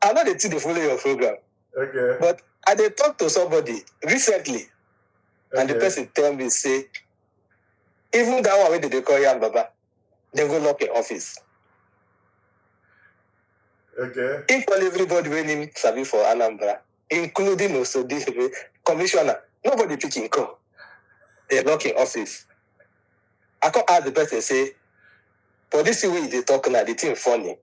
I know they see the follow your program. Okay. But I did talk to somebody recently, and the person tell me, say, even that one where they call young baba, they go lock in office. Okay. If all everybody waiting Sabi for Anambra, including also the commissioner, nobody picking call. They lock in office. I can't ask the person say, but this is way they talk now, the thing funny.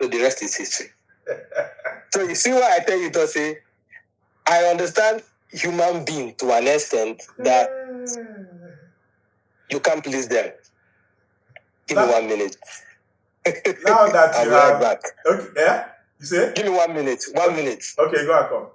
So the rest is history. So you see why I tell you to say, I understand human being to an extent that you can't please them. Give me 1 minute. Now that I'll you be have right back. Okay, yeah? You say? Give me 1 minute. 1 minute. Okay, go and come.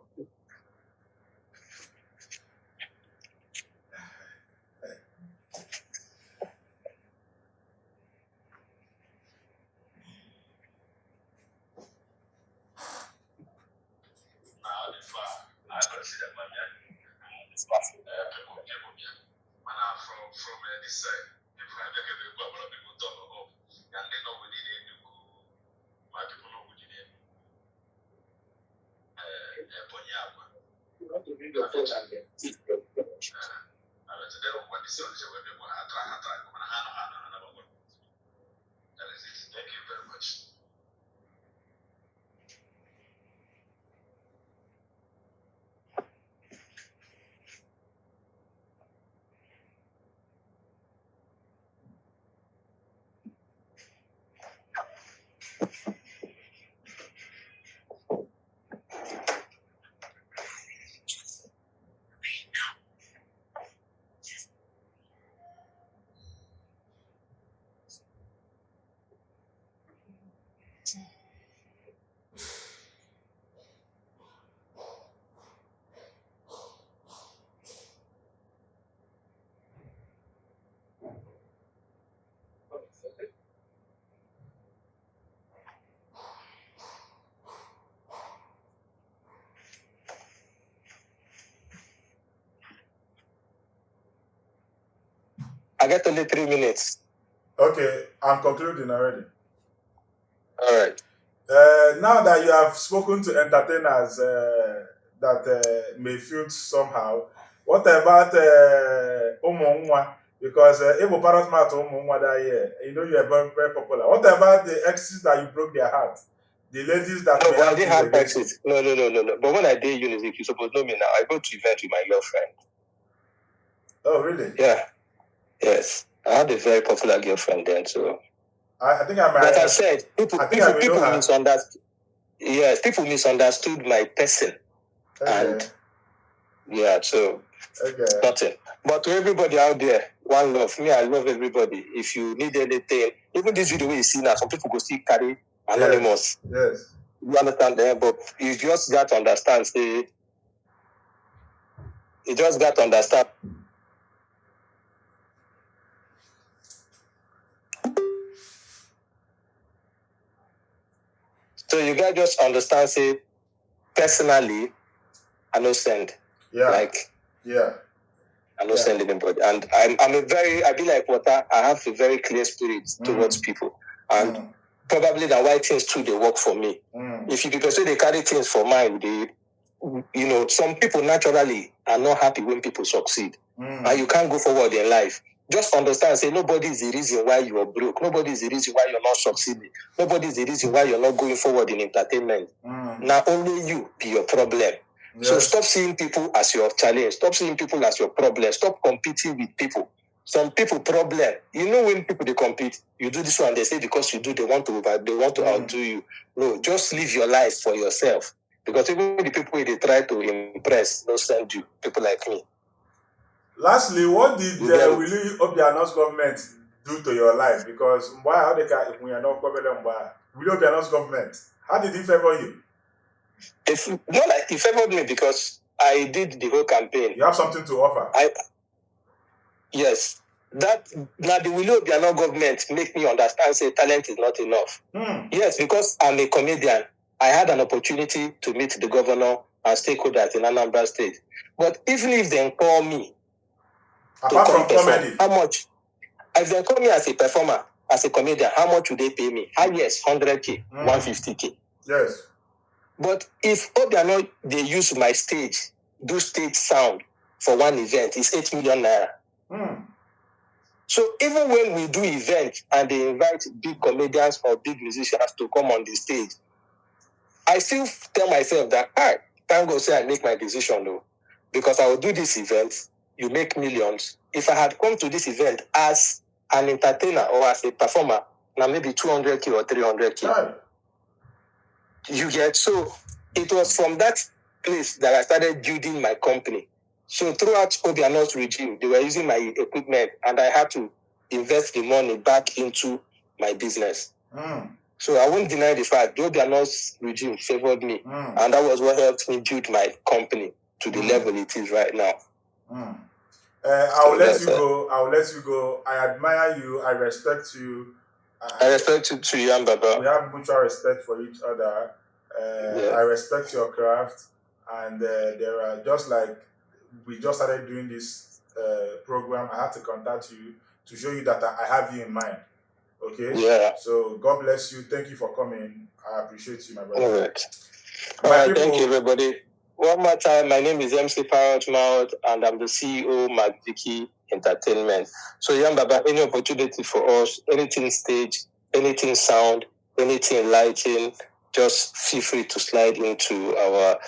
I got only 3 minutes. Okay, I'm concluding already. All right. Now that you have spoken to entertainers that may feel somehow, what about Umunwa? Because Ebo Parrot Mouth Umunwa that year, you know you are very, very popular. What about the exes that you broke their heart? The ladies that No, may but I have didn't things have against you? exit. No. But when I did Unizik, you supposed to know me now. I go to event with my girlfriend. Oh, really? Yeah. Yes. I had a very popular girlfriend then, so. I think I might. Like I said, people her. misunderstood. Yes, people misunderstood my person. Okay. And yeah, so Okay. nothing. But to everybody out there, one love. Me, I love everybody. If you need anything, even this video you see now, some people go still carry anonymous. Yes. You understand that? But you just got to understand, say, you just got to understand. So you got to just understand, say, personally, I no send. Yeah. Like, yeah. I no send anybody. And I be like water. I have a very clear spirit towards people. And probably that's why things too, they work for me. If you people say they carry things for mind, some people naturally are not happy when people succeed. And you can't go forward in life. Just understand, say nobody is the reason why you are broke. Nobody is the reason why you're not succeeding. Nobody is the reason why you're not going forward in entertainment. Now only you be your problem. Yes. So stop seeing people as your challenge. Stop seeing people as your problem. Stop competing with people. Some people problem. When people they compete, you do this one, they say because you do, they want to outdo you. No, just live your life for yourself. Because even the people they try to impress, don't send you. People like me. Lastly, what did Willie Obiano's government do to your life? Because why Willie Obiano's government? How did he favor you? It's not like he favored me because I did the whole campaign. You have something to offer. Yes. That now the Willie Obiano government make me understand say talent is not enough. Yes, because I'm a comedian. I had an opportunity to meet the governor and stakeholders in Anambra State. But even if they call me apart from comedy, how much? If they call me as a performer, as a comedian, how much would they pay me? Yes, 100K, 150K. Yes. But if Obiano, they use my stage, do stage sound for one event, it's 8 million naira. So even when we do events and they invite big comedians or big musicians to come on the stage, I still tell myself that, thank God say I make my decision though. Because I will do this event, you make millions. If I had come to this event as an entertainer or as a performer, now maybe 200K or 300K. Right. You get, so it was from that place that I started building my company. So throughout Obiano's regime, they were using my equipment and I had to invest the money back into my business. So I won't deny the fact the Obiano's regime favored me. And that was what helped me build my company to the level it is right now. I'll let you go. I admire you. I respect you. I respect you too, Yan Baba. We have mutual respect for each other. I respect your craft. And there are, just like we just started doing this program, I had to contact you to show you that I have you in mind. Okay? Yeah. So God bless you. Thank you for coming. I appreciate you, my brother. All right. All right, thank you, everybody. One more time, my name is MC Parrot Mouth, and I'm the CEO of McVicky Entertainment. So, Yan Baba, any opportunity for us, anything stage, anything sound, anything lighting, just feel free to slide into our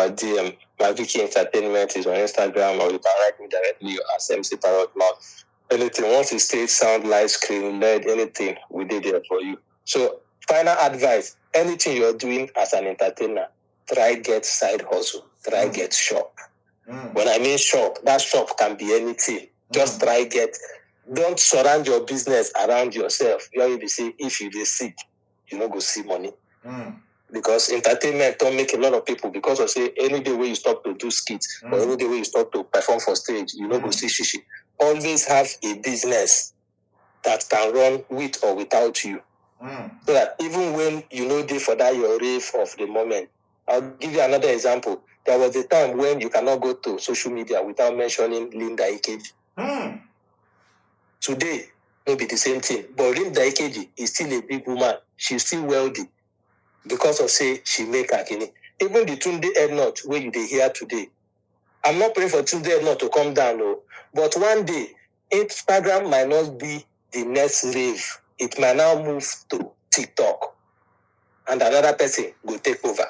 DM. McVicky Entertainment is on Instagram, or you can write me directly as MC Parrot Mouth. Anything, once it's stage, sound, light, screen, LED, anything, we did there for you. So, final advice, anything you're doing as an entertainer, try get side hustle. Try get shop. When I mean shop, that shop can be anything. Just try get. Don't surround your business around yourself. You already say if you dey sick, you no go see money. Because entertainment don't make a lot of people because of say any day where you stop to do skits or any day where you stop to perform for stage, you no go see shishi. Always have a business that can run with or without you. So that even when you know dey for that your rave of the moment. I'll give you another example. There was a time when you cannot go to social media without mentioning Linda Ikeji. Today, maybe the same thing. But Linda Ikeji is still a big woman. She's still wealthy because of say she make her kini. Even the Tunde Ednut where you dey hear today. I'm not praying for Tunde Ednut to come down, no. But one day, Instagram might not be the next rave. It might now move to TikTok. And another person will take over.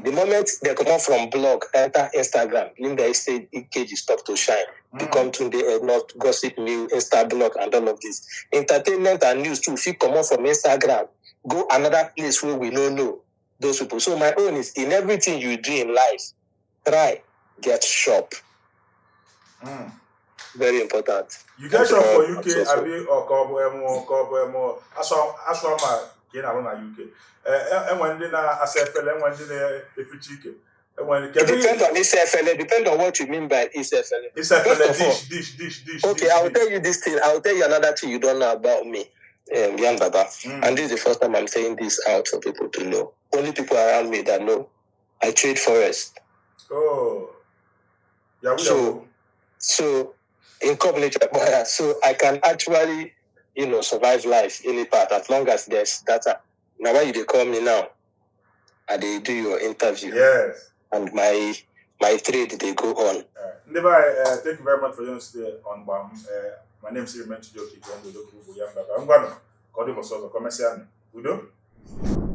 The moment they come out from blog, enter Instagram, Linda Ikeji stop to shine. Become Tunde Ednut, Gossip New, Instablog, and all of this. Entertainment and news too. If you come out from Instagram, go another place where we don't know those people. So my own is in everything you do in life, try get shop. Very important. You get shop for UK, Abi or Kobo Aswama, UK. And when they na asefele, when they efichike. It depends on Isefele. Depends on what you mean by Isefele. Isefele dish. Okay, I will tell you this thing. I will tell you another thing you don't know about me, Yan Baba. And this is the first time I'm saying this out for people to know. Only people around me that know I trade forest. Oh. Yeah, we so in community, so I can actually, survive life any part as long as there's data. Now, why you call me now? And they do your interview. Yes. And my trade they go on. Never. Thank you very much for your stay on BAM. My name is Joki. I'm going to call you.